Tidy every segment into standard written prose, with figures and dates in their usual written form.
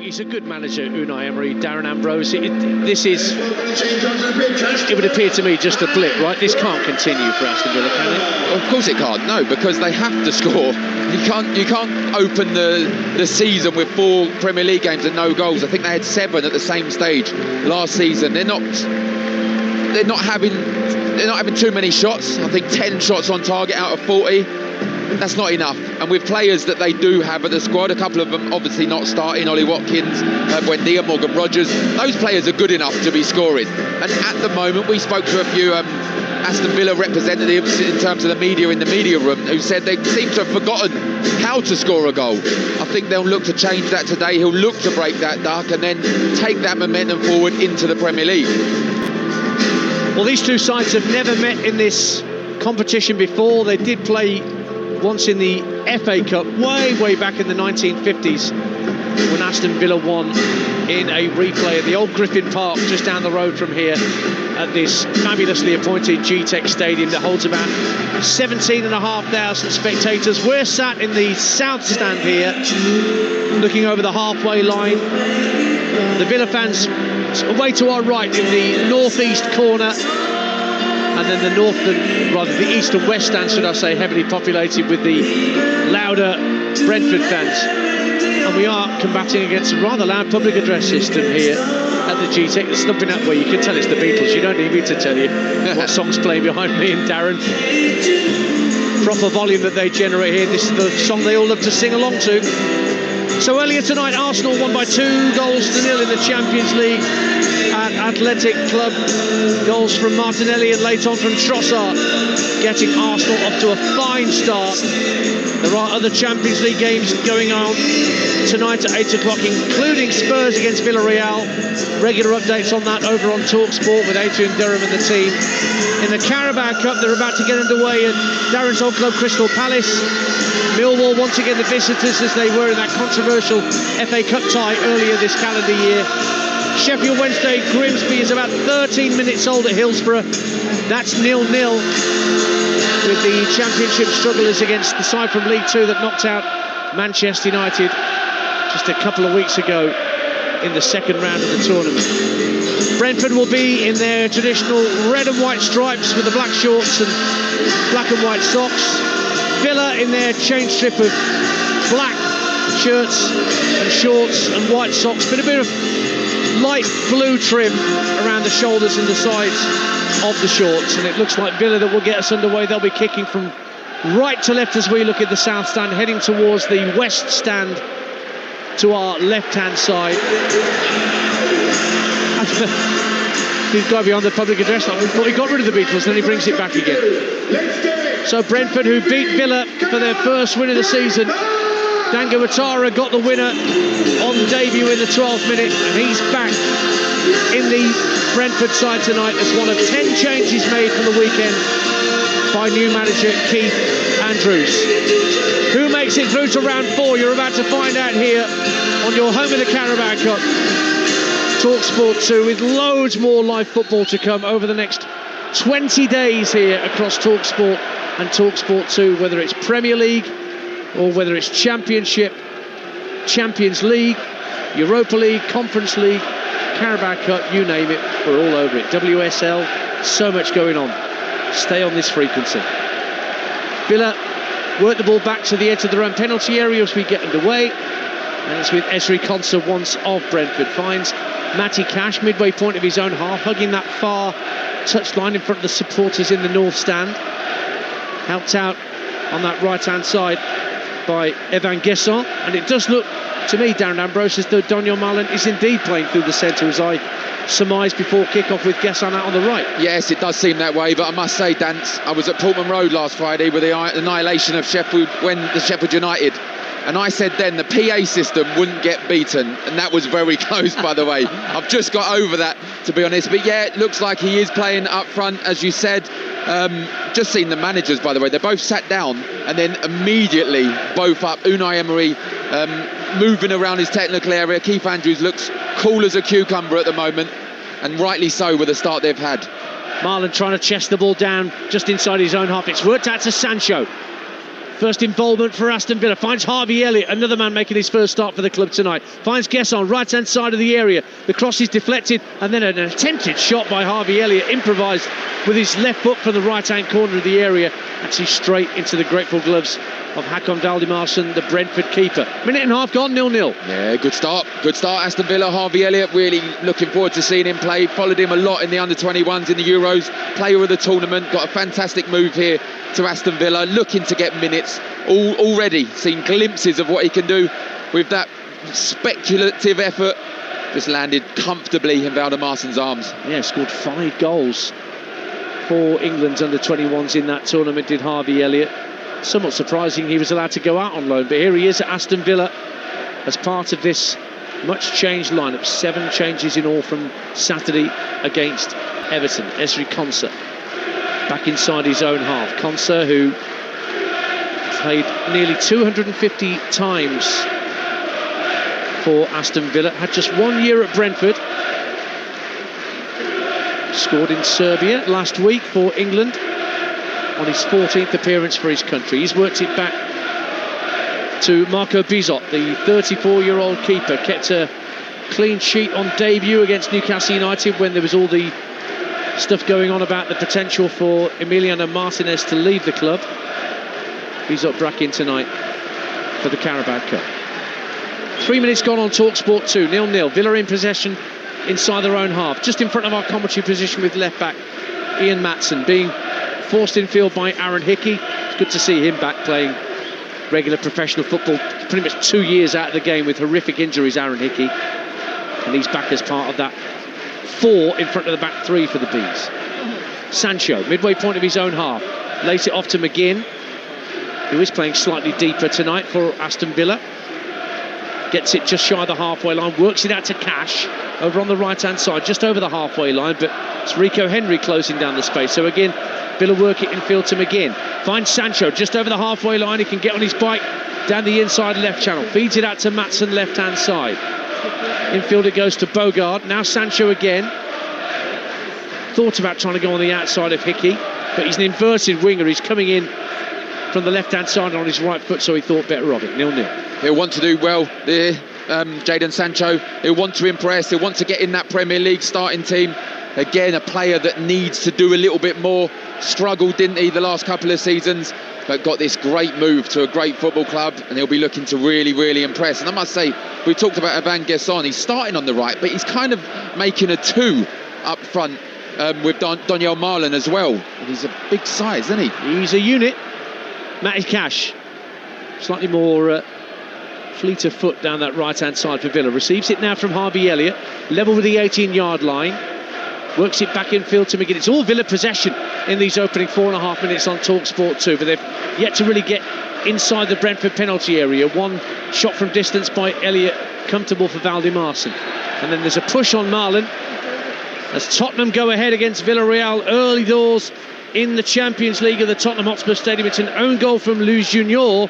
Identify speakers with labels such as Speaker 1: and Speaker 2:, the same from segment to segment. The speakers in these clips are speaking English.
Speaker 1: he's a good manager, Unai Emery, Darren Ambrose. It would appear to me just a blip, right? This can't continue for Aston Villa, can it?
Speaker 2: Of course it can't, no, because they have to score. You can't open the season with 4 Premier League games and no goals. I think they had 7 at the same stage last season. They're not having too many shots. I think 10 shots on target out of 40. That's not enough. And with players that they do have at the squad, a couple of them obviously not starting, Ollie Watkins, Buendia, Morgan Rogers, those players are good enough to be scoring. And at the moment, we spoke to a few Aston Villa representatives in terms of the media in the media room who said they seem to have forgotten how to score a goal. I think they'll look to change that today. He'll look to break that duck and then take that momentum forward into the Premier League.
Speaker 1: Well, these two sides have never met in this competition before. They did play once in the FA Cup way back in the 1950s when Aston Villa won in a replay at the old Griffin Park just down the road from here at this fabulously appointed GTEC stadium that holds about 17,500 spectators. We're sat in the south stand here looking over the halfway line. The Villa fans away to our right in the northeast corner, and then the east and west stand, should I say, heavily populated with the louder Brentford fans. And we are combating against a rather loud public address system here at the GTEC. There's something up where you can tell it's the Beatles. You don't need me to tell you what song's playing behind me and Darren. Proper volume that they generate here. This is the song they all love to sing along to. So earlier tonight, Arsenal won by 2-0 in the Champions League at Athletic Club. Goals from Martinelli and late on from Trossard, getting Arsenal off to a fine start. There are other Champions League games going on tonight at 8 o'clock, including Spurs against Villarreal. Regular updates on that over on Talksport with Adrian Durham and the team. In the Carabao Cup, they're about to get underway at Darren's old club, Crystal Palace. Millwall once again the visitors, as they were in that controversial FA Cup tie earlier this calendar year. Sheffield Wednesday, Grimsby is about 13 minutes old at Hillsborough. That's 0-0 with the Championship strugglers against the side from League Two that knocked out Manchester United just a couple of weeks ago in the second round of the tournament. Brentford will be in their traditional red and white stripes with the black shorts and black and white socks. Villa in their change strip of black shirts and shorts and white socks, but a bit of light blue trim around the shoulders and the sides of the shorts. And it looks like Villa that will get us underway. They'll be kicking from right to left as we look at the south stand, heading towards the west stand to our left-hand side. He's got beyond the public address. I thought he got rid of the Beatles, then he brings it back again. So Brentford, who beat Villa for their first win of the season, Dango Ouattara got the winner on debut in the 12th minute, and he's back in the Brentford side tonight as one of 10 changes made from the weekend by new manager Keith Andrews. Who makes it through to round 4? You're about to find out here on your home of the Carabao Cup, Talksport 2, with loads more live football to come over the next 20 days here across Talksport and Talksport 2, whether it's Premier League or whether it's Championship, Champions League, Europa League, Conference League, Carabao Cup, you name it, we're all over it. WSL, so much going on. Stay on this frequency. Villa work the ball back to the edge of their own penalty area as we get underway, and it's with Esri Konsa once of Brentford. Finds Matty Cash midway point of his own half, hugging that far touchline in front of the supporters in the north stand. Helped out on that right-hand side by Evan Guesson, and it does look to me, Darren Ambrose, as though Daniel Marlon is indeed playing through the centre, as I surmised before kick-off with Guesson out on the right.
Speaker 2: Yes, it does seem that way, but I must say, Dance, I was at Portman Road last Friday with the annihilation of Sheffield United, and I said then the PA system wouldn't get beaten, and that was very close, by the way. I've just got over that, to be honest, but yeah, it looks like he is playing up front, as you said. Just seen the managers, by the way, they both sat down and then immediately both up. Unai Emery moving around his technical area. Keith Andrews looks cool as a cucumber at the moment, and rightly so with the start they've had.
Speaker 1: Marlon trying to chest the ball down just inside his own half. It's worked out to Sancho. First involvement for Aston Villa. Finds Harvey Elliott, another man making his first start for the club tonight. Finds Gesson, right-hand side of the area. The cross is deflected, and then an attempted shot by Harvey Elliott, improvised with his left foot from the right-hand corner of the area, actually straight into the grateful gloves of Hakon Valdimarsson, the Brentford keeper. Minute and a half gone, 0-0.
Speaker 2: Yeah, good start, Aston Villa. Harvey Elliott, really looking forward to seeing him play. Followed him a lot in the under-21s in the Euros. Player of the tournament, got a fantastic move here to Aston Villa, looking to get minutes. Already seen glimpses of what he can do with that speculative effort. Just landed comfortably in Valdimarsson's arms.
Speaker 1: Yeah, scored 5 goals for England's under-21s in that tournament, did Harvey Elliott. Somewhat surprising he was allowed to go out on loan, but here he is at Aston Villa as part of this much changed lineup. 7 changes in all from Saturday against Everton. Ezri Konsa back inside his own half. Konsa, who played nearly 250 times for Aston Villa, had just 1 year at Brentford. Scored in Serbia last week for England on his 14th appearance for his country. He's worked it back to Marco Bizot, the 34-year-old keeper. Kept a clean sheet on debut against Newcastle United when there was all the stuff going on about the potential for Emiliano Martinez to leave the club. Bizot back in tonight for the Carabao Cup. 3 minutes gone on Talksport 2, 0-0. Villa in possession inside their own half, just in front of our commentary position with left-back Ian Maatsen being forced in field by Aaron Hickey. It's good to see him back playing regular professional football. Pretty much 2 years out of the game with horrific injuries, Aaron Hickey. And he's back as part of that 4 in front of the back 3 for the Bees. Sancho, midway point of his own half, lays it off to McGinn, who is playing slightly deeper tonight for Aston Villa. Gets it just shy of the halfway line, works it out to Cash over on the right-hand side, just over the halfway line, but it's Rico Henry closing down the space. So again, Villa work it in field to McGinn. Finds Sancho just over the halfway line. He can get on his bike down the inside left channel. Feeds it out to Maatsen left-hand side. Infield it goes to Bogard. Now Sancho again. Thought about trying to go on the outside of Hickey, but he's an inverted winger. He's coming in from the left-hand side on his right foot, so he thought better of it. 0-0.
Speaker 2: He'll want to do well there, Jadon Sancho. He'll want to impress. He'll want to get in that Premier League starting team. Again, a player that needs to do a little bit more. Struggled, didn't he, the last couple of seasons, but got this great move to a great football club, and he'll be looking to really, really impress. And I must say, we talked about Evan Gesson. He's starting on the right, but he's kind of making a 2 up front with Daniel Marlon as well. And he's a big size, isn't he?
Speaker 1: He's a unit. Matty Cash, slightly more fleet of foot down that right-hand side for Villa. Receives it now from Harvey Elliott, level with the 18-yard line. Works it back in field to McGinn. It's all Villa possession in these opening 4.5 minutes on Talksport 2, but they've yet to really get inside the Brentford penalty area. 1 shot from distance by Elliott, comfortable for Valdimarsson. And then there's a push on Marlon as Tottenham go ahead against Villarreal early doors in the Champions League at the Tottenham Hotspur Stadium. It's an own goal from Luis Junior.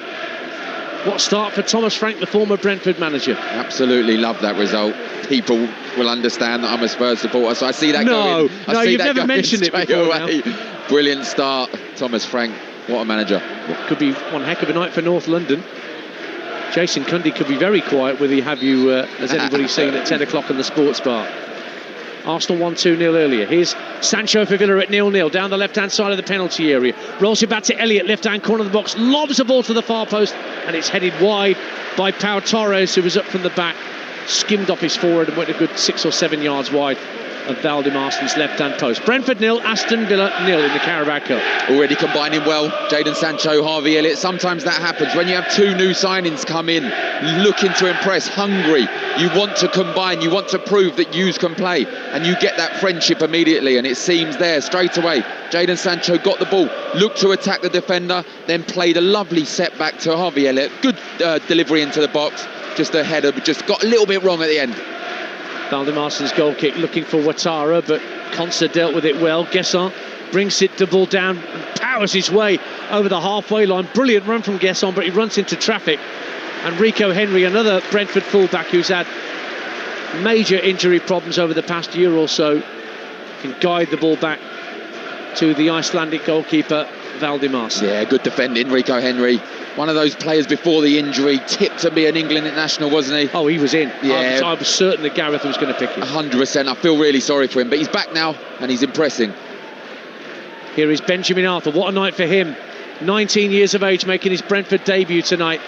Speaker 1: What start for Thomas Frank, the former Brentford manager.
Speaker 2: Absolutely love that result. People will understand that I'm a Spurs supporter, so I see that going.
Speaker 1: No, you've never mentioned it before.
Speaker 2: Brilliant start, Thomas Frank. What a manager.
Speaker 1: Well, could be one heck of a night for North London. Jason Cundy could be very quiet with the have you, as anybody's seen at 10 o'clock in the sports bar. Arsenal 1-2-0 earlier. Here's Sancho for Villa at 0-0 down the left-hand side of the penalty area. Rolls it back to Elliott, left-hand corner of the box, lobs the ball to the far post, and it's headed wide by Pau Torres, who was up from the back, skimmed off his forward and went a good 6 or 7 yards wide of Valdimarsson's left-hand post. Brentford 0, Aston Villa 0 in the Carabao Cup.
Speaker 2: Already combining well, Jadon Sancho, Harvey Elliott. Sometimes that happens when you have 2 new signings come in, looking to impress, hungry. You want to combine, you want to prove that you can play, and you get that friendship immediately, and it seems there straight away. Jadon Sancho got the ball, looked to attack the defender, then played a lovely setback to Harvey Elliott. Good delivery into the box, just a header, but just got a little bit wrong at the end.
Speaker 1: Valdimarsson's goal kick looking for Ouattara, but Konsa dealt with it well. Gesson brings it the ball down and powers his way over the halfway line. Brilliant run from Gesson, but he runs into traffic. And Rico Henry, another Brentford fullback who's had major injury problems over the past year or so, can guide the ball back to the Icelandic goalkeeper Valdimars.
Speaker 2: Yeah, good defending, Rico Henry. One of those players before the injury, tipped to be an England international, wasn't he?
Speaker 1: Oh, he was in.
Speaker 2: Yeah.
Speaker 1: I was certain that Gareth was going to pick him.
Speaker 2: 100%. I feel really sorry for him, but he's back now and he's impressing.
Speaker 1: Here is Benjamin Arthur. What a night for him. 19 years of age, making his Brentford debut tonight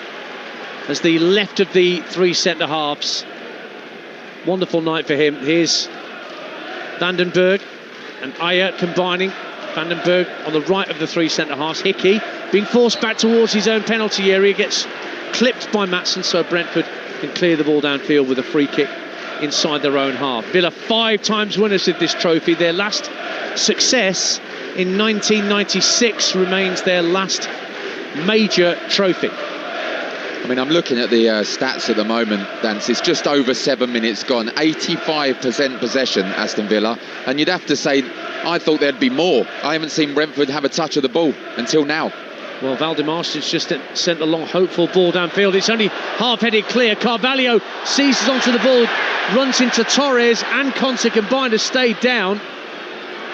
Speaker 1: as the left of the three centre-halves. Wonderful night for him. Here's Vandenberg and Ayer combining. Vandenberg on the right of the three centre-halves. Hickey being forced back towards his own penalty area, gets clipped by Maatsen, so Brentford can clear the ball downfield with a free kick inside their own half. Villa 5 times winners of this trophy. Their last success in 1996 remains their last major trophy.
Speaker 2: I mean, I'm looking at the stats at the moment, Dance. It's just over 7 minutes gone. 85% possession, Aston Villa. And you'd have to say, I thought there'd be more. I haven't seen Brentford have a touch of the ball until now.
Speaker 1: Well, Valdimars has just sent a long, hopeful ball downfield. It's only half-headed clear. Carvalho seizes onto the ball, runs into Torres, and Conte combined has stayed down.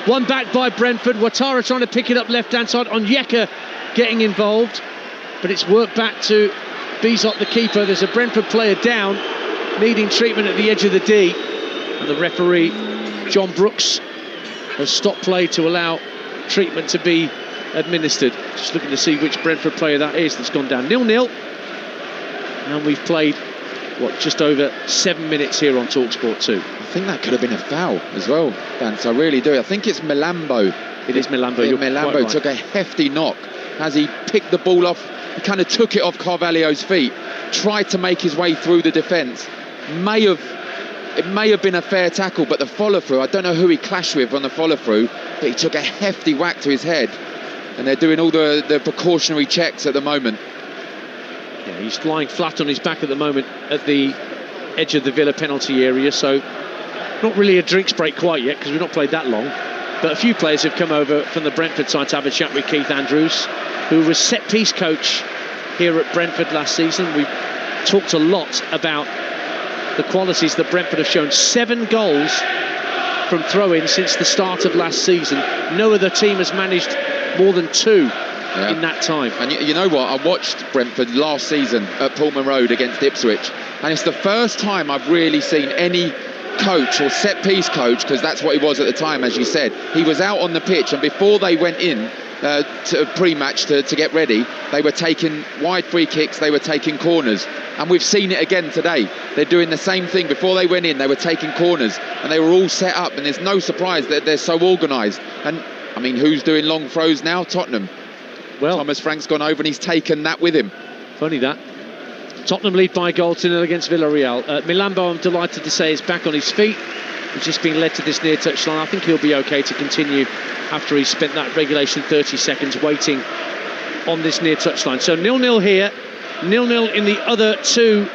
Speaker 1: One back by Brentford. Ouattara trying to pick it up left-hand side. Onyeka getting involved. But it's worked back to Bizot, the keeper. There's a Brentford player down, needing treatment at the edge of the D. And the referee, John Brooks, has stopped play to allow treatment to be administered. Just looking to see which Brentford player that is that's gone down. 0-0. And we've played, just over 7 minutes here on Talksport 2.
Speaker 2: I think that could have been a foul as well, Vance. I really do. I think it's Milambo.
Speaker 1: It is Milambo.
Speaker 2: Milambo took a hefty knock as he picked the ball off. He kind of took it off Carvalho's feet, tried to make his way through the defence. It may have been a fair tackle, but the follow-through, I don't know who he clashed with on the follow-through, but he took a hefty whack to his head. And they're doing all the precautionary checks at the moment.
Speaker 1: Yeah, he's lying flat on his back at the moment at the edge of the Villa penalty area, so not really a drinks break quite yet because we've not played that long. But a few players have come over from the Brentford side to have a chat with Keith Andrews, who was set-piece coach here at Brentford last season. We've talked a lot about the qualities that Brentford have shown. 7 goals from throw-in since the start of last season. No other team has managed more than 2 in that time.
Speaker 2: And you know what? I watched Brentford last season at Portman Road against Ipswich, and it's the first time I've really seen any coach or set-piece coach, because that's what he was at the time, as you said. He was out on the pitch, and before they went in to pre-match to get ready, they were taking wide free kicks, they were taking corners, and we've seen it again today. They're doing the same thing. Before they went in, they were taking corners, and they were all set up, and there's no surprise that they're so organised. And I mean, who's doing long throws now? Tottenham. Well, Thomas Frank's gone over and he's taken that with him.
Speaker 1: Funny that. Tottenham lead by a goal 2-0 against Villarreal. Milambo, I'm delighted to say, is back on his feet. He's just been led to this near touchline. I think he'll be okay to continue after he's spent that regulation 30 seconds waiting on this near touchline. So 0-0 here, 0-0 in the other 2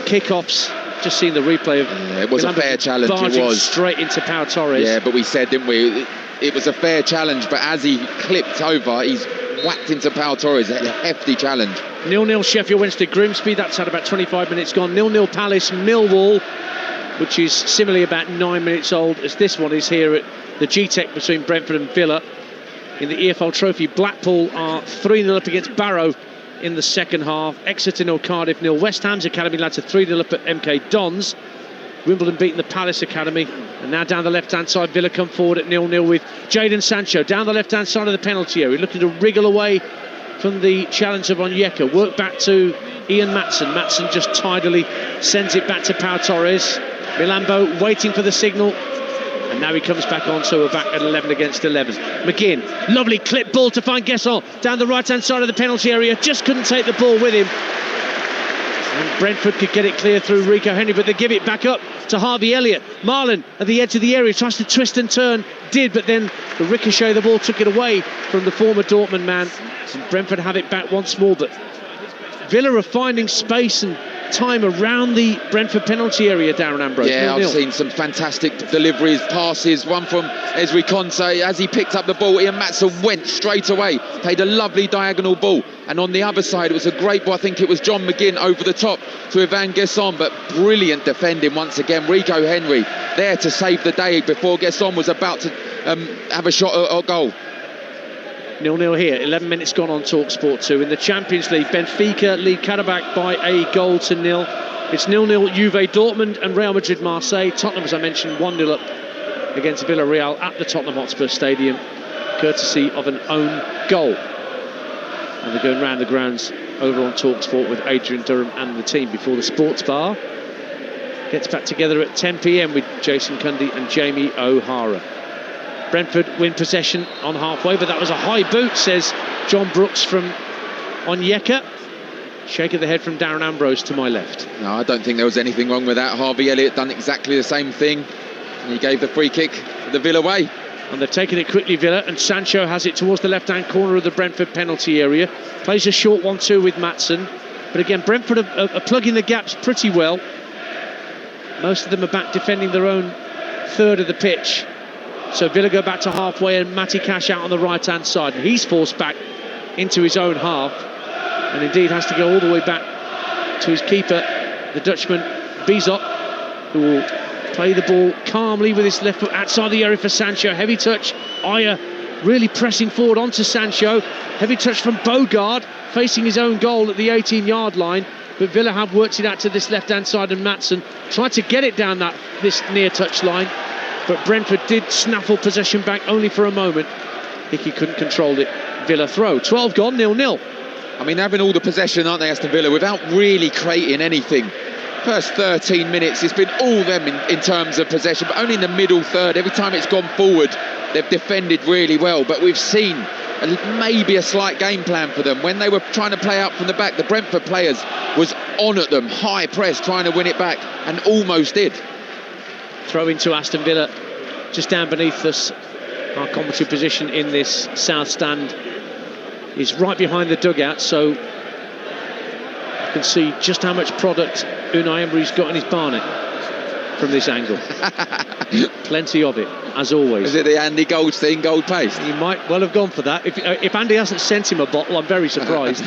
Speaker 1: kickoffs. Just seen the replay of
Speaker 2: it was Milambo, a fair challenge. It was
Speaker 1: straight into Pau Torres.
Speaker 2: Yeah, but we said, didn't we? It was a fair challenge, but as he clipped over, he's whacked into Pau Torres. A hefty challenge. 0-0 Sheffield Wednesday Grimsby. That's had about 25 minutes gone. 0-0 Palace Millwall, which is similarly about 9 minutes old as this one is here at the G-Tech between Brentford and Villa. In the EFL Trophy, Blackpool are 3-0 up against Barrow in the second half. Exeter 0, Cardiff 0. West Ham's Academy lads are 3-0 up at MK Dons. Wimbledon beating the Palace Academy. And now down the left-hand side, Villa come forward at 0-0 with Jadon Sancho down the left-hand side of the penalty area, looking to wriggle away from the challenge of Onyeka. Work back to Ian Maatsen. Maatsen just tidily sends it back to Pau Torres. Milambo waiting for the signal. And now he comes back on, so we're back at 11 against 11. McGinn, lovely clip ball to find Gesson down the right-hand side of the penalty area. Just couldn't take the ball with him. And Brentford could get it clear through Rico Henry, but they give it back up to Harvey Elliott. Marlon at the edge of the area tries to twist and turn, but then the ricochet of the ball took it away from the former Dortmund man. So Brentford have it back once more, but Villa are finding space and
Speaker 1: time around the Brentford penalty area, Darren Ambrose.
Speaker 2: Yeah,
Speaker 1: 0-0.
Speaker 2: I've seen some fantastic deliveries, passes, one from Ezri Konsa. As he picked up the ball, Ian Maatsen went straight away, played a lovely diagonal ball, and on the other side it was a great ball. I think it was John McGinn over the top to Ivan Gesson, but brilliant defending once again. Rico Henry there to save the day before Gesson was about to have a shot at goal.
Speaker 1: 0-0 here, 11 minutes gone on Talksport 2. In the Champions League, Benfica lead Karabakh by a 0-0. It's 0-0 Juve Dortmund and Real Madrid Marseille. Tottenham, as I mentioned, 1-0 up against Villarreal at the Tottenham Hotspur Stadium, courtesy of an own goal. And they're going round the grounds over on Talksport with Adrian Durham and the team before the sports bar gets back together at 10 p.m. with Jason Cundy and Jamie O'Hara. Brentford win possession on halfway, but that was a high boot, says John Brooks from Onyeka. Shake of the head from Darren Ambrose to my left.
Speaker 2: No, I don't think there was anything wrong with that. Harvey Elliott done exactly the same thing, and he gave the free kick for the Villa way.
Speaker 1: And they've taken it quickly, Villa, and Sancho has it towards the left-hand corner of the Brentford penalty area. Plays a short 1-2 with Maatsen. But again, Brentford are plugging the gaps pretty well. Most of them are back defending their own third of the pitch. So Villa go back to halfway, and Matty Cash out on the right-hand side. And he's forced back into his own half, and indeed has to go all the way back to his keeper, the Dutchman Bizot, who will play the ball calmly with his left foot outside the area for Sancho. Heavy touch. Ayer really pressing forward onto Sancho. Heavy touch from Bogard, facing his own goal at the 18-yard line. But Villa have worked it out to this left-hand side, and Maatsen tried to get it down this near touch line. But Brentford did snaffle possession back only for a moment. Hickey couldn't control it. Villa throw. 12 gone, 0-0.
Speaker 2: I mean, having all the possession, aren't they, Aston Villa, without really creating anything. First 13 minutes, it's been all them in terms of possession, but only in the middle third. Every time it's gone forward, they've defended really well. But we've seen maybe a slight game plan for them. When they were trying to play out from the back, the Brentford players was on at them, high press, trying to win it back, and almost did.
Speaker 1: Throw into Aston Villa, just down beneath us. Our commentary position in this south stand is right behind the dugout, so you can see just how much product Unai Emery's got in his barnet from this angle. Plenty of it, as always.
Speaker 2: Is it the Andy Goldstein gold paste?
Speaker 1: He might well have gone for that. If Andy hasn't sent him a bottle, I'm very surprised.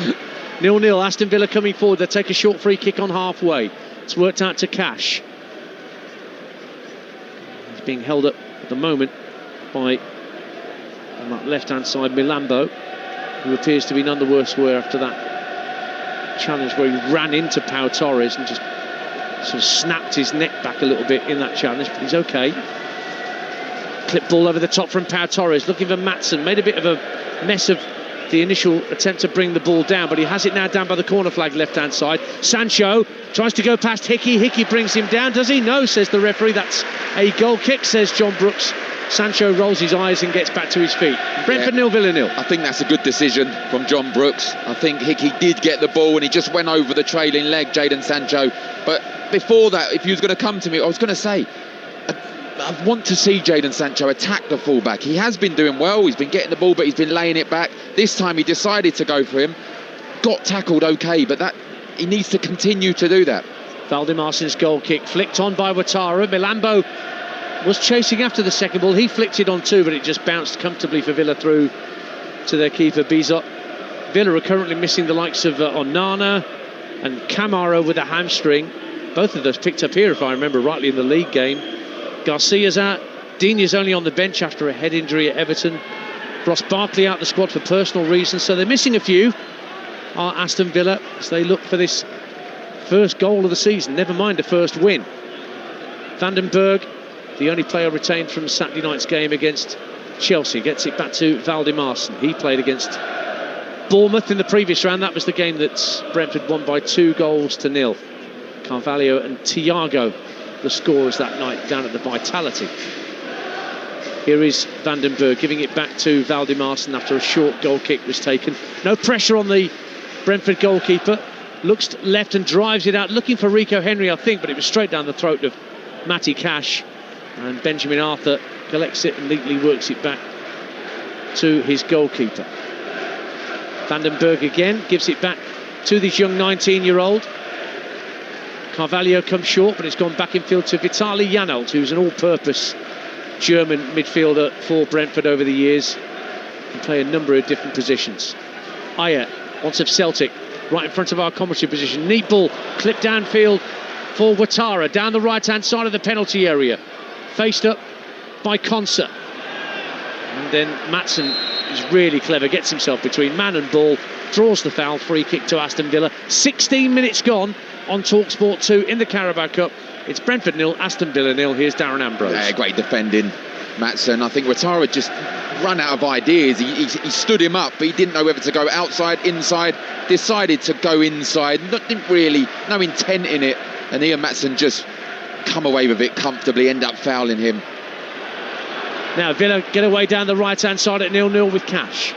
Speaker 1: 0-0, Aston Villa coming forward. They take a short free kick on halfway. It's worked out to Cash. He's being held up at the moment by, on that left-hand side, Milambo, who appears to be none the worse for after that challenge where he ran into Pau Torres and just sort of snapped his neck back a little bit in that challenge, but he's okay. Clip ball over the top from Pau Torres, looking for Maatsen. Made a bit of a mess of the initial attempt to bring the ball down, but he has it now down by the corner flag left-hand side. Sancho tries to go past Hickey. Hickey brings him down. Does he? No, says the referee. That's a goal kick, says John Brooks. Sancho rolls his eyes and gets back to his feet. Brentford 0, Villa 0.
Speaker 2: I think that's a good decision from John Brooks. I think Hickey did get the ball and he just went over the trailing leg, Jadon Sancho. But before that, if he was going to come to me, I was going to say, I want to see Jadon Sancho attack the fullback. He has been doing well. He's been getting the ball, but he's been laying it back. This time he decided to go for him. Got tackled okay, but he needs to continue to do that.
Speaker 1: Valdemarsen's goal kick flicked on by Ouattara. Milambo was chasing after the second ball. He flicked it on too, but it just bounced comfortably for Villa through to their keeper Bizot. Villa are currently missing the likes of Onana and Camara with a hamstring. Both of those picked up here, if I remember rightly, in the league game. Garcia's out. Dini's only on the bench after a head injury at Everton. Ross Barkley out the squad for personal reasons, so they're missing a few. Are Aston Villa as they look for this first goal of the season, never mind a first win. Vandenberg, the only player retained from Saturday night's game against Chelsea, gets it back to Valdemarsen. He played against Bournemouth in the previous round. That was the game that Brentford won by 2-0. Carvalho and Thiago, the scorers that night down at the Vitality. Here is Vandenberg giving it back to Valdemarsen after a short goal kick was taken. No pressure on the Brentford goalkeeper. Looks left and drives it out, looking for Rico Henry, I think, but it was straight down the throat of Matty Cash. And Benjamin Arthur collects it and neatly works it back to his goalkeeper. Vandenberg again gives it back to this young 19-year-old. Carvalho comes short, but it's gone back in field to Vitaly Janelt, who's an all-purpose German midfielder for Brentford over the years. Can play a number of different positions. Ayer, once of Celtic, right in front of our commentary position. Neat ball, clipped downfield for Ouattara, down the right-hand side of the penalty area. Faced up by Konsa. And then Maatsen is really clever, gets himself between man and ball, draws the foul, free kick to Aston Villa. 16 minutes gone on Talksport 2 in the Carabao Cup. It's Brentford 0, Aston Villa 0. Here's Darren Ambrose.
Speaker 2: Yeah, great defending, Maatsen. I think Ouattara just run out of ideas. He stood him up, but he didn't know whether to go outside, inside. Decided to go inside. Didn't really, no intent in it. And Ian Maatsen just come away with it comfortably, end up fouling him.
Speaker 1: Now Villa get away down the right-hand side at 0-0 with Cash.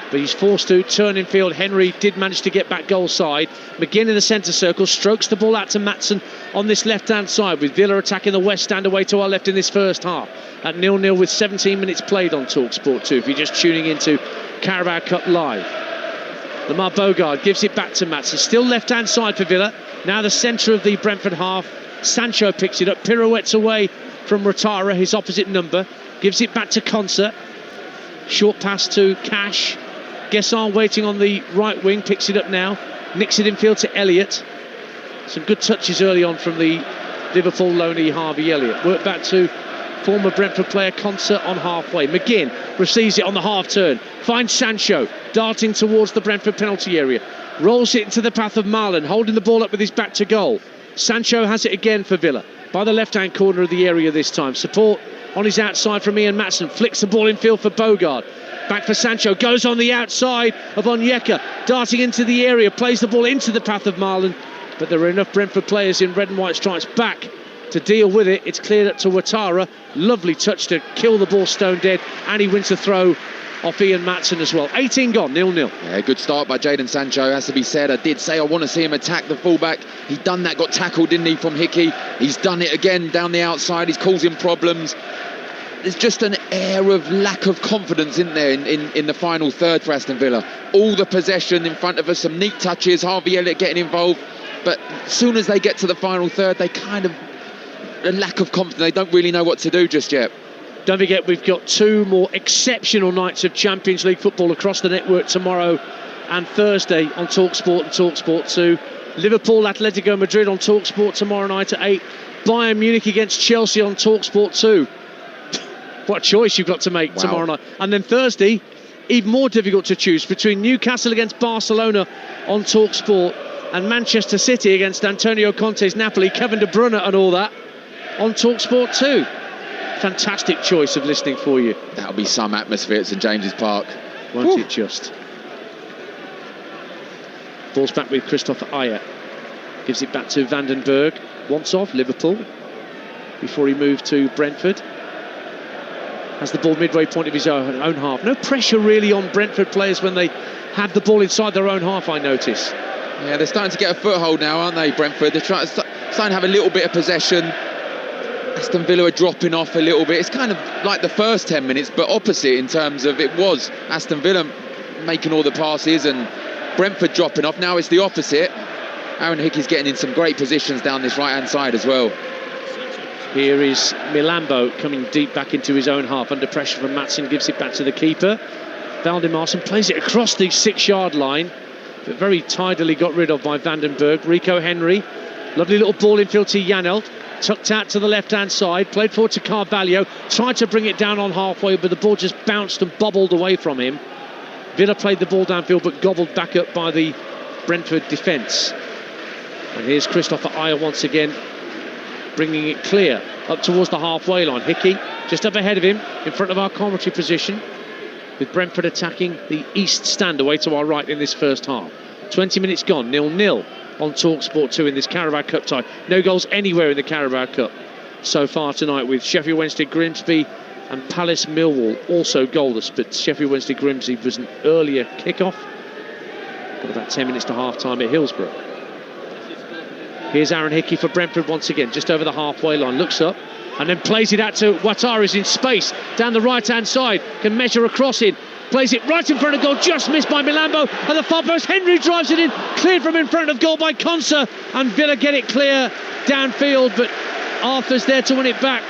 Speaker 1: But he's forced to turn in field. Henry did manage to get back goal side. McGinn in the centre circle, strokes the ball out to Maatsen on this left-hand side, with Villa attacking the West Stand away to our left in this first half. At 0-0 with 17 minutes played on Talksport 2, if you're just tuning into Carabao Cup Live. Lamar Bogard gives it back to Maatsen, still left-hand side for Villa. Now the centre of the Brentford half. Sancho picks it up, pirouettes away from Ouattara, his opposite number. Gives it back to Konsa. Short pass to Cash. Guesson waiting on the right wing, picks it up now, nicks it in field to Elliott. Some good touches early on from the Liverpool loanee Harvey Elliott. Work back to former Brentford player Konsa on halfway. McGinn receives it on the half turn, finds Sancho darting towards the Brentford penalty area, rolls it into the path of Marlon, holding the ball up with his back to goal. Sancho has it again for Villa by the left hand corner of the area this time. Support on his outside from Ian Maatsen, flicks the ball in field for Bogard. Back for Sancho, goes on the outside of Onyeka, darting into the area, plays the ball into the path of Marlon, but there are enough Brentford players in red and white stripes back to deal with it. It's cleared up to Ouattara, lovely touch to kill the ball stone dead, and he wins the throw off Ian Maatsen as well. 18 gone, 0-0.
Speaker 2: Yeah, good start by Jadon Sancho, has to be said. I did say I want to see him attack the fullback. He's done that, got tackled, didn't he, from Hickey. He's done it again down the outside, he's causing problems. There's just an air of lack of confidence in there in the final third for Aston Villa. All the possession in front of us, some neat touches, Harvey Elliott getting involved, but as soon as they get to the final third, they kind of, a lack of confidence, they don't really know what to do just yet.
Speaker 1: Don't forget, we've got two more exceptional nights of Champions League football across the network tomorrow and Thursday on Talksport and Talksport 2. Liverpool, Atletico Madrid on Talksport tomorrow night at 8. Bayern Munich against Chelsea on Talksport 2. What a choice you've got to make tomorrow night. And then Thursday, even more difficult to choose between Newcastle against Barcelona on Talksport and Manchester City against Antonio Conte's Napoli, Kevin De Bruyne and all that on Talksport 2. Fantastic choice of listening for you.
Speaker 2: That'll be some atmosphere at St James's Park.
Speaker 1: Won't it just? Ball's back with Christopher Ayer. Gives it back to Vandenberg. Once off, Liverpool, before he moved to Brentford. Has the ball midway point of his own half. No pressure really on Brentford players when they have the ball inside their own half, I notice.
Speaker 2: Yeah, they're starting to get a foothold now, aren't they, Brentford? They're starting to have a little bit of possession. Aston Villa are dropping off a little bit. It's kind of like the first 10 minutes, but opposite in terms of it was Aston Villa making all the passes and Brentford dropping off. Now it's the opposite. Aaron Hickey's getting in some great positions down this right-hand side as well.
Speaker 1: Here is Milambo coming deep back into his own half under pressure from Maatsen, gives it back to the keeper. Valdimarsson plays it across the 6-yard line, but very tidily got rid of by Vandenberg. Rico Henry, lovely little ball in field to Janelt, tucked out to the left-hand side, played forward to Carvalho, tried to bring it down on halfway, but the ball just bounced and bobbled away from him. Villa played the ball downfield, but gobbled back up by the Brentford defence. And here's Christopher Ayer once again, bringing it clear up towards the halfway line. Hickey just up ahead of him in front of our commentary position, with Brentford attacking the east stand away to our right in this first half. 20 minutes gone, 0-0 on Talksport 2 in this Carabao Cup tie. No goals anywhere in the Carabao Cup so far tonight, with Sheffield Wednesday Grimsby and Palace Millwall also goalless, but Sheffield Wednesday Grimsby was an earlier kick-off. Got about 10 minutes to half-time at Hillsborough. Here's Aaron Hickey for Brentford once again, just over the halfway line, looks up and then plays it out to Ouattara, who's in space down the right-hand side, can measure across it, plays it right in front of goal, just missed by Milambo, and the far post, Henry drives it in, cleared from in front of goal by Conser, and Villa get it clear downfield, but Arthur's there to win it back.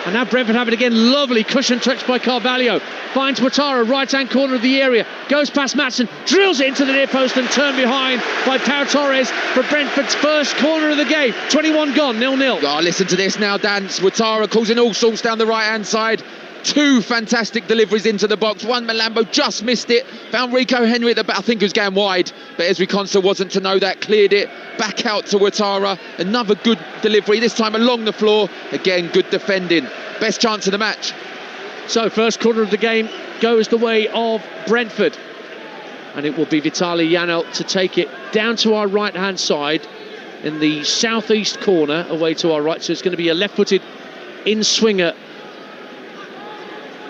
Speaker 1: And now Brentford have it again, lovely cushion touch by Carvalho, finds Ouattara, right hand corner of the area, goes past Maatsen, drills it into the near post and turned behind by Pau Torres for Brentford's first corner of the game. 21 gone, 0-0.
Speaker 2: Oh, listen to this now, Dan. Ouattara causing all sorts down the right hand side. Two fantastic deliveries into the box. One, Milambo just missed it. Found Rico Henry at the back. I think he was going wide, but Ezri Konsa wasn't to know that. Cleared it. Back out to Ouattara. Another good delivery, this time along the floor. Again, good defending. Best chance of the match.
Speaker 1: So, first quarter of the game goes the way of Brentford. And it will be Vitaly Janelt to take it down to our right-hand side in the southeast corner, away to our right. So it's going to be a left-footed in-swinger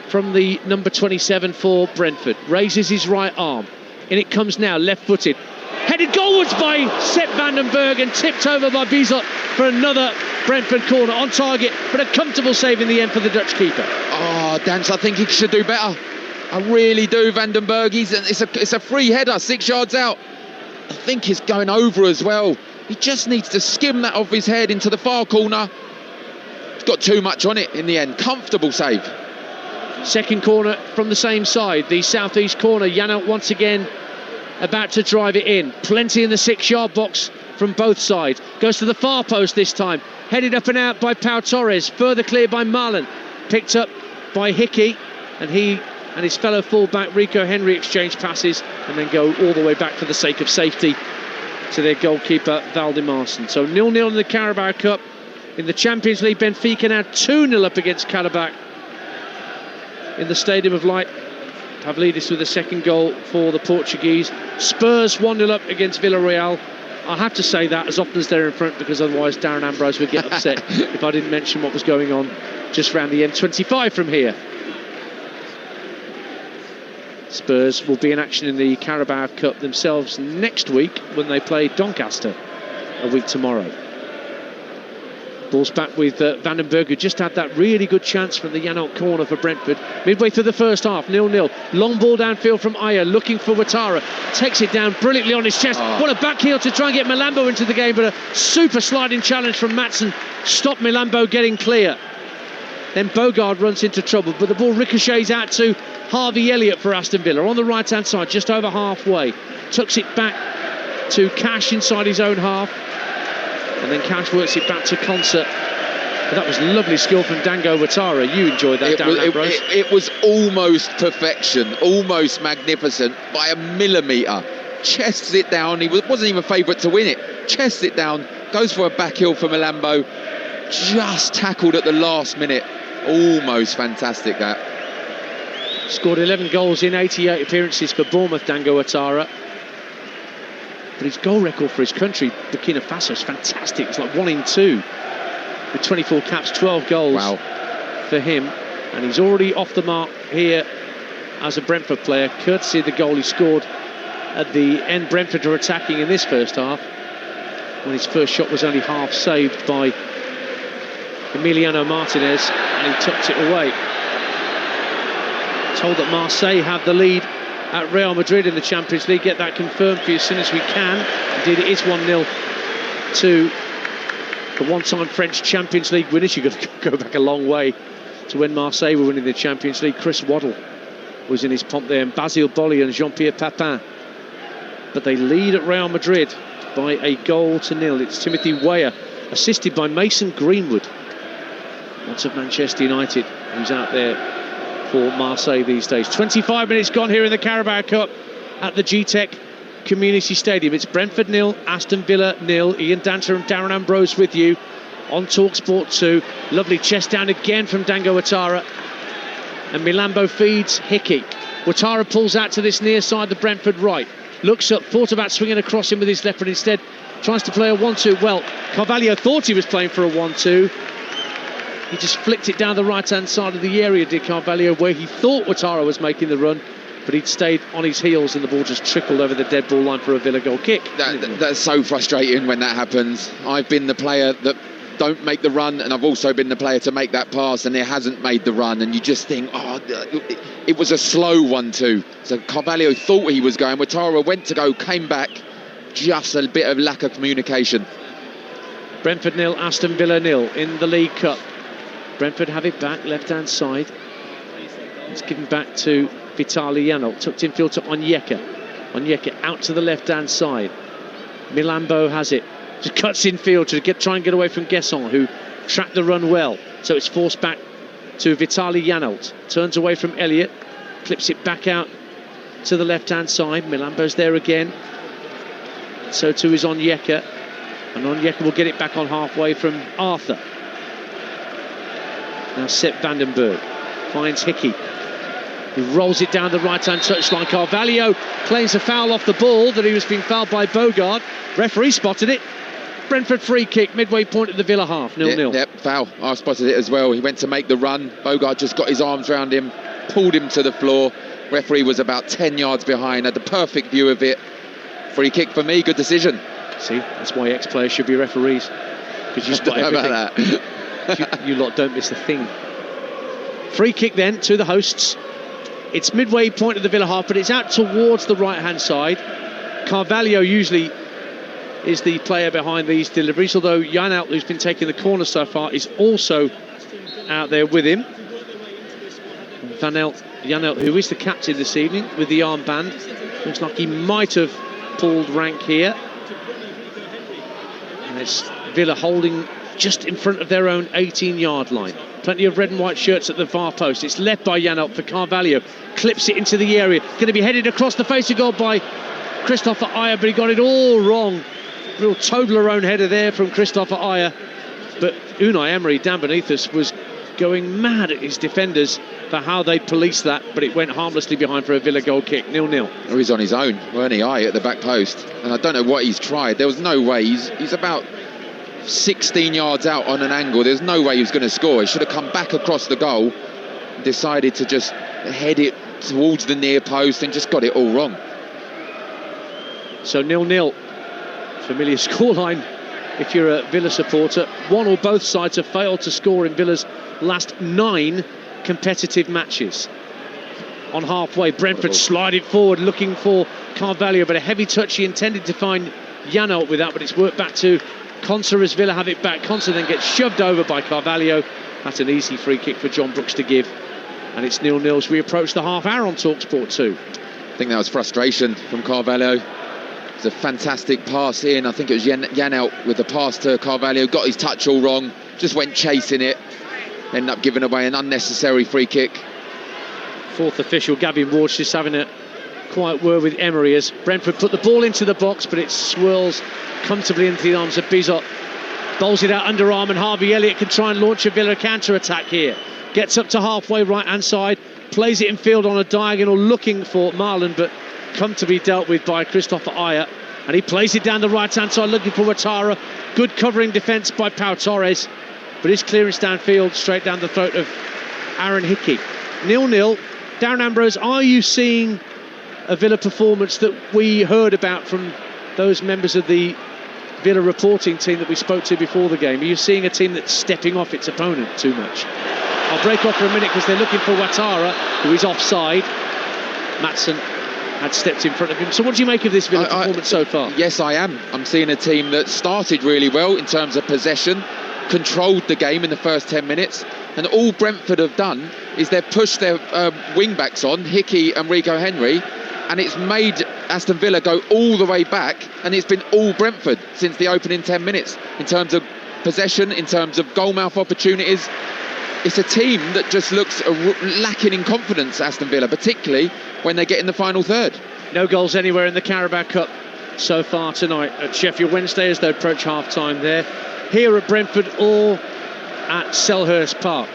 Speaker 1: from the number 27 for Brentford. Raises his right arm. In it comes now, left-footed. Headed goalwards by Sepp van den Berg and tipped over by Bizot for another Brentford corner. On target, but a comfortable save in the end for the Dutch keeper.
Speaker 2: Oh, Dance, I think he should do better. I really do, Van den Berg. It's a free header, 6 yards out. I think he's going over as well. He just needs to skim that off his head into the far corner. He's got too much on it in the end. Comfortable save.
Speaker 1: Second corner from the same side, the southeast corner. Janelt once again about to drive it in. Plenty in the 6 yard box from both sides. Goes to the far post this time. Headed up and out by Pau Torres. Further cleared by Marlon. Picked up by Hickey. And he and his fellow fullback Rico Henry exchange passes and then go all the way back for the sake of safety to their goalkeeper Valdimarson. So 0-0 in the Carabao Cup. In the Champions League, Benfica now 2-0 up against Karabakh in the Stadium of Light. Pavlidis with the second goal for the Portuguese. Spurs 1-0 up against Villarreal. I have to say that as often as they're in front, because otherwise Darren Ambrose would get upset if I didn't mention what was going on just round the M25 from here. Spurs will be in action in the Carabao Cup themselves next week when they play Doncaster a week tomorrow. Ball's back with Van den Berg, who just had that really good chance from the Janelt corner for Brentford. Midway through the first half, 0-0. Long ball downfield from Ayer, looking for Ouattara. Takes it down brilliantly on his chest. What a back heel to try and get Milambo into the game, but a super sliding challenge from Maatsen stopped Milambo getting clear. Then Bogard runs into trouble, but the ball ricochets out to Harvey Elliott for Aston Villa on the right-hand side, just over halfway. Tucks it back to Cash inside his own half. And then Cash works it back to Concert. But that was lovely skill from Dango Ouattara. You enjoyed that, Darren Ambrose.
Speaker 2: It was almost perfection, almost magnificent by a millimetre. Chests it down. He wasn't even favourite to win it. Chests it down, goes for a back heel for Milambo. Just tackled at the last minute. Almost fantastic, that.
Speaker 1: Scored 11 goals in 88 appearances for Bournemouth, Dango Ouattara. But his goal record for his country, Burkina Faso, is fantastic. It's like 1 in 2 with 24 caps, 12 goals for him. And he's already off the mark here as a Brentford player, courtesy of the goal he scored at the end. Brentford are attacking in this first half, when his first shot was only half saved by Emiliano Martinez, and he tucked it away. Told that Marseille have the lead at Real Madrid in the Champions League. Get that confirmed for you as soon as we can. Indeed, it is 1-0 to the one-time French Champions League winners. You've got to go back a long way to when Marseille were winning the Champions League. Chris Waddle was in his pomp there, and Basile Boli and Jean-Pierre Papin. But they lead at Real Madrid by a 1-0. It's Timothy Weah, assisted by Mason Greenwood, once of Manchester United, who's out there for Marseille these days. 25 minutes gone here in the Carabao Cup at the GTEC Community Stadium. It's Brentford 0, Aston Villa 0. Ian Danter and Darren Ambrose with you on Talksport 2. Lovely chest down again from Dango Ouattara. And Milambo feeds Hickey. Ouattara pulls out to this near side, the Brentford right. Looks up, thought about swinging across him with his left, but instead tries to play a 1-2. Well, Carvalho thought he was playing for a 1-2. He just flicked it down the right-hand side of the area, did Carvalho, where he thought Ouattara was making the run, but he'd stayed on his heels and the ball just trickled over the dead ball line for a Villa goal kick.
Speaker 2: That's so frustrating when that happens. I've been the player that don't make the run, and I've also been the player to make that pass, and it hasn't made the run, and you just think, oh, it was a slow 1-2. So Carvalho thought he was going, Ouattara went to go, came back, just a bit of lack of communication.
Speaker 1: Brentford 0, Aston Villa 0 in the League Cup. Brentford have it back, left-hand side. It's given back to Vitaly Janelt, tucked infield to Onyeka. Onyeka out to the left-hand side. Milambo has it. Just cuts infield to try and get away from Guesson, who tracked the run well. So it's forced back to Vitaly Janelt. Turns away from Elliott, clips it back out to the left-hand side. Milambo's there again. So too is Onyeka. And Onyeka will get it back on halfway from Arthur. Now Sepp Vandenberg finds Hickey, who rolls it down the right-hand touchline. Carvalho claims a foul off the ball, that he was being fouled by Bogard. Referee spotted it. Brentford free kick, midway point of the Villa half, 0-0.
Speaker 2: Yep, foul. I spotted it as well. He went to make the run. Bogard just got his arms around him, pulled him to the floor. Referee was about 10 yards behind, had the perfect view of it. Free kick for me, good decision.
Speaker 1: See, that's why ex-players should be referees, because you spot everything. About that. you lot don't miss a thing. Free kick then to the hosts. It's midway point of the Villa half, but it's out towards the right-hand side. Carvalho usually is the player behind these deliveries, although Janelt, who's been taking the corner so far, is also out there with him. Janelt, who is the captain this evening with the armband, looks like he might have pulled rank here. And it's Villa holding just in front of their own 18-yard line. Plenty of red and white shirts at the far post. It's left by Janelt for Carvalho. Clips it into the area. Going to be headed across the face of goal by Christopher Ayer, but he got it all wrong. Real Toblerone header there from Christopher Ayer. But Unai Emery, down beneath us, was going mad at his defenders for how they policed that, but it went harmlessly behind for a Villa goal kick, 0-0.
Speaker 2: Oh, he's on his own, weren't he, Ayer, at the back post? And I don't know what he's tried. There was no way. He's about 16 yards out on an angle. There's no way he was going to score. He should have come back across the goal, decided to just head it towards the near post and just got it all wrong.
Speaker 1: So 0-0. Familiar scoreline if you're a Villa supporter. One or both sides have failed to score in Villa's last 9 competitive matches. On halfway, Brentford slide it forward looking for Carvalho, but a heavy touch. He intended to find Janelt with that, but it's worked back to Konsa as Villa have it back. Konsa then gets shoved over by Carvalho. That's an easy free kick for John Brooks to give. And it's 0-0 as we approach the half hour on Talksport 2.
Speaker 2: I think that was frustration from Carvalho. It's a fantastic pass in. I think it was Janelt with the pass to Carvalho. Got his touch all wrong. Just went chasing it. Ended up giving away an unnecessary free kick.
Speaker 1: Fourth official, Gavin Ward's just having a quiet word with Emery as Brentford put the ball into the box, but it swirls comfortably into the arms of Bizot. Bowls it out underarm, and Harvey Elliott can try and launch a Villa counter-attack here. Gets up to halfway right-hand side, plays it in field on a diagonal looking for Marlon, but comfortably dealt with by Christopher Ayer, and he plays it down the right-hand side looking for Ouattara. Good covering defence by Pau Torres, but his clearance downfield straight down the throat of Aaron Hickey. 0-0. Darren Ambrose, are you seeing a Villa performance that we heard about from those members of the Villa reporting team that we spoke to before the game? Are you seeing a team that's stepping off its opponent too much? I'll break off for a minute because they're looking for Ouattara, who is offside. Maatsen had stepped in front of him. So what do you make of this Villa performance so far?
Speaker 2: Yes, I am. I'm seeing a team that started really well in terms of possession, controlled the game in the first 10 minutes, and all Brentford have done is they've pushed their wing-backs on, Hickey and Rico Henry, and it's made Aston Villa go all the way back, and it's been all Brentford since the opening 10 minutes in terms of possession, in terms of goal-mouth opportunities. It's a team that just looks lacking in confidence, Aston Villa, particularly when they get in the final third. No
Speaker 1: goals anywhere in the Carabao Cup so far tonight at Sheffield Wednesday as they approach half-time there. Here at Brentford or at Selhurst Park,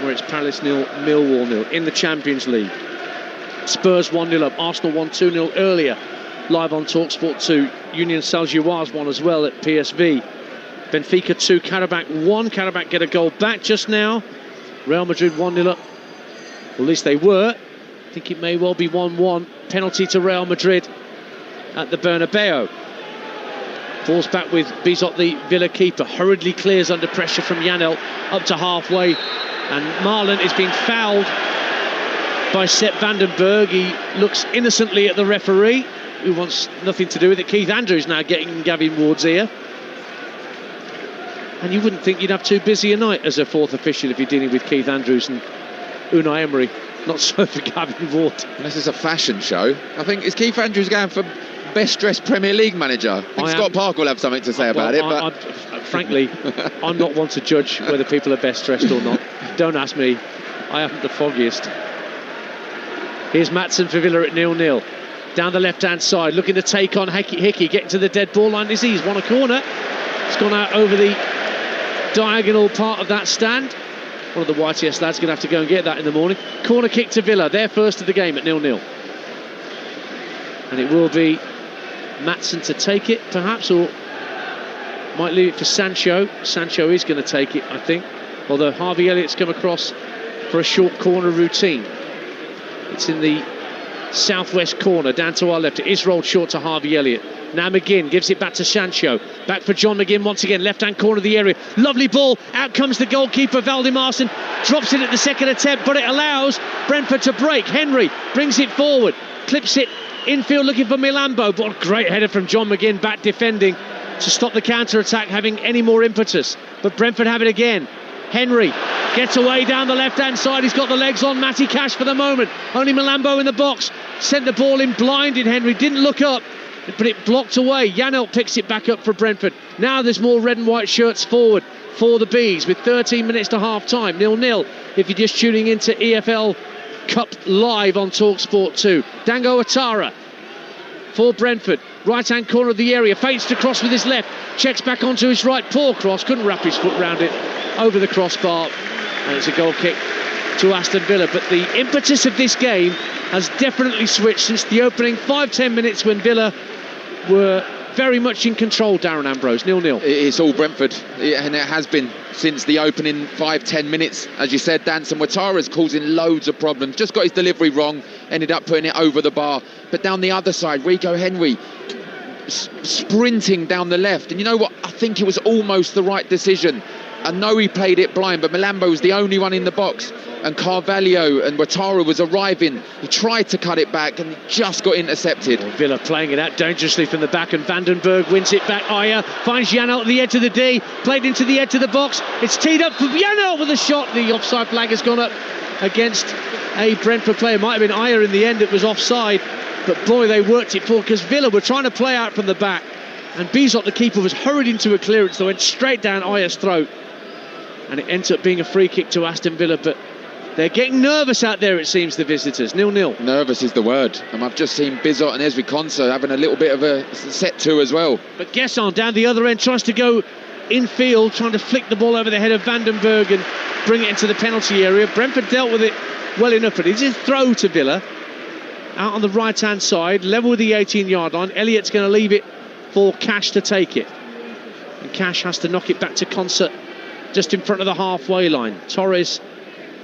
Speaker 1: where it's Palace 0, Millwall 0 in the Champions League. Spurs 1-0 up, Arsenal won 2-0 earlier, live on Talksport 2. Union Saint-Gilloise won as well at PSV. Benfica 2, Karabakh 1. Karabakh get a goal back just now. Real Madrid 1-0 up. Well, at least they were. I think it may well be 1-1. Penalty to Real Madrid at the Bernabeu. Falls back with Bizot, the Villa keeper. Hurriedly clears under pressure from Janelt up to halfway. And Marlon is being fouled by Sepp Vandenberg. He looks innocently at the referee, who wants nothing to do with it. Keith Andrews now getting in Gavin Ward's ear. And you wouldn't think you'd have too busy a night as a fourth official if you're dealing with Keith Andrews and Unai Emery. Not so for Gavin Ward.
Speaker 2: This is a fashion show. I think, is Keith Andrews going for best dressed Premier League manager? I think Scott Parker will have something to say about it. But
Speaker 1: frankly, I'm not one to judge whether people are best dressed or not. Don't ask me. I haven't the foggiest. Here's Maatsen for Villa at 0-0. Down the left-hand side, looking to take on Hickey, getting to the dead ball line. He's won a corner. It's gone out over the diagonal part of that stand. One of the YTS lads going to have to go and get that in the morning. Corner kick to Villa, their first of the game at 0-0. And it will be Maatsen to take it, perhaps, or might leave it for Sancho. Sancho is going to take it, I think. Although Harvey Elliott's come across for a short corner routine. It's in the southwest corner, down to our left. It is rolled short to Harvey Elliott. Now McGinn gives it back to Sancho. Back for John McGinn once again, left-hand corner of the area. Lovely ball, out comes the goalkeeper, Valdimarsson. Drops it at the second attempt, but it allows Brentford to break. Henry brings it forward, clips it infield looking for Milambo. But a great header from John McGinn, back defending to stop the counter-attack having any more impetus. But Brentford have it again. Henry gets away down the left-hand side. He's got the legs on Matty Cash for the moment. Only Milambo in the box. Sent the ball in, blinded Henry. Didn't look up, but it blocked away. Janelt picks it back up for Brentford. Now there's more red and white shirts forward for the Bees with 13 minutes to half-time. 0-0 if you're just tuning into EFL Cup live on Talksport 2. Dango Ouattara for Brentford. Right-hand corner of the area. Feints to cross with his left. Checks back onto his right. Poor cross. Couldn't wrap his foot round it. Over the crossbar. And it's a goal kick to Aston Villa. But the impetus of this game has definitely switched since the opening 5-10 minutes when Villa were very much in control. Darren Ambrose, 0-0.
Speaker 2: It's all Brentford, and it has been since the opening 5-10 minutes. As you said, Danson Ouattara's causing loads of problems. Just got his delivery wrong, ended up putting it over the bar. But down the other side, Rico Henry sprinting down the left. And you know what? I think it was almost the right decision. I know he played it blind, but Milambo was the only one in the box. And Carvalho and Ouattara was arriving. He tried to cut it back and just got intercepted.
Speaker 1: Villa playing it out dangerously from the back, and Vandenberg wins it back. Ayer finds Janelt at the edge of the D, played into the edge of the box. It's teed up for Janelt with a shot. The offside flag has gone up against a Brentford player. Might have been Ayer in the end. It was offside, but boy, they worked it forward because Villa were trying to play out from the back, and Bizot, the keeper, was hurried into a clearance that went straight down Ayer's throat, and it ends up being a free kick to Aston Villa. But they're getting nervous out there, it seems, the visitors. 0-0.
Speaker 2: Nervous is the word. And I've just seen Bizot and Ezri Konsa having a little bit of a set to as well.
Speaker 1: But Guesson down the other end tries to go infield, trying to flick the ball over the head of Vandenberg and bring it into the penalty area. Brentford dealt with it well enough, but it's a throw to Villa. Out on the right-hand side, level with the 18-yard line. Elliott's going to leave it for Cash to take it. And Cash has to knock it back to Konsa just in front of the halfway line. Torres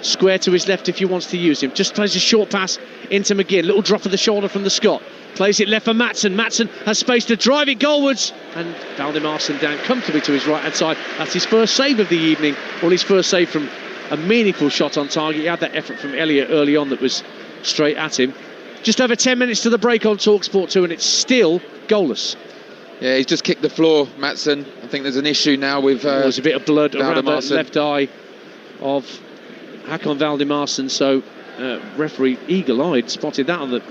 Speaker 1: square to his left if he wants to use him. Just plays a short pass into McGinn. Little drop of the shoulder from the Scot. Plays it left for Maatsen. Maatsen has space to drive it goalwards. And Valdimarsson down comfortably to his right-hand side. That's his first save of the evening. Or his first save from a meaningful shot on target. He had that effort from Elliott early on that was straight at him. Just over 10 minutes to the break on Talksport 2, and it's still goalless.
Speaker 2: Yeah, he's just kicked the floor, Maatsen. I think there's an issue now with
Speaker 1: there's a bit of blood around the left eye of Hakon Valdimarsson, so referee eagle-eyed spotted that on the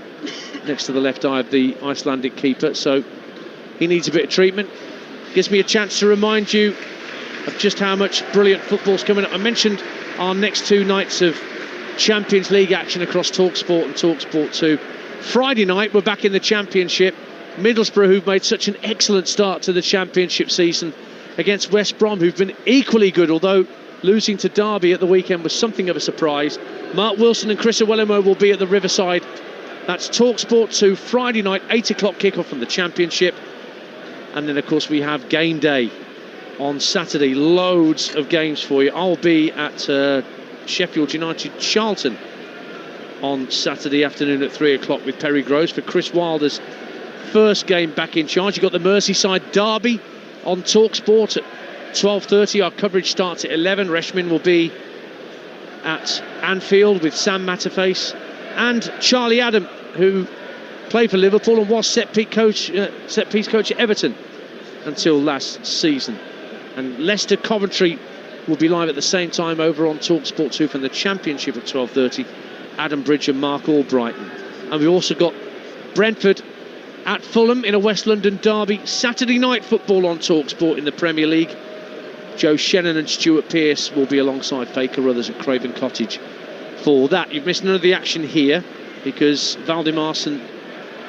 Speaker 1: next to the left eye of the Icelandic keeper, so he needs a bit of treatment. Gives me a chance to remind you of just how much brilliant football's coming up. I mentioned our next two nights of Champions League action across Talksport and Talksport 2. Friday night we're back in the Championship. Middlesbrough, who've made such an excellent start to the Championship season, against West Brom, who've been equally good, although losing to Derby at the weekend was something of a surprise. Mark Wilson and Chris Owelemo will be at the Riverside. That's Talksport 2, Friday night, 8 o'clock kickoff from the Championship. And then, of course, we have game day on Saturday. Loads of games for you. I'll be at Sheffield United Charlton on Saturday afternoon at 3 o'clock with Perry Groves for Chris Wilder's first game back in charge. You've got the Merseyside derby on Talksport at 12:30. Our coverage starts at 11. Reshmin will be at Anfield with Sam Matterface and Charlie Adam, who played for Liverpool and was set piece coach at Everton until last season. And Leicester Coventry will be live at the same time over on Talksport 2 from the Championship at 12:30. Adam Bridge and Mark Albrighton. And we've also got Brentford at Fulham in a West London derby. Saturday night football on Talksport in the Premier League. Joe Shannon and Stuart Pearce will be alongside Faye Carruthers at Craven Cottage for that. You've missed none of the action here because Valdimarsson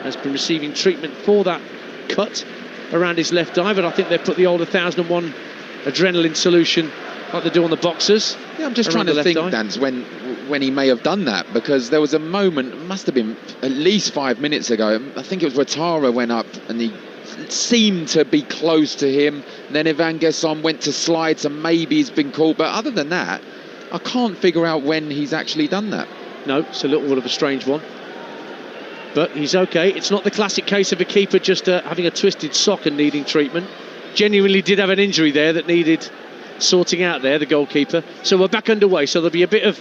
Speaker 1: has been receiving treatment for that cut around his left eye, but I think they've put the old 1001 adrenaline solution like they do on the boxers.
Speaker 2: Yeah, I'm just trying to think, Dance, when he may have done that, because there was a moment, it must have been at least 5 minutes ago, I think it was Ouattara went up and he seemed to be close to him, then Evan Gesson went to slide, so maybe he's been called, but other than that I can't figure out when he's actually done that.
Speaker 1: No, it's a little bit of a strange one, but he's okay. It's not the classic case of a keeper just having a twisted sock and needing treatment. Genuinely did have an injury there that needed sorting out there, the goalkeeper. So we're back underway, so there'll be a bit of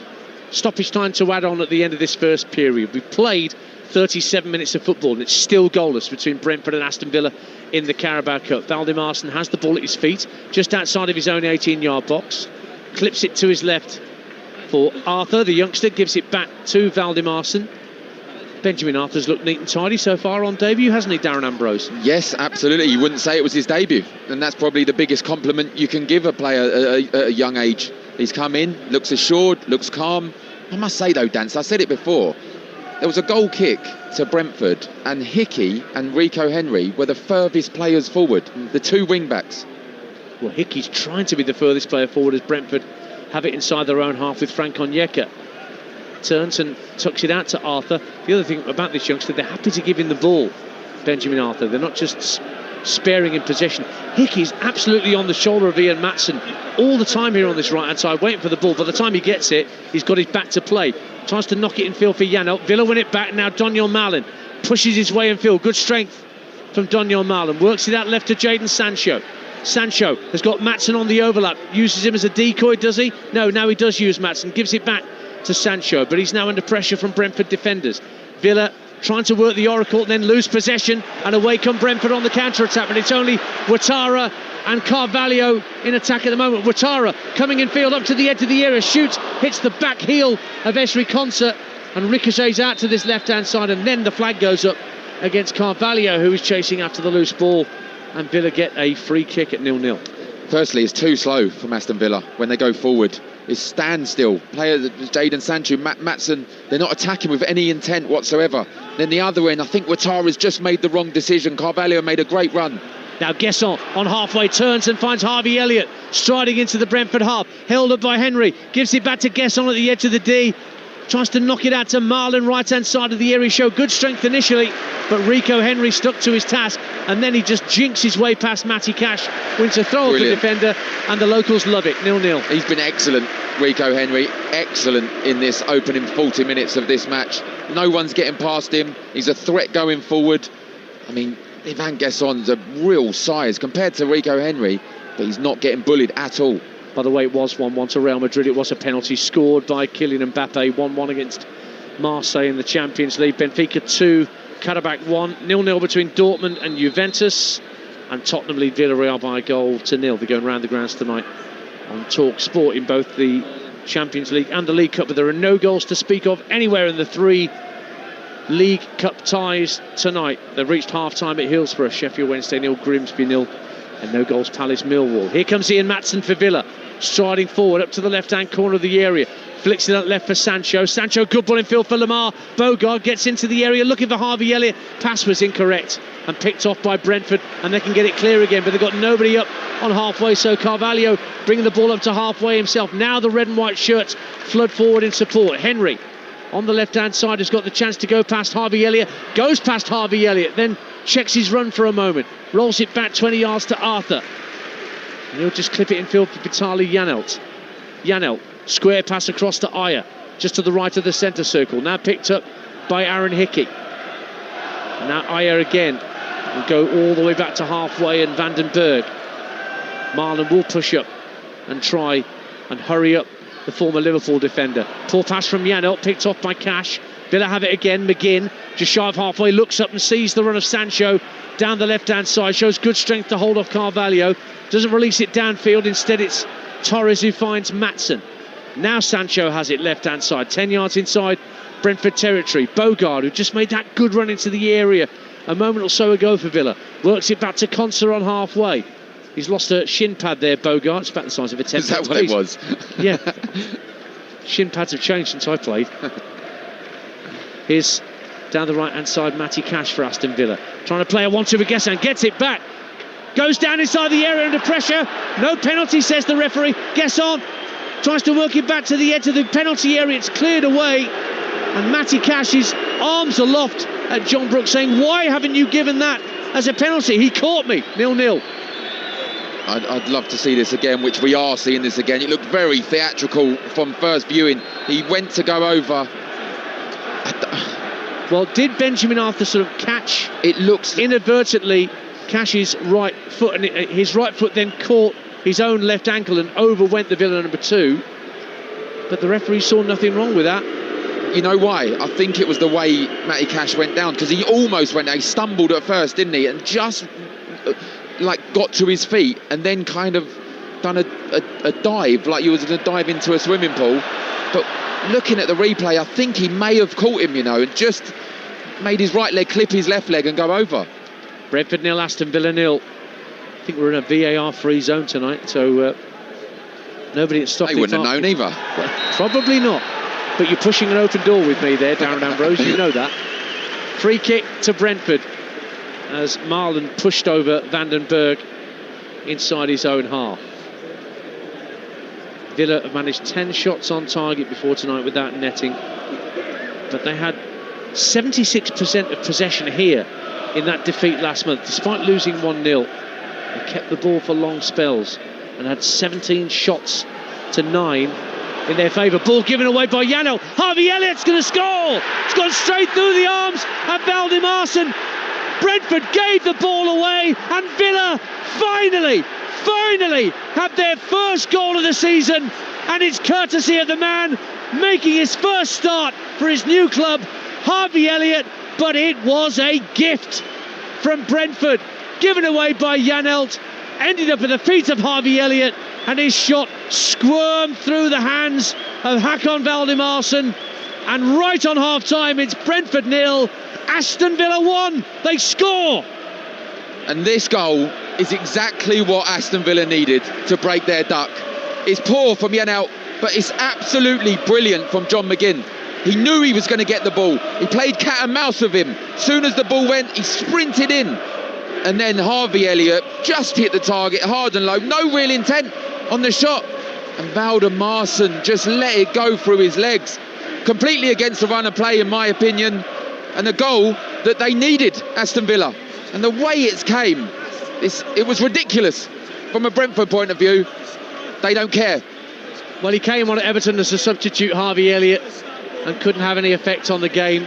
Speaker 1: stoppage time to add on at the end of this first period. We've played 37 minutes of football and it's still goalless between Brentford and Aston Villa in the Carabao Cup. Valdimarsson has the ball at his feet just outside of his own 18-yard box, clips it to his left for Arthur. The youngster gives it back to Valdimarsson. Benjamin Arthur's looked neat and tidy so far on debut, hasn't he, Darren Ambrose?
Speaker 2: Yes, absolutely. You wouldn't say it was his debut, and that's probably the biggest compliment you can give a player at a young age. He's come in, looks assured, looks calm. I must say though, Dance, I said it before, there was a goal kick to Brentford and Hickey and Rico Henry were the furthest players forward, the two wing-backs.
Speaker 1: Well, Hickey's trying to be the furthest player forward as Brentford have it inside their own half with Frank Onyeka. Turns and tucks it out to Arthur. The other thing about this youngster, they're happy to give him the ball, Benjamin Arthur. They're not just sparing in possession. Hickey's absolutely on the shoulder of Ian Maatson all the time here on this right hand side, waiting for the ball. By the time he gets it, he's got his back to play. Tries to knock it in field for Janelt. Villa win it back. Now Doniel Mallon pushes his way in field. Good strength from Doniel Mallon. Works it out left to Jadon Sancho. Sancho has got Maatson on the overlap. Uses him as a decoy, does he? No, now he does use Maatson. Gives it back to Sancho, but he's now under pressure from Brentford defenders. Villa trying to work the oracle, then lose possession, and away come Brentford on the counter-attack, but it's only Ouattara and Carvalho in attack at the moment. Ouattara coming in field up to the edge of the area, shoots, hits the back heel of Esri Konsa and ricochets out to this left-hand side, and then the flag goes up against Carvalho, who is chasing after the loose ball, and Villa get a free kick at 0-0.
Speaker 2: Firstly, it's too slow from Aston Villa when they go forward. It's standstill. Players, Jadon Sancho, Maatson, they're not attacking with any intent whatsoever. Then the other end, I think Ouattara's just made the wrong decision. Carvalho made a great run.
Speaker 1: Now Gesson on halfway turns and finds Harvey Elliott striding into the Brentford half. Held up by Henry. Gives it back to Gesson at the edge of the D. Tries to knock it out to Marlon, right-hand side of the area. He showed good strength initially, but Rico Henry stuck to his task, and then he just jinks his way past Matty Cash. Wins a throw off the defender, and the locals love it. 0-0. He's
Speaker 2: been excellent, Rico Henry. Excellent in this opening 40 minutes of this match. No one's getting past him. He's a threat going forward. I mean, Evan Gesson's a real size compared to Rico Henry, but he's not getting bullied at all.
Speaker 1: By the way, it was 1-1 to Real Madrid. It was a penalty scored by Kylian Mbappe. 1-1 against Marseille in the Champions League. Benfica 2, Karabakh 1. 0-0 between Dortmund and Juventus. And Tottenham lead Villarreal by a goal to 0. They're going round the grounds tonight on Talksport in both the Champions League and the League Cup. But there are no goals to speak of anywhere in the three League Cup ties tonight. They've reached half-time at Hillsborough. Sheffield Wednesday 0, Grimsby 0. And no goals, Palace Millwall. Here comes Ian Maatson for Villa. Striding forward up to the left-hand corner of the area. Flicks it out left for Sancho. Sancho, good ball in field for Lamar. Bogard gets into the area looking for Harvey Elliott. Pass was incorrect and picked off by Brentford, and they can get it clear again, but they've got nobody up on halfway, so Carvalho bringing the ball up to halfway himself. Now the red and white shirts flood forward in support. Henry on the left-hand side has got the chance to go past Harvey Elliott. Goes past Harvey Elliott, then checks his run for a moment. Rolls it back 20 yards to Arthur. And he'll just clip it in field for Vitaly Janelt. Janelt, square pass across to Ayer, just to the right of the centre circle. Now picked up by Aaron Hickey. And now Ayer again. will go all the way back to halfway, and Van den Berg. Marlon will push up and try and hurry up the former Liverpool defender. Poor pass from Janelt, picked off by Cash. Villa have it again. McGinn, just shy of halfway, looks up and sees the run of Sancho down the left-hand side. Shows good strength to hold off Carvalho. Doesn't release it downfield. Instead, it's Torres who finds Maatsen. Now Sancho has it left-hand side. 10 yards inside Brentford territory. Bogard, who just made that good run into the area a moment or so ago for Villa, works it back to Konsa on halfway. He's lost a shin pad there, Bogart. It's about the size of a 10.
Speaker 2: Is that what it was?
Speaker 1: Yeah. Shin pads have changed since I played. Here's down the right-hand side, Matty Cash for Aston Villa. Trying to play a 1-2 with Gessan. Gets it back. Goes down inside the area under pressure. No penalty, says the referee. Gessan tries to work it back to the edge of the penalty area. It's cleared away. And Matty Cash's arms aloft at John Brooks, saying, why haven't you given that as a penalty? He caught me. 0-0.
Speaker 2: I'd love to see this again, which we are seeing this again. It looked very theatrical from first viewing. He went to go over.
Speaker 1: Well, did Benjamin Arthur sort of catch?
Speaker 2: It looks
Speaker 1: inadvertently Cash's right foot, and his right foot then caught his own left ankle and over went the Villa number 2. But the referee saw nothing wrong with that.
Speaker 2: You know why? I think it was the way Matty Cash went down, because he almost went down. He stumbled at first, didn't he? And just got to his feet and then kind of done a dive, like you was going to dive into a swimming pool. But looking at the replay, I think he may have caught him, and just made his right leg clip his left leg and go over.
Speaker 1: Brentford 0, Aston Villa 0. I think we're in a VAR free zone tonight, so nobody at stopped.
Speaker 2: They wouldn't have known either.
Speaker 1: Well, probably not. But you're pushing an open door with me there, Darren Ambrose. You know that. Free kick to Brentford as Marlon pushed over Van den Berg inside his own half. Villa have managed 10 shots on target before tonight without netting, but they had 76% of possession here in that defeat last month, despite losing 1-0. They kept the ball for long spells and had 17 shots to 9 in their favour. Ball given away by Janelt. Harvey Elliott's going to score. It's gone straight through the arms of Valdimarsson. Brentford gave the ball away, and Villa finally had their first goal of the season, and it's courtesy of the man making his first start for his new club, Harvey Elliott. But it was a gift from Brentford, given away by Janelt, ended up at the feet of Harvey Elliott, and his shot squirmed through the hands of Hakon Valdimarsson. And right on half-time, it's Brentford 0, Aston Villa 1. They score.
Speaker 2: And this goal is exactly what Aston Villa needed to break their duck. It's poor from Janelt, but it's absolutely brilliant from John McGinn. He knew he was going to get the ball. He played cat and mouse with him. Soon as the ball went, he sprinted in. And then Harvey Elliott just hit the target hard and low. No real intent on the shot. And Valdimarsson just let it go through his legs. Completely against the run of play, in my opinion. And a goal that they needed, Aston Villa. And the way it came, it was ridiculous. From a Brentford point of view, they don't care.
Speaker 1: Well, he came on at Everton as a substitute, Harvey Elliott, and couldn't have any effect on the game.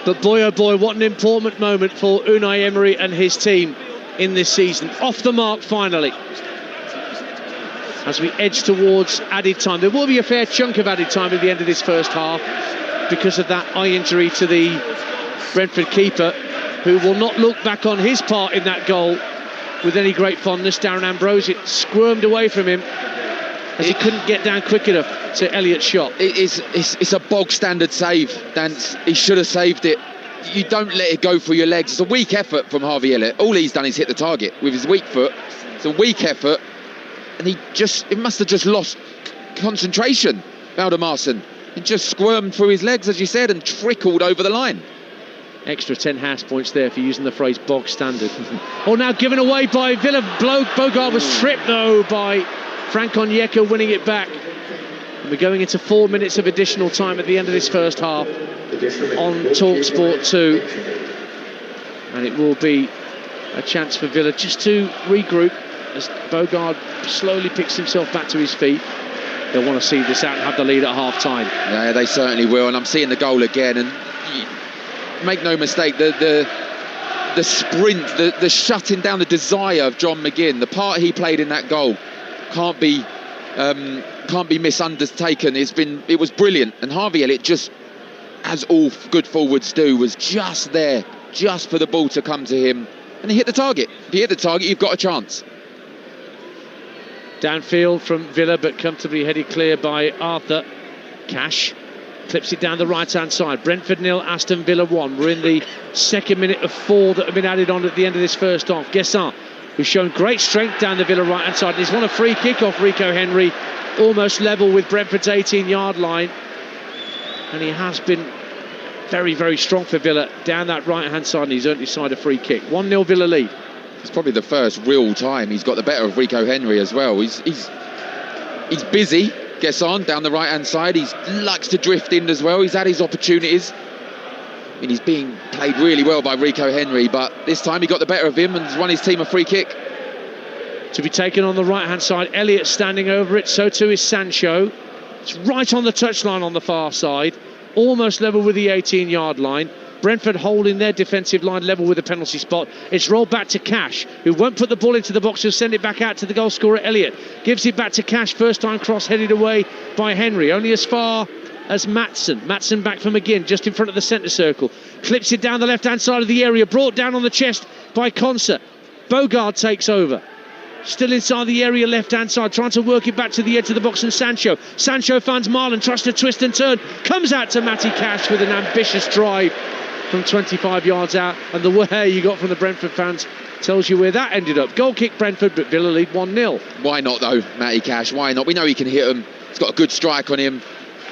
Speaker 1: But boy, oh boy, what an important moment for Unai Emery and his team in this season. Off the mark finally. As we edge towards added time. There will be a fair chunk of added time at the end of this first half because of that eye injury to the Brentford keeper, who will not look back on his part in that goal with any great fondness. Darren Ambrose, it squirmed away from him as he couldn't get down quick enough to Elliott's shot.
Speaker 2: It's a bog standard save, Dance. He should have saved it. You don't let it go through your legs. It's a weak effort from Harvey Elliott. All he's done is hit the target with his weak foot. It's a weak effort, and it must have just lost concentration, Valdimarsson. It just squirmed through his legs, as you said, and trickled over the line.
Speaker 1: Extra 10 house points there for using the phrase bog standard. Oh, now given away by Villa. Bogard was tripped though by Frank Onyeka, winning it back. And we're going into 4 minutes of additional time at the end of this first half on Talksport 2. And it will be a chance for Villa just to regroup as Bogard slowly picks himself back to his feet. They'll want to see this out and have the lead at half-time.
Speaker 2: Yeah, they certainly will. And I'm seeing the goal again. And make no mistake, the the sprint, the shutting down, the desire of John McGinn, the part he played in that goal can't be misundertaken. It was brilliant, and Harvey Elliott, just as all good forwards do, was just there, just for the ball to come to him, and he hit the target. If you hit the target, you've got a chance.
Speaker 1: Downfield from Villa, but comfortably headed clear by Arthur. Cash clips it down the right-hand side. Brentford 0, Aston Villa 1. We're in the second minute of 4 that have been added on at the end of this first half. Guessant, who's shown great strength down the Villa right-hand side. He's won a free kick off Rico Henry, almost level with Brentford's 18-yard line. And he has been very, very strong for Villa down that right-hand side, and he's earned his side a free kick. 1-0 Villa lead.
Speaker 2: It's probably the first real time he's got the better of Rico Henry as well. He's busy. Gets on down the right-hand side. He likes to drift in as well. He's had his opportunities. I mean, he's being played really well by Rico Henry, but this time he got the better of him and has won his team a free kick.
Speaker 1: To be taken on the right-hand side. Elliott standing over it. So too is Sancho. It's right on the touchline on the far side. Almost level with the 18-yard line. Brentford holding their defensive line level with a penalty spot. It's rolled back to Cash, who won't put the ball into the box. He'll send it back out to the goal scorer Elliott. Gives it back to Cash. First time cross headed away by Henry. Only as far as Maatsen. Maatsen back from McGinn, just in front of the centre circle. Clips it down the left-hand side of the area. Brought down on the chest by Konsa. Bogard takes over. Still inside the area, left-hand side, trying to work it back to the edge of the box, and Sancho finds Marlon, tries to twist and turn. Comes out to Matty Cash with an ambitious drive from 25 yards out, and the way you got from the Brentford fans tells you where that ended up. Goal kick Brentford, but Villa lead 1-0.
Speaker 2: Why not though, Matty Cash? Why not? We know he can hit them. He's got a good strike on him.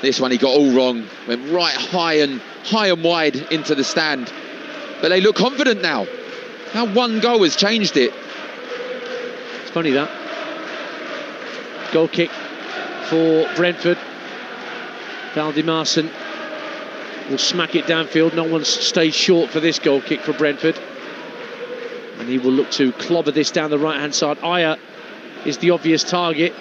Speaker 2: This one he got all wrong. Went right high and wide into the stand. But they look confident now. How one goal has changed it.
Speaker 1: It's funny that. Goal kick for Brentford. Valdimarson will smack it downfield. No one's stayed short for this goal kick for Brentford, and he will look to clobber this down the right hand side. Aya is the obvious target.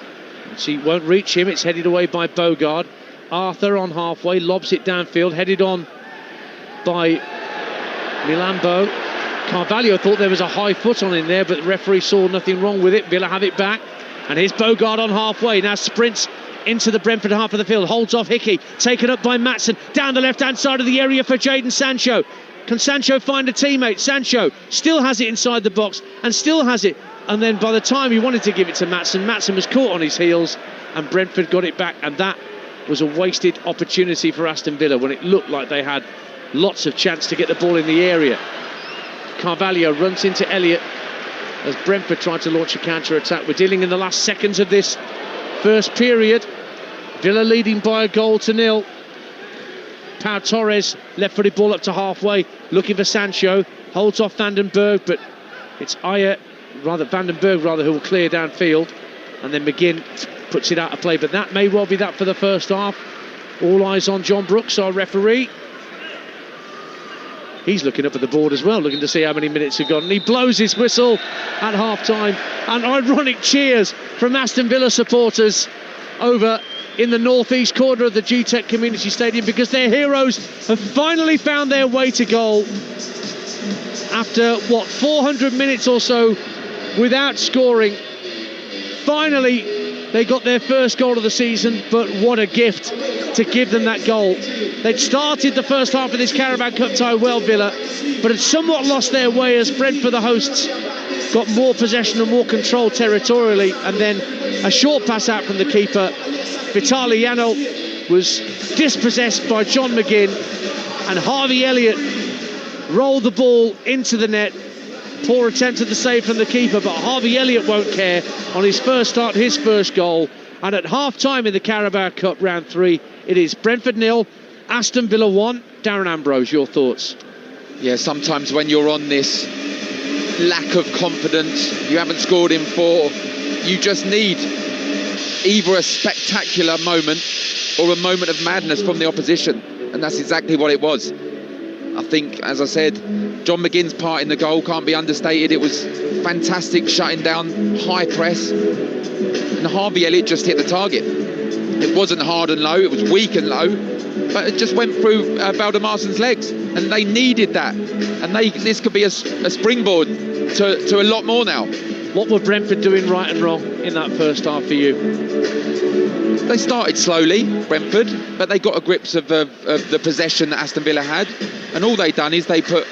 Speaker 1: She won't reach him. It's headed away by Bogard. Arthur on halfway lobs it downfield, headed on by Milambo. Carvalho thought there was a high foot on in there, but the referee saw nothing wrong with it. Villa have it back, and here's Bogard on halfway. Now sprints into the Brentford half of the field, holds off Hickey, taken up by Maatsen, down the left-hand side of the area for Jadon Sancho. Can Sancho find a teammate? Sancho still has it inside the box, and still has it, and then by the time he wanted to give it to Maatsen, Maatsen was caught on his heels, and Brentford got it back, and that was a wasted opportunity for Aston Villa when it looked like they had lots of chance to get the ball in the area. Carvalho runs into Elliott as Brentford tried to launch a counter-attack. We're dealing in the last seconds of this first period. Villa leading by a goal to 0. Pau Torres, left-footed ball up to halfway, looking for Sancho, holds off Vandenberg, but it's Vandenberg who will clear downfield, and then McGinn puts it out of play. But that may well be that for the first half. All eyes on John Brooks, our referee. He's looking up at the board as well, looking to see how many minutes have gone, and he blows his whistle at half-time. And ironic cheers from Aston Villa supporters over in the northeast corner of the G-Tech Community Stadium, because their heroes have finally found their way to goal after 400 minutes or so without scoring. Finally they got their first goal of the season, but what a gift to give them that goal. They'd started the first half of this Carabao Cup tie well, Villa, but had somewhat lost their way as Brentford, the hosts, got more possession and more control territorially, and then a short pass out from the keeper. Vitaliano was dispossessed by John McGinn, and Harvey Elliott rolled the ball into the net. Poor attempt at the save from the keeper, but Harvey Elliott won't care on his first start, his first goal. And at half-time in the Carabao Cup round 3, it is Brentford 0, Aston Villa 1. Darren Ambrose, your thoughts?
Speaker 2: Yeah, sometimes when you're on this lack of confidence, you haven't scored in 4, you just need either a spectacular moment or a moment of madness from the opposition, and that's exactly what it was. I think, as I said, John McGinn's part in the goal can't be understated. It was fantastic, shutting down high press, and Harvey Elliott just hit the target. It wasn't hard and low, it was weak and low, but it just went through Valdemarsen's legs, and they needed that. And this could be a springboard to a lot more now.
Speaker 1: What were Brentford doing right and wrong in that first half for you?
Speaker 2: They started slowly, Brentford, but they got a grips of the possession that Aston Villa had, and all they done is they put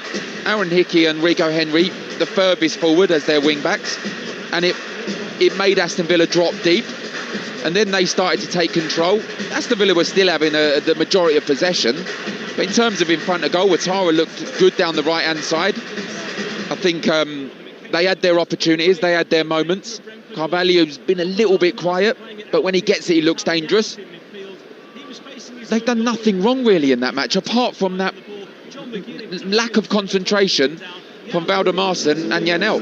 Speaker 2: Aaron Hickey and Rico Henry, the furthest forward, as their wing backs, and it made Aston Villa drop deep, and then they started to take control. Aston Villa were still having the majority of possession, but in terms of in front of goal, Ouattara looked good down the right hand side. I think they had their opportunities, they had their moments. Carvalho's been a little bit quiet, but when he gets it, he looks dangerous. They've done nothing wrong really in that match, apart from that lack of concentration from Valdemarsen and Janelt.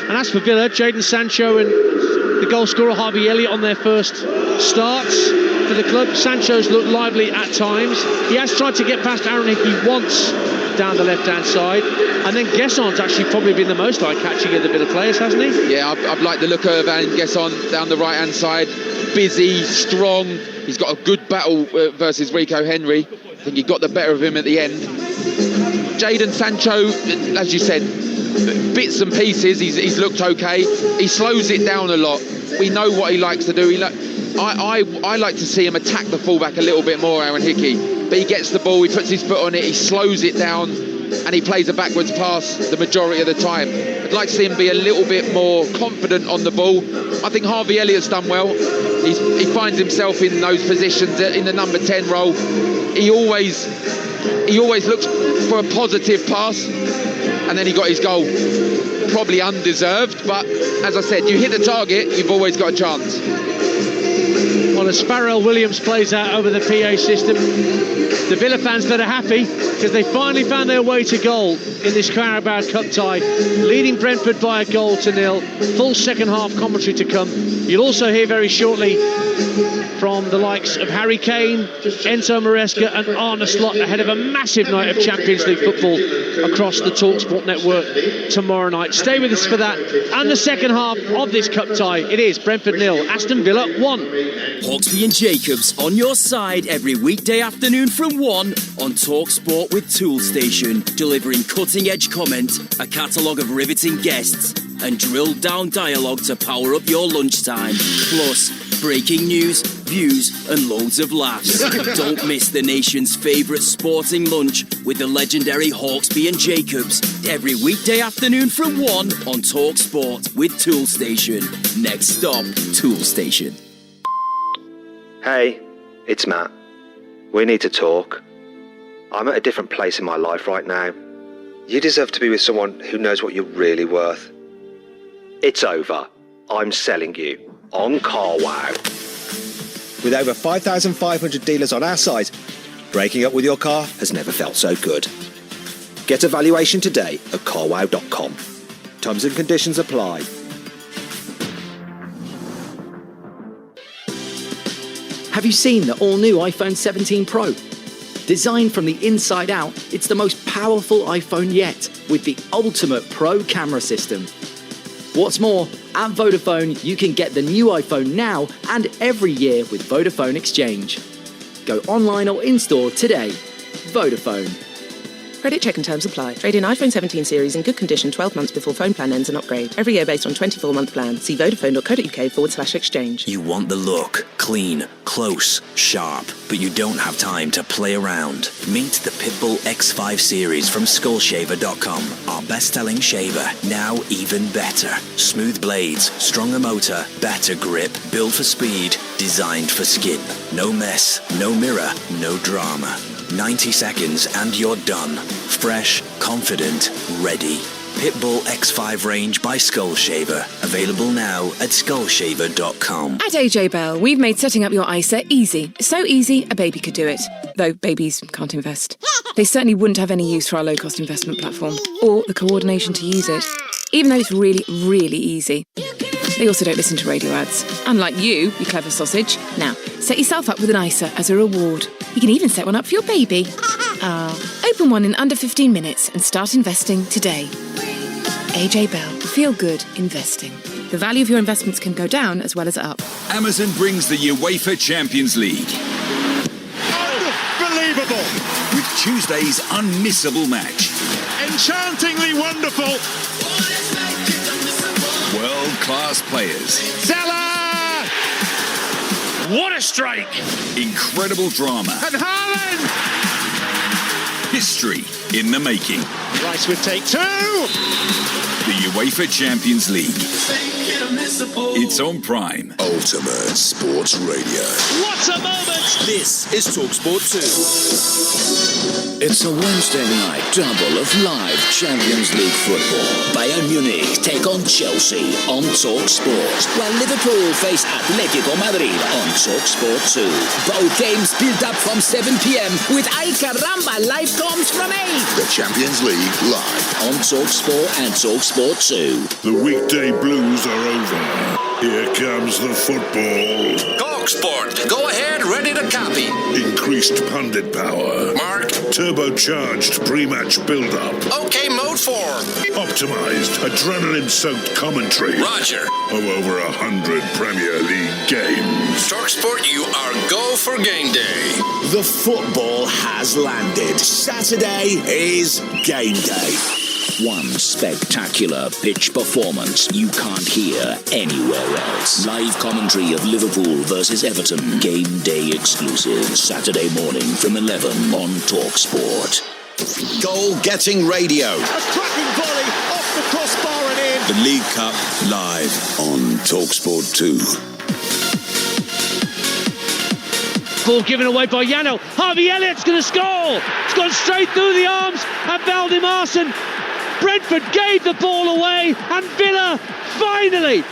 Speaker 1: And as for Villa, Jadon Sancho and the goal scorer Harvey Elliott on their first starts for the club. Sancho's looked lively at times. He has tried to get past Aaron Hickey once down the left-hand side, and then Guesson's actually probably been the most eye-catching of the Villa players, hasn't he?
Speaker 2: Yeah, I've liked the look of Guesson down the right-hand side. Busy, strong. He's got a good battle versus Rico Henry. I think he got the better of him at the end. Jadon Sancho, as you said, bits and pieces, he's looked okay. He slows it down a lot. We know what he likes to do. I like to see him attack the fullback a little bit more, Aaron Hickey. But he gets the ball, he puts his foot on it, he slows it down, and he plays a backwards pass the majority of the time. I'd like to see him be a little bit more confident on the ball. I think Harvey Elliott's done well. He finds himself in those positions in the number 10 role. He always looks for a positive pass, and then he got his goal. Probably undeserved, but as I said, you hit the target, you've always got a chance.
Speaker 1: Well, as Sparrow Williams plays out over the PA system, the Villa fans that are happy because they finally found their way to goal in this Carabao Cup tie, leading Brentford by 1-0. Full second half commentary to come. You'll also hear very shortly from the likes of Harry Kane, Enzo Maresca and Arne Slot ahead of a massive night of Champions League football across the Talksport network tomorrow night. Stay with us for that and the second half of this cup tie. It is Brentford 0, Aston Villa 1.
Speaker 3: Hawksby and Jacobs on your side every weekday afternoon from 1 on Talksport with Toolstation, delivering cutting-edge comment, a catalogue of riveting guests and drilled-down dialogue to power up your lunchtime. Plus, breaking news, views and loads of laughs. Don't miss the nation's favourite sporting lunch with the legendary Hawksby and Jacobs every weekday afternoon from 1 on Talksport with Toolstation. Next stop, Toolstation.
Speaker 4: Hey, it's Matt. We need to talk. I'm at a different place in my life right now. You deserve to be with someone who knows what you're really worth. It's over. I'm selling you on CarWow. With over 5,500 dealers on our site, breaking up with your car has never felt so good. Get a valuation today at carwow.com. Terms and conditions apply.
Speaker 5: Have you seen the all-new iPhone 17 Pro? Designed from the inside out, it's the most powerful iPhone yet, with the ultimate Pro camera system. What's more, at Vodafone, you can get the new iPhone now and every year with Vodafone Exchange. Go online or in-store today. Vodafone.
Speaker 6: Credit check and terms apply. Trade in iPhone 17 series in good condition 12 months before phone plan ends and upgrade. Every year based on 24-month plan. See vodafone.co.uk/exchange.
Speaker 3: You want the look, clean, close, sharp, but you don't have time to play around. Meet the Pitbull X5 series from Skullshaver.com. Our best-selling shaver, now even better. Smooth blades, stronger motor, better grip, built for speed, designed for skin. No mess, no mirror, no drama. 90 seconds and you're done. Fresh, confident, ready. Pitbull X5 range by Skullshaver. Available now at skullshaver.com.
Speaker 7: At AJ Bell, we've made setting up your ISA easy. So easy, a baby could do it. Though babies can't invest. They certainly wouldn't have any use for our low-cost investment platform, or the coordination to use it. Even though it's really, really easy. They also don't listen to radio ads. Unlike you clever sausage. Now, set yourself up with an ISA as a reward. You can even set one up for your baby. Open one in under 15 minutes and start investing today. AJ Bell. Feel good investing. The value of your investments can go down as well as up.
Speaker 8: Amazon brings the UEFA Champions League. with Tuesday's unmissable match.
Speaker 9: Enchantingly wonderful.
Speaker 8: World-class players.
Speaker 9: Salah! What a strike!
Speaker 8: Incredible drama.
Speaker 9: And Haaland!
Speaker 8: History in the making.
Speaker 9: Rice would take 2!
Speaker 8: The UEFA Champions League. It's on Prime.
Speaker 10: Ultimate Sports Radio.
Speaker 1: What a moment!
Speaker 10: This is Talksport 2.
Speaker 5: It's a Wednesday night double of live Champions League football. Bayern Munich take on Chelsea on Talksport, while Liverpool face Atletico Madrid on Talksport 2. Both games built up from 7 p.m. with Ay Caramba live comms from 8.
Speaker 10: The Champions League live
Speaker 5: on Talksport and Talksport 2.
Speaker 9: The weekday blues are over. Here comes the football.
Speaker 10: Talksport. Go ahead, ready to copy.
Speaker 9: Increased pundit power.
Speaker 10: Mark.
Speaker 9: Turbocharged pre-match build-up.
Speaker 10: Okay, mode 4.
Speaker 9: Optimized, adrenaline-soaked commentary.
Speaker 10: Roger.
Speaker 9: Of over 100 Premier League games.
Speaker 10: Talksport, you are go for game day.
Speaker 5: The football has landed. Saturday is game day. One spectacular pitch performance you can't hear anywhere else. Live commentary of Liverpool versus Everton. Game day exclusive. Saturday morning from 11 on Talksport.
Speaker 10: Goal-getting radio.
Speaker 1: A cracking volley off the crossbar and in.
Speaker 10: The League Cup live on Talksport 2.
Speaker 1: Ball given away by Yano. Harvey Elliott's going to score. It's gone straight through the arms of Valdimarsson. Brentford gave the ball away, and Villa finally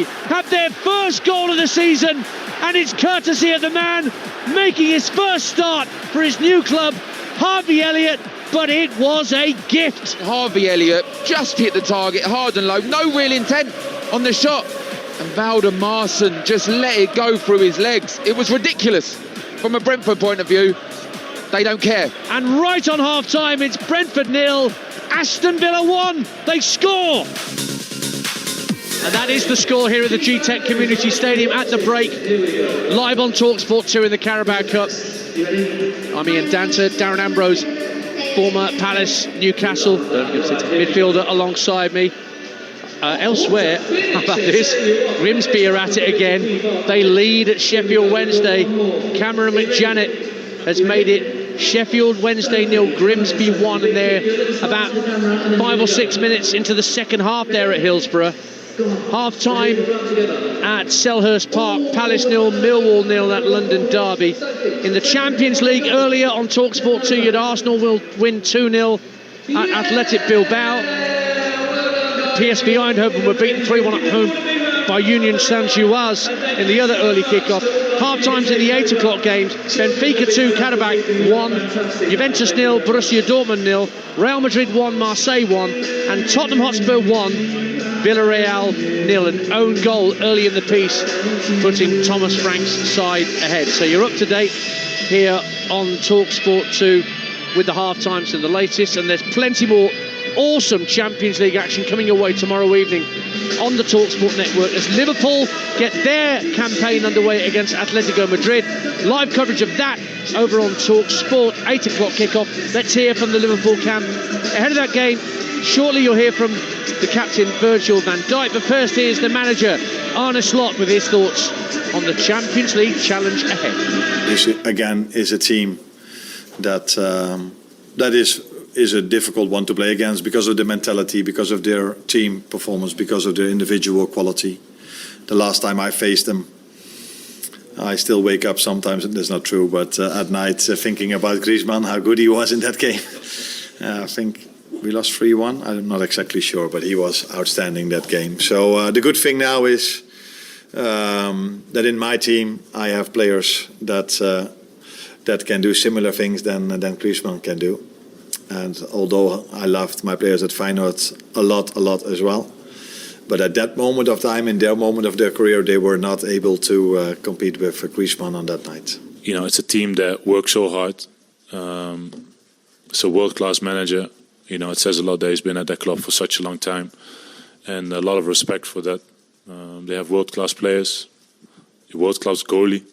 Speaker 1: have their first goal of the season, and it's courtesy of the man making his first start for his new club, Harvey Elliott, but it was a gift.
Speaker 2: Harvey Elliott just hit the target hard and low, no real intent on the shot, and Valdimarsson just let it go through his legs. It was ridiculous from a Brentford point of view. They don't care.
Speaker 1: And right on half-time, it's Brentford 0, Aston Villa 1. They score. And that is the score here at the G-Tech Community Stadium at the break. Live on Talksport 2 in the Carabao Cup. I'm Ian Danter, Darren Ambrose, former Palace, Newcastle midfielder alongside me. Elsewhere, how about this? Grimsby are at it again. They lead at Sheffield Wednesday. Cameron McJanet has made it Sheffield Wednesday 0, Grimsby 1, and they're about 5 or 6 minutes into the second half there at Hillsborough. Half time at Selhurst Park, Palace 0, Millwall 0, that London derby. In the Champions League earlier on Talksport 2, yet Arsenal will win 2-0 at Athletic Bilbao. PSV Eindhoven were beaten 3-1 at home by Union Saint-Gilloise in the other early kick-off. Half-times in the 8 o'clock games: Benfica 2, Karabakh 1, Juventus 0, Borussia Dortmund 0, Real Madrid 1, Marseille 1, and Tottenham Hotspur 1, Villarreal 0. An own goal early in the piece, putting Thomas Frank's side ahead. So you're up to date here on Talksport 2 with the half-times and the latest, and there's plenty more awesome Champions League action coming your way tomorrow evening on the Talksport network as Liverpool get their campaign underway against Atletico Madrid. Live coverage of that over on Talksport, 8 o'clock kickoff. Let's hear from the Liverpool camp ahead of that game. Shortly you'll hear from the captain Virgil van Dijk, but first here's the manager Arne Slot with his thoughts on the Champions League challenge ahead.
Speaker 11: This again is a team that is a difficult one to play against because of the mentality, because of their team performance, because of their individual quality. The last time I faced them, I still wake up sometimes, and that's not true, but at night thinking about Griezmann, how good he was in that game. I think we lost 3-1. I'm not exactly sure, but he was outstanding that game. So the good thing now is that in my team I have players that can do similar things than Griezmann can do. And although I loved my players at Feyenoord a lot as well, but at that moment of time, in their moment of their career, they were not able to compete with Griezmann on that night.
Speaker 12: You know, it's a team that works so hard. It's a world-class manager. You know, it says a lot that he's been at that club for such a long time, and a lot of respect for that. They have world-class players, a world-class goalie.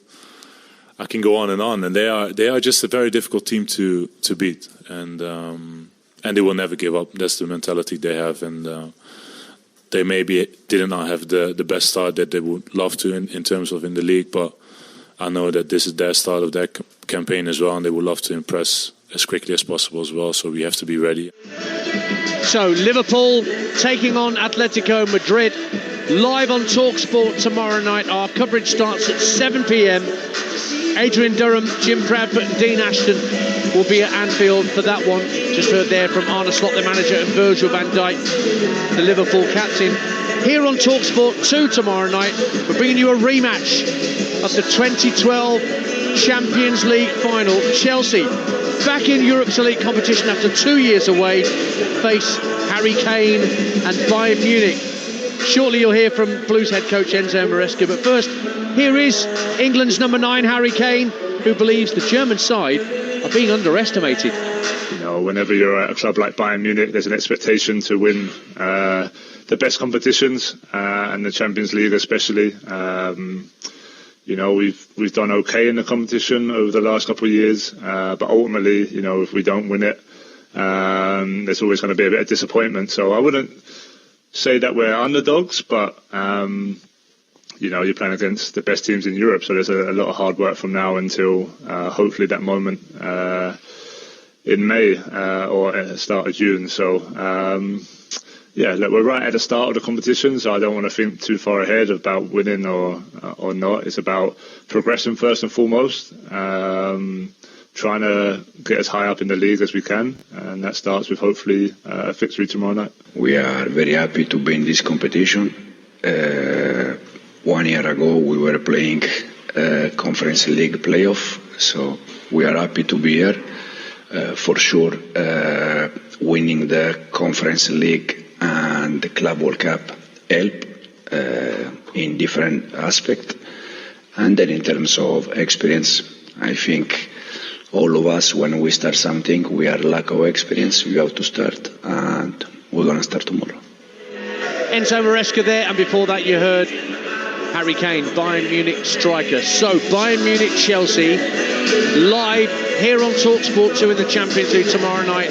Speaker 12: I can go on, and they are just a very difficult team to beat, and they will never give up. That's the mentality they have, and they maybe did not have the best start that they would love to in terms of in the league, but I know that this is their start of their campaign as well, and they would love to impress as quickly as possible as well, so we have to be ready.
Speaker 1: So Liverpool taking on Atletico Madrid, live on Talksport tomorrow night. Our coverage starts at 7 p.m. Adrian Durham, Jim Bradford and Dean Ashton will be at Anfield for that one. Just heard there from Arne Slot, the manager, and Virgil van Dijk, the Liverpool captain. Here on Talksport 2 tomorrow night, we're bringing you a rematch of the 2012 Champions League final. Chelsea, back in Europe's elite competition after 2 years away, face Harry Kane and Bayern Munich. Shortly you'll hear from Blues head coach Enzo Maresca, but first, here is England's number 9, Harry Kane, who believes the German side are being underestimated.
Speaker 13: You know, whenever you're at a club like Bayern Munich, there's an expectation to win the best competitions, and the Champions League especially. You know, we've done okay in the competition over the last couple of years, but ultimately, you know, if we don't win it, there's always going to be a bit of disappointment. So I wouldn't say that we're underdogs, but you know, you're playing against the best teams in Europe, so there's a lot of hard work from now until hopefully that moment in May or at the start of June. So yeah, look, we're right at the start of the competition, so I don't want to think too far ahead about winning or not. It's about progression first and foremost, trying to get as high up in the league as we can, and that starts with hopefully a victory tomorrow night.
Speaker 14: We are very happy to be in this competition. 1 year ago we were playing Conference League playoff, so we are happy to be here. For sure, winning the Conference League and the Club World Cup help in different aspects. And then in terms of experience, I think all of us, when we start something, we are lack of experience. We have to start, and we're going to start tomorrow.
Speaker 1: Enzo Maresca there, and before that you heard Harry Kane, Bayern Munich striker. So Bayern Munich, Chelsea, live here on Talksport 2 in the Champions League tomorrow night.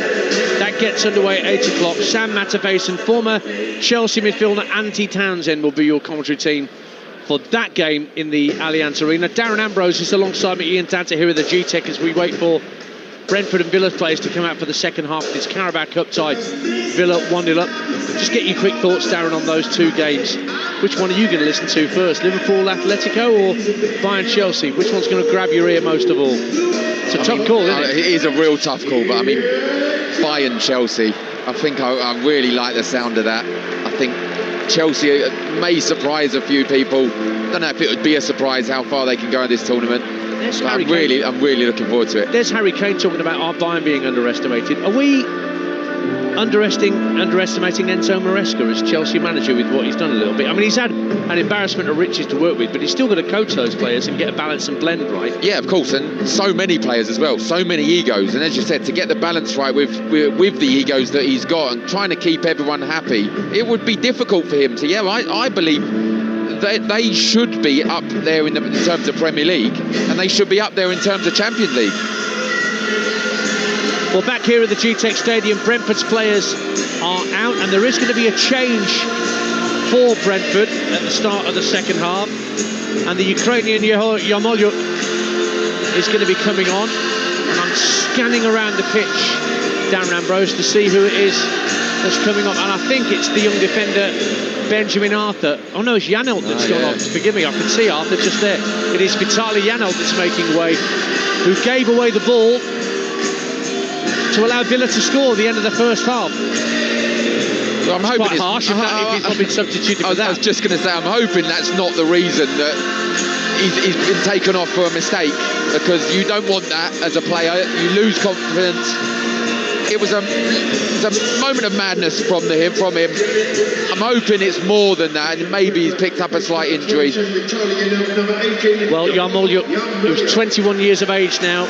Speaker 1: That gets underway at 8 o'clock. Sam Matterface, former Chelsea midfielder Andy Townsend will be your commentary team for that game in the Allianz Arena. Darren Ambrose is alongside me, Ian Tanter here at the G-Tech as we wait for Brentford and Villa players to come out for the second half of this Carabao Cup tie. Villa 1-0 up. Just get your quick thoughts, Darren, on those two games. Which one are you going to listen to first? Liverpool Atletico or Bayern Chelsea? Which one's going to grab your ear most of all? It's a tough call, isn't it?
Speaker 2: It is a real tough call, but I mean, Bayern Chelsea, I think I really like the sound of that. I think Chelsea may surprise a few people. I don't know if it would be a surprise how far they can go in this tournament. I'm really looking forward to it.
Speaker 1: There's Harry Kane talking about our Bayern being underestimated. Are we underestimating Enzo Maresca as Chelsea manager with what he's done a little bit? I mean, he's had an embarrassment of riches to work with, but he's still got to coach those players and get a balance and blend right.
Speaker 2: Yeah, of course, and so many players as well, so many egos, and as you said, to get the balance right with the egos that he's got and trying to keep everyone happy, it would be difficult for him to. I believe they should be up there in terms of Premier League, and they should be up there in terms of Champions League.
Speaker 1: Well, back here at the G-Tech Stadium, Brentford's players are out, and there is going to be a change for Brentford at the start of the second half, and the Ukrainian Yarmolyuk is going to be coming on, and I'm scanning around the pitch, Darren Ambrose, to see who it is that's coming on, and I think it's the young defender Benjamin Arthur. Oh no, it's Janelt that's gone on. Forgive me, I can see Arthur just there. It is Vitaly Janelt that's making way, who gave away the ball to allow Villa to score at the end of the first half.
Speaker 2: Well, I'm hoping
Speaker 1: quite harsh if he's not been substituted for that.
Speaker 2: I was just going to say, I'm hoping that's not the reason that he's been taken off for a mistake, because you don't want that as a player. You lose confidence. It was a moment of madness from him. I'm hoping it's more than that, and maybe he's picked up a slight injury.
Speaker 1: Well, Yarmolyuk, who's 21 years of age now,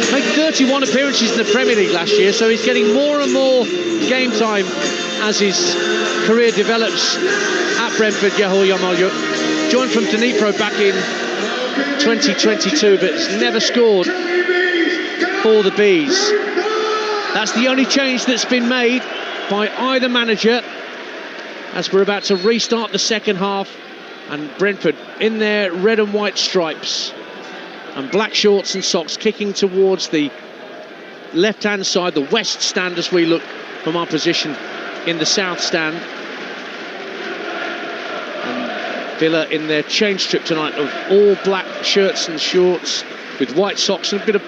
Speaker 1: made 31 appearances in the Premier League last year, so he's getting more and more game time as his career develops at Brentford. Yarmolyuk, joined from Dnipro back in 2022, but has never scored for the Bees. That's the only change that's been made by either manager as we're about to restart the second half, and Brentford in their red and white stripes and black shorts and socks, kicking towards the left-hand side, the west stand, as we look from our position in the south stand. And Villa in their change strip tonight of all black shirts and shorts with white socks and a bit of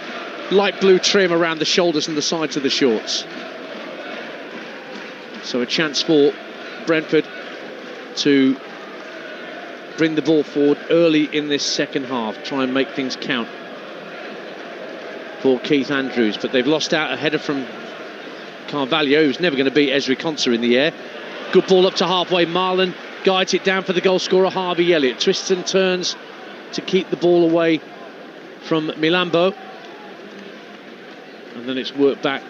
Speaker 1: light blue trim around the shoulders and the sides of the shorts. So a chance for Brentford to bring the ball forward early in this second half, try and make things count for Keith Andrews, but they've lost out a header from Carvalho, who's never going to beat Ezri Konsa in the air. Good ball up to halfway. Marlon guides it down for the goal scorer Harvey Elliott. Twists and turns to keep the ball away from Milambo, and then it's worked back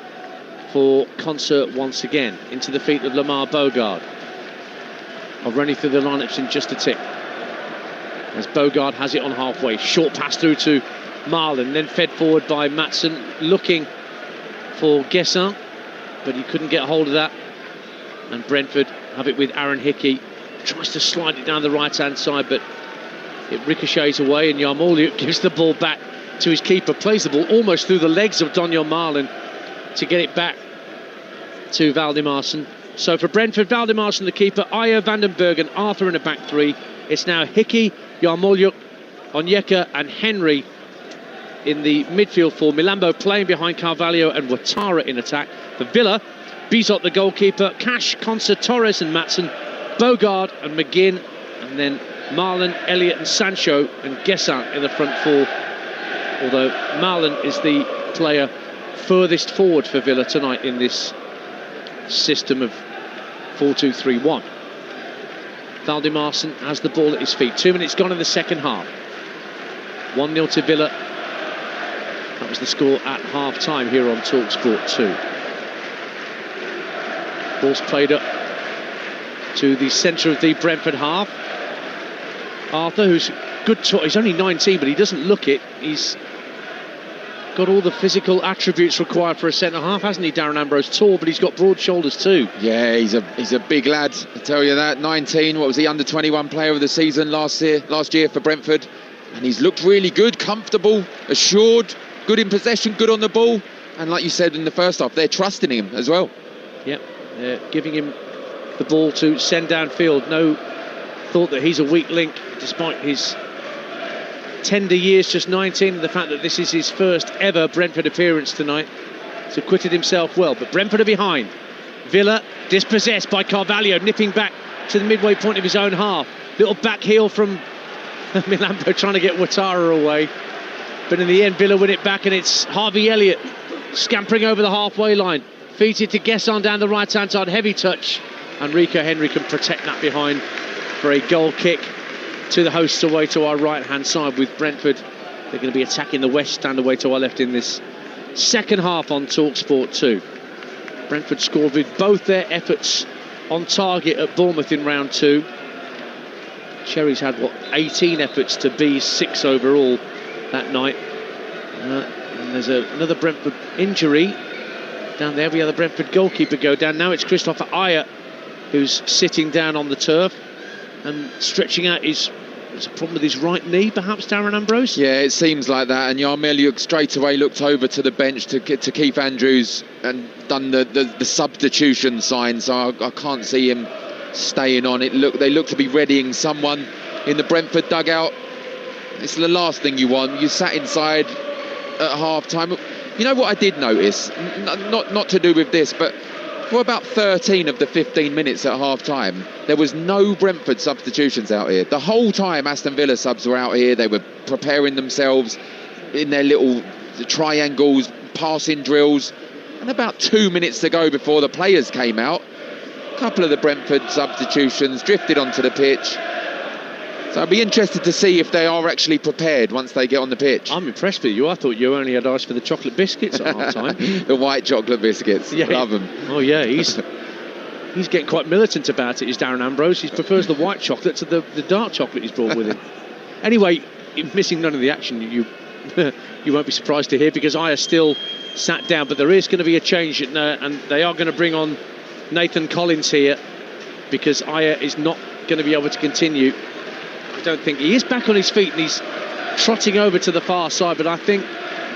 Speaker 1: for Konsa once again into the feet of Lamar Bogard. I'll run you through the lineups in just a tick, as Bogard has it on halfway. Short pass through to Marlon, then fed forward by Maatsen, looking for Guessin, but he couldn't get hold of that. And Brentford have it with Aaron Hickey. Tries to slide it down the right-hand side, but it ricochets away, and Yarmoleuk gives the ball back to his keeper. Plays the ball almost through the legs of Daniel Marlon to get it back to Valdimarsson. So for Brentford, Valdimarsson the keeper, Ayer, Vandenberg and Arthur in a back three. It's now Hickey, Yarmoleuk, Onyeka and Henry in the midfield for Milambo, playing behind Carvalho and Ouattara in attack. For Villa, Bizot the goalkeeper, Cash, Konsa, Torres and Maatsen, Bogard and McGinn, and then Marlon, Elliott and Sancho and Guessin in the front four, although Marlon is the player furthest forward for Villa tonight in this system of 4-2-3-1. Valdimarsson has the ball at his feet. 2 minutes gone in the second half. 1-0 to Villa. That was the score at half-time here on Talksport 2. Ball's played up to the centre of the Brentford half. Arthur, who's good, he's only 19, but he doesn't look it. He's got all the physical attributes required for a centre-half, hasn't he, Darren Ambrose? Tall, but he's got broad shoulders too.
Speaker 2: Yeah, he's a big lad, I tell you that. 19, what was he, under 21 player of the season last year for Brentford. And he's looked really good, comfortable, assured, good in possession, good on the ball. And like you said in the first half, they're trusting him as well.
Speaker 1: Yep, they're giving him the ball to send downfield. No thought that he's a weak link, despite his tender years, just 19, and the fact that this is his first ever Brentford appearance tonight. He's acquitted himself well, but Brentford are behind. Villa dispossessed by Carvalho, nipping back to the midway point of his own half. Little back heel from Milambo trying to get Ouattara away, but in the end Villa win it back, and it's Harvey Elliott scampering over the halfway line, feeds it to Guessin down the right hand side, heavy touch, and Rico Henry can protect that behind for a goal kick to the hosts away to our right hand side. With Brentford, they're going to be attacking the west stand away to our left in this second half on Talksport 2. Brentford scored with both their efforts on target at Bournemouth in round 2. Cherries had 18 efforts to B's 6 overall that night. And there's another Brentford injury down there. We had the Brentford goalkeeper go down. Now it's Christopher Ayer who's sitting down on the turf and stretching out there's a problem with his right knee, perhaps, Darren Ambrose?
Speaker 2: Yeah, it seems like that. And Yarmoleuk straight away looked over to the bench to Keith Andrews and done the substitution sign. So I can't see him staying on. They look to be readying someone in the Brentford dugout. It's the last thing you want. You sat inside at half time. You know what I did notice? Not to do with this, but for about 13 of the 15 minutes at half-time, there was no Brentford substitutions out here. The whole time Aston Villa subs were out here. They were preparing themselves in their little triangles, passing drills. And about 2 minutes to go before the players came out, a couple of the Brentford substitutions drifted onto the pitch. So I'd be interested to see if they are actually prepared once they get on the pitch.
Speaker 1: I'm impressed with you. I thought you only had eyes for the chocolate biscuits at half-time.
Speaker 2: The white chocolate biscuits.
Speaker 1: Yeah.
Speaker 2: Love them.
Speaker 1: Oh, yeah, he's getting quite militant about it, is Darren Ambrose. He prefers the white chocolate to the dark chocolate he's brought with him. Anyway, missing none of the action, you you won't be surprised to hear, because Aya still sat down, but there is going to be a change, and they are going to bring on Nathan Collins here, because Aya is not going to be able to continue. I don't think he is back on his feet, and he's trotting over to the far side, but I think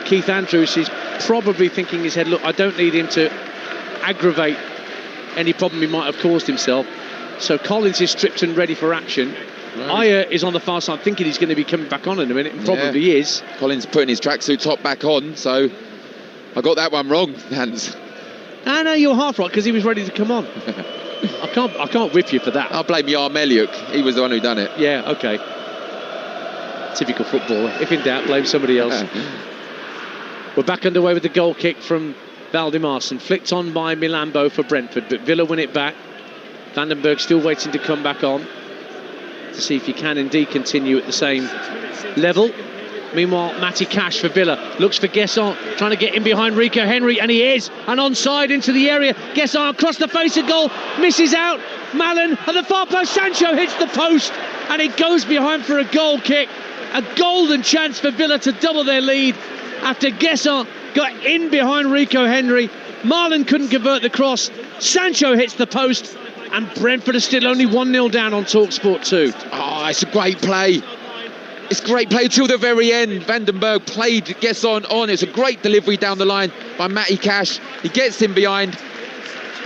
Speaker 1: Keith Andrews is probably thinking in his head, look, I don't need him to aggravate any problem he might have caused himself. So Collins is stripped and ready for action. Aya is on the far side, thinking he's going to be coming back on in a minute, and probably is.
Speaker 2: Collins putting his tracksuit top back on, so I got that one wrong, Hans.
Speaker 1: No, you're half right, because he was ready to come on. I can't whip you for that.
Speaker 2: I'll blame Jar Meliuk. He was the one who done it.
Speaker 1: Yeah, okay. Typical footballer. If in doubt, blame somebody else. We're back underway with the goal kick from Valdimarsson, flicked on by Milambo for Brentford, but Villa win it back. Vandenberg still waiting to come back on to see if he can indeed continue at the same level. Meanwhile, Matty Cash for Villa looks for Guesson, trying to get in behind Rico Henry, and he is, and onside into the area. Guesson across the face of goal, misses out. Mallon at the far post, Sancho hits the post, and it goes behind for a goal kick. A golden chance for Villa to double their lead after Guesson got in behind Rico Henry. Marlon couldn't convert the cross. Sancho hits the post, and Brentford are still only 1-0 down on Talksport 2.
Speaker 2: Oh, it's a great play. It's great play till the very end. Vandenberg played Guesson on. It's a great delivery down the line by Matty Cash. He gets him behind.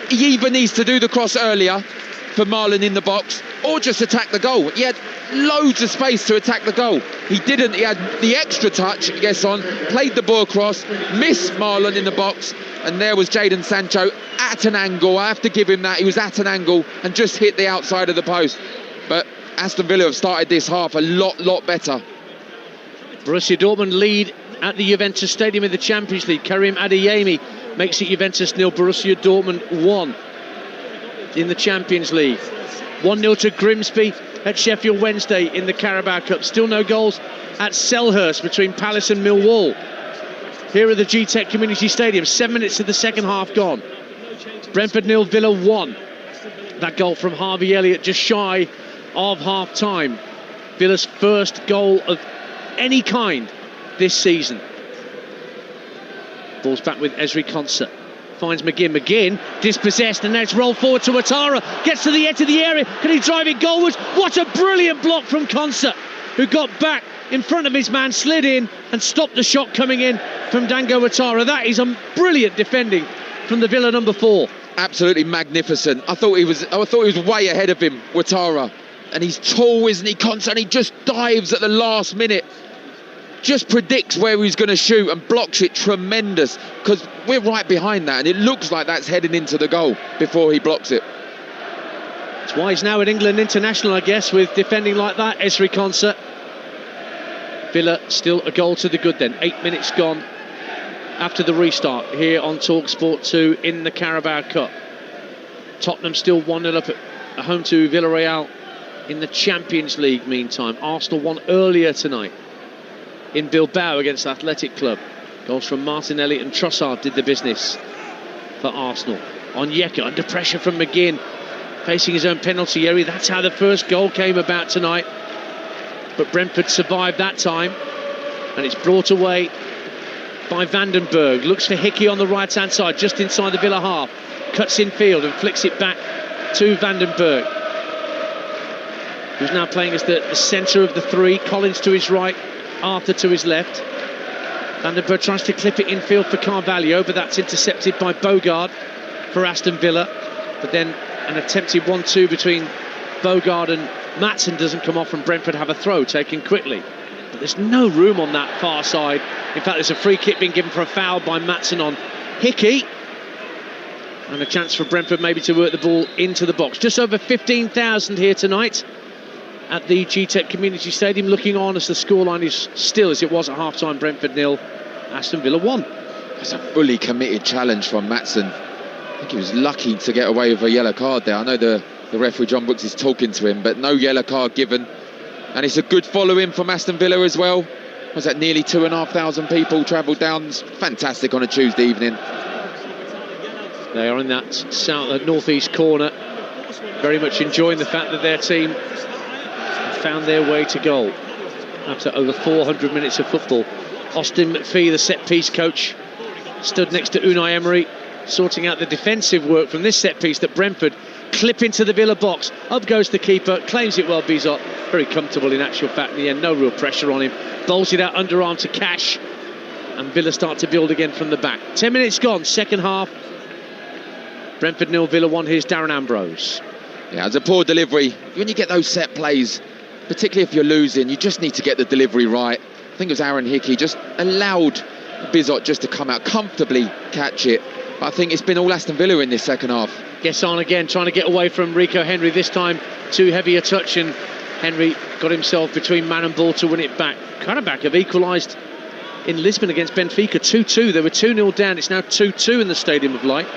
Speaker 2: He either needs to do the cross earlier for Marlon in the box, or just attack the goal. He had loads of space to attack the goal. He didn't. He had the extra touch, Guesson, played the ball across, missed Marlon in the box, and there was Jadon Sancho at an angle. I have to give him that. He was at an angle and just hit the outside of the post. But Aston Villa have started this half a lot better.
Speaker 1: Borussia Dortmund lead at the Juventus Stadium in the Champions League. Karim Adeyemi makes it Juventus 0, Borussia Dortmund 1 in the Champions League. 1-0 to Grimsby at Sheffield Wednesday in the Carabao Cup. Still no goals at Selhurst between Palace and Millwall. Here at the G-Tech Community Stadium, 7 minutes of the second half gone. Brentford 0, Villa 1. That goal from Harvey Elliott just shy of half-time. Villa's first goal of any kind this season. Ball's back with Ezri Konsa. Finds McGinn dispossessed, and now it's rolled forward to Ouattara. Gets to the edge of the area. Can he drive it goalwards? What a brilliant block from Konsa, who got back in front of his man, slid in and stopped the shot coming in from Dango Ouattara. That is a brilliant defending from the Villa number 4.
Speaker 2: Absolutely magnificent. I thought he was way ahead of him, Ouattara. And he's tall, isn't he, Konsa? And he just dives at the last minute. Just predicts where he's going to shoot and blocks it. Tremendous, because we're right behind that, and it looks like that's heading into the goal before he blocks it.
Speaker 1: That's why he's now at England international, I guess, with defending like that. Ezri Konsa. Villa still a goal to the good then. 8 minutes gone after the restart here on Talksport 2 in the Carabao Cup. Tottenham still 1-0 up at home to Villarreal in the Champions League. Meantime, Arsenal won earlier tonight in Bilbao against Athletic Club. Goals from Martin Elliott and Trossard did the business for Arsenal. Onyeka under pressure from McGinn, facing his own penalty area. That's how the first goal came about tonight. But Brentford survived that time, and it's brought away by Vandenberg. Looks for Hickey on the right hand side, just inside the Villa half. Cuts in field and flicks it back to Vandenberg, who's now playing as the centre of the three. Collins to his right, Arthur to his left. Vandenberg tries to clip it infield for Carvalho, but that's intercepted by Bogard for Aston Villa. But then an attempted 1-2 between Bogard and Maatsen doesn't come off, and Brentford have a throw taken quickly. But there's no room on that far side. In fact, there's a free kick being given for a foul by Maatsen on Hickey. And a chance for Brentford maybe to work the ball into the box. Just over 15,000 here tonight at the G-Tech Community Stadium, looking on as the scoreline is still as it was at half-time. Brentford 0, Aston Villa 1.
Speaker 2: That's a fully committed challenge from Maatsen. I think he was lucky to get away with a yellow card there. I know the referee John Brooks is talking to him, but no yellow card given. And it's a good follow-in from Aston Villa as well. Was that nearly 2,500 people travelled down? It's fantastic on a Tuesday evening.
Speaker 1: They are in that north-east corner, very much enjoying the fact that their team found their way to goal. after over 400 minutes of football. Austin McPhee, the set-piece coach, stood next to Unai Emery, sorting out the defensive work from this set-piece that Brentford clip into the Villa box. Up goes the keeper, claims it well, Bizot. Very comfortable in actual fact in the end, no real pressure on him. Bowls it out underarm to Cash, and Villa start to build again from the back. 10 minutes gone, second half. Brentford 0, Villa 1. Here's Darren Ambrose.
Speaker 2: Yeah, it's a poor delivery. When you get those set plays, particularly if you're losing, you just need to get the delivery right. I think it was Aaron Hickey just allowed Bizot just to come out comfortably, catch it. But I think it's been all Aston Villa in this second half. Gesson again trying to get away from Rico Henry, this time too heavy a touch, and Henry got himself between man and ball to win it back. Karabakh have equalised in Lisbon against Benfica 2-2. They were 2-0 down, it's now 2-2 in the Stadium of Light.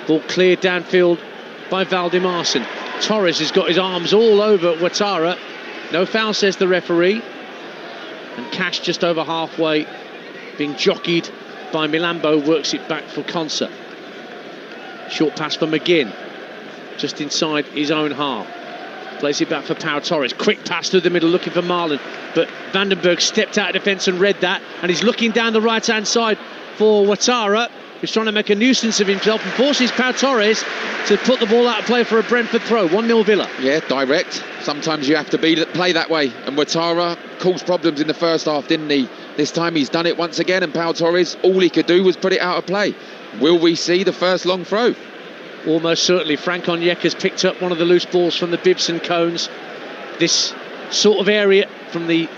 Speaker 2: Ball cleared downfield by Valdimarson. Torres has got his arms all over Ouattara. No foul, says the referee. And Cash just over halfway, being jockeyed by Milambo, works it back for Konsa. Short pass for McGinn, just inside his own half. Plays it back for Pau Torres. Quick pass through the middle, looking for Marlon. But Vandenberg stepped out of defence and read that. And he's looking down the right-hand side for Ouattara, who's trying to make a nuisance of himself and forces Pau Torres to put the ball out of play for a Brentford throw. 1-0 Villa. Yeah, direct. Sometimes you have to play that way. And Ouattara caused problems in the first half, didn't he? This time he's done it once again, and Pau Torres, all he could do was put it out of play. Will we see the first long throw? Almost certainly. Frank Onyeka's picked up one of the loose balls from the bibs and cones. This sort of area from the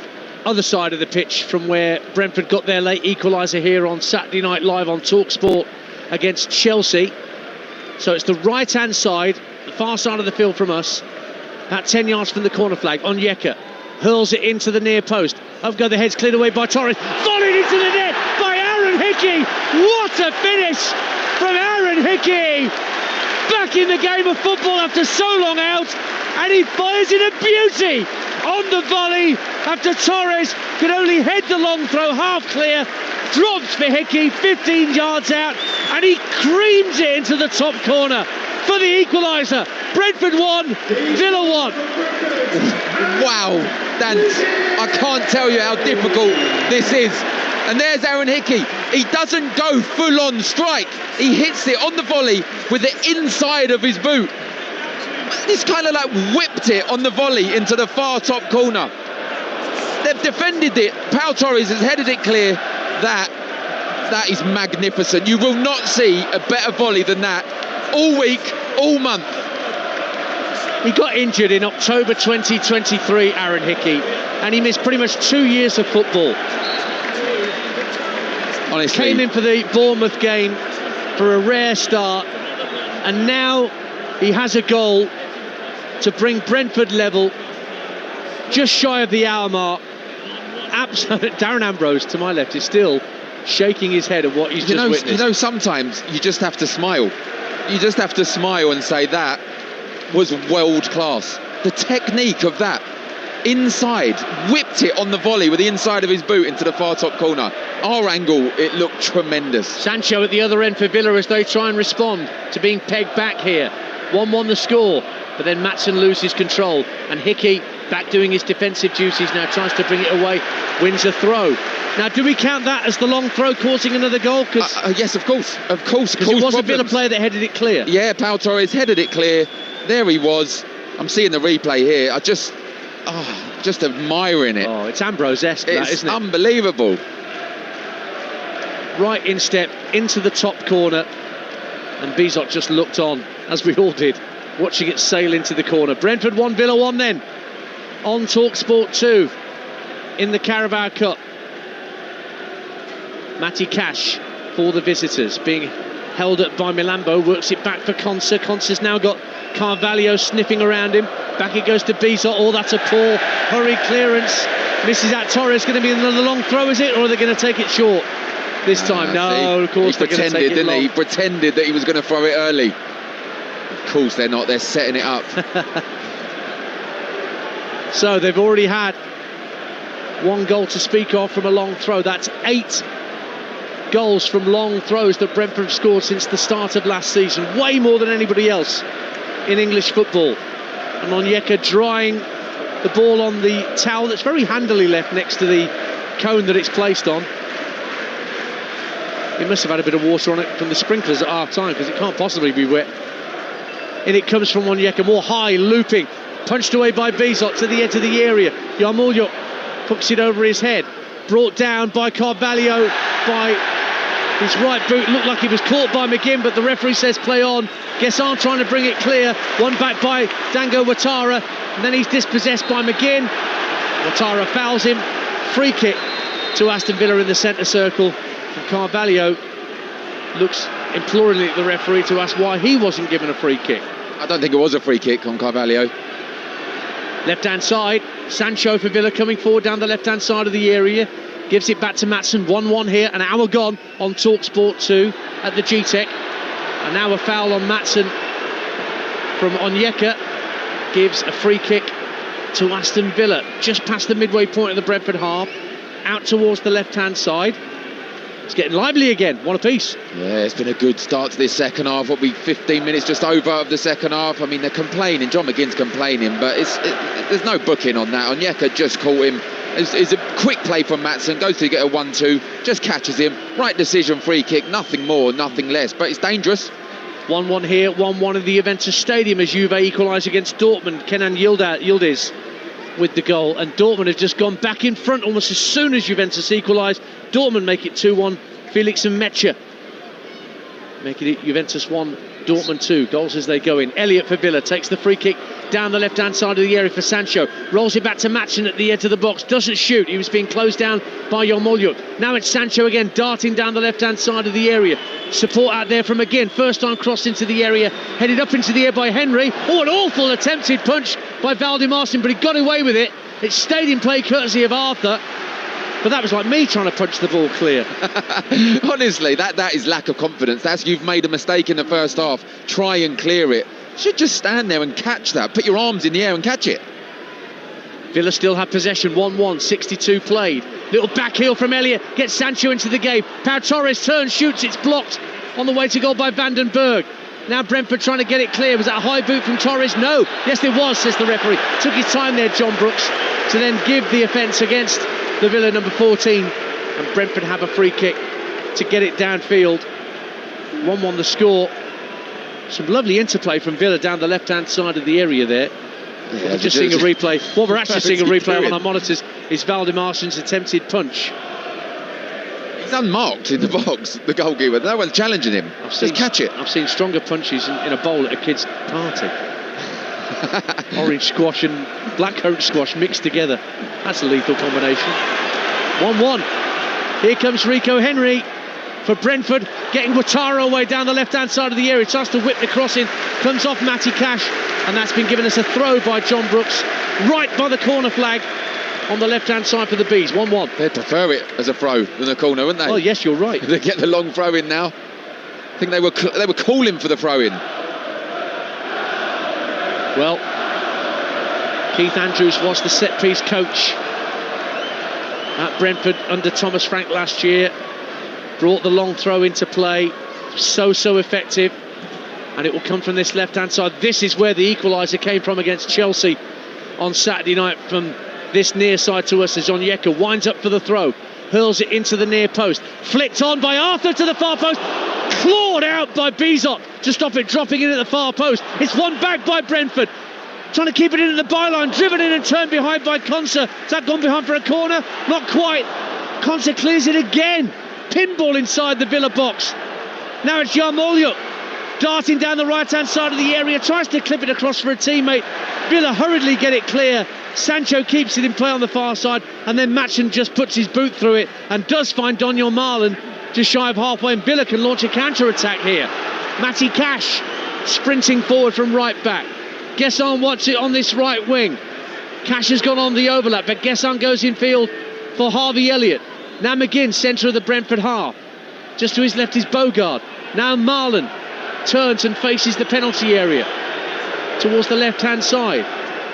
Speaker 2: other side of the pitch, from where Brentford got their late equaliser here on Saturday Night Live on Talksport against Chelsea. So it's the right-hand side, the far side of the field from us, about 10 yards from the corner flag. Onyeka hurls it into the near post. Up go the heads, cleared away by Torres. Volleyed into the net by Aaron Hickey. What a finish from Aaron Hickey! Back in the game of football after so long out, and he fires in a beauty on the volley after Torres could only head the long throw, half clear. Drops for Hickey, 15 yards out, and he creams it into the top corner for the equaliser. Brentford 1, Villa 1. Wow, Dan, I can't tell you how difficult this is. And there's Aaron Hickey. He doesn't go full-on strike. He hits it on the volley with the inside of his boot. He's kind of like whipped it on the volley into the far top corner. They've defended it. Pau Torres has headed it clear. That is magnificent. You will not see a better volley than that all week, all month. He got injured in October 2023, Aaron Hickey, and he missed pretty much 2 years of football. Honestly. Came in for the Bournemouth game for a rare start, and now he has a goal to bring Brentford level just shy of the hour mark. Darren Ambrose to my left is still shaking his head at what he's just witnessed. You know, sometimes you just have to smile. You just have to smile and say that was world class. The technique of that inside, whipped it on the volley with the inside of his boot into the far top corner. Our angle, it looked tremendous. Sancho at the other end for Villa as they try and respond to being pegged back here. 1-1 the score, but then Maatsen loses control, and Hickey, back doing his defensive duties now, tries to bring it away, wins a throw. Now, do we count that as the long throw causing another goal? Yes, of course. Because it was a Villa player that headed it clear. Yeah, Pau Torres headed it clear. There he was. I'm seeing the replay here. I just admiring it. Oh, it's Ambrose-esque, that, isn't it? It's unbelievable. Right in step into the top corner, and Bizot just looked on, as we all did, watching it sail into the corner. Brentford 1, Villa 1 then, on Talksport 2, in the Carabao Cup. Matty Cash for the visitors, being held up by Milambo, works it back for Konsa. Konsa's now got Carvalho sniffing around him. Back it goes to Bizot. Oh, that's a poor hurried clearance. Misses out Torres. Going to be another long throw, is it? Or are they going to take it short this time? No, of course they're going to take it long. He pretended that he was going to throw it early. Of course they're not. They're setting it up. So they've already had one goal to speak of from a long throw. That's 8 goals from long throws that Brentford have scored since the start of last season. Way more than anybody else in English football. And Onyeka drying
Speaker 1: the ball on the towel that's very handily left next to the cone that it's placed on. It must have had a bit of water on it from the sprinklers at half time, because it can't possibly be wet. And it comes from Onyeka, more high, looping, punched away by Bizot to the edge of the area. Yarmolyuk hooks it over his head, brought down by Carvalho by his right boot. Looked like he was caught by McGinn, but the referee says play on. Guesson trying to bring it clear, one back by Dango Ouattara, and then he's dispossessed by McGinn. Ouattara fouls him, free kick to Aston Villa in the centre circle, and Carvalho looks imploringly at the referee to ask why he wasn't given a free kick.
Speaker 2: I don't think it was a free kick on Carvalho.
Speaker 1: Left hand side, Sancho for Villa coming forward down the left hand side of the area, gives it back to Maatsen. 1-1 here, an hour gone on Talksport 2 at the GTEC, and now a foul on Maatsen from Onyeka gives a free kick to Aston Villa just past the midway point of the Brentford half, out towards the left hand side. It's getting lively again, one apiece.
Speaker 2: Yeah, it's been a good start to this second half. What, be 15 minutes just over of the second half. I mean, they're complaining, John McGinn's complaining, but there's no booking on that. Onyeka just caught him. It's a quick play from Maatsen, goes to get a 1-2, just catches him. Right decision, free kick, nothing more, nothing less, but it's dangerous.
Speaker 1: 1-1 here, 1-1 in the Juventus Stadium as Juve equalise against Dortmund. Kenan Yildiz with the goal, and Dortmund have just gone back in front almost as soon as Juventus equalise. Dortmund make it 2-1. Felix and Mecha making it Juventus 1, Dortmund 2. Goals as they go in. Elliott for Villa takes the free kick down the left hand side of the area for Sancho, rolls it back to Maatsen at the edge of the box, doesn't shoot, he was being closed down by Yarmolyuk. Now it's Sancho again, darting down the left hand side of the area. Support out there from McGinn, first time crossed into the area, headed up into the air by Henry. Oh, an awful attempted punch by Valdimarsson, but he got away with it. It stayed in play courtesy of Arthur, but that was like me trying to punch the ball clear.
Speaker 2: Honestly, that is lack of confidence. That's, you've made a mistake in the first half, try and clear it. Should just stand there and catch that, put your arms in the air and catch it.
Speaker 1: Villa still have possession, 1-1, 62 played. Little back heel from Elliott, gets Sancho into the game. Pau Torres turns, shoots, it's blocked on the way to goal by Vandenberg. Now Brentford trying to get it clear. Was that a high boot from Torres? No. Yes, it was, says the referee. Took his time there, John Brooks, to then give the offence against the Villa number 14. And Brentford have a free kick to get it downfield. 1-1 the score. Some lovely interplay from Villa down the left-hand side of the area there.
Speaker 2: Yeah,
Speaker 1: just seeing a replay. What we're actually seeing a replay on our monitors is Valdimarsson's attempted punch.
Speaker 2: He's unmarked in the box, the goalkeeper. No one's challenging him. Just catch it.
Speaker 1: I've seen stronger punches in a bowl at a kid's party. Orange squash and blackcurrant squash mixed together. That's a lethal combination. 1-1. Here comes Rico Henry for Brentford, getting Ouattara away down the left-hand side of the area. Tries to whip the crossing, comes off Matty Cash, and that's been given us a throw by John Brooks, right by the corner flag on the left-hand side for the Bees. 1-1.
Speaker 2: They'd prefer it as a throw than a corner, wouldn't they?
Speaker 1: Oh, yes, you're right.
Speaker 2: They get the long throw in now. I think they were calling for the throw in.
Speaker 1: Well, Keith Andrews was the set-piece coach at Brentford under Thomas Frank last year. Brought the long throw into play, so effective, and it will come from this left-hand side. This is where the equaliser came from against Chelsea on Saturday night, from this near side to us as Onyeka winds up for the throw, hurls it into the near post, flicked on by Arthur to the far post, clawed out by Bizot to stop it dropping in at the far post. It's won back by Brentford, trying to keep it in at the byline, driven in and turned behind by Konsa. Has that gone behind for a corner? Not quite. Konsa clears it again. Pinball inside the Villa box. Now it's Yarmolyuk darting down the right-hand side of the area, tries to clip it across for a teammate. Villa hurriedly get it clear. Sancho keeps it in play on the far side, and then Maatsen just puts his boot through it and does find Daniel Marlin just shy of halfway, and Villa can launch a counter-attack here. Matty Cash sprinting forward from right back. Guesson wants it on this right wing. Cash has gone on the overlap, but Guesson goes in field for Harvey Elliott. Now McGinn, centre of the Brentford half. Just to his left is Bogard. Now Marlin turns and faces the penalty area towards the left-hand side.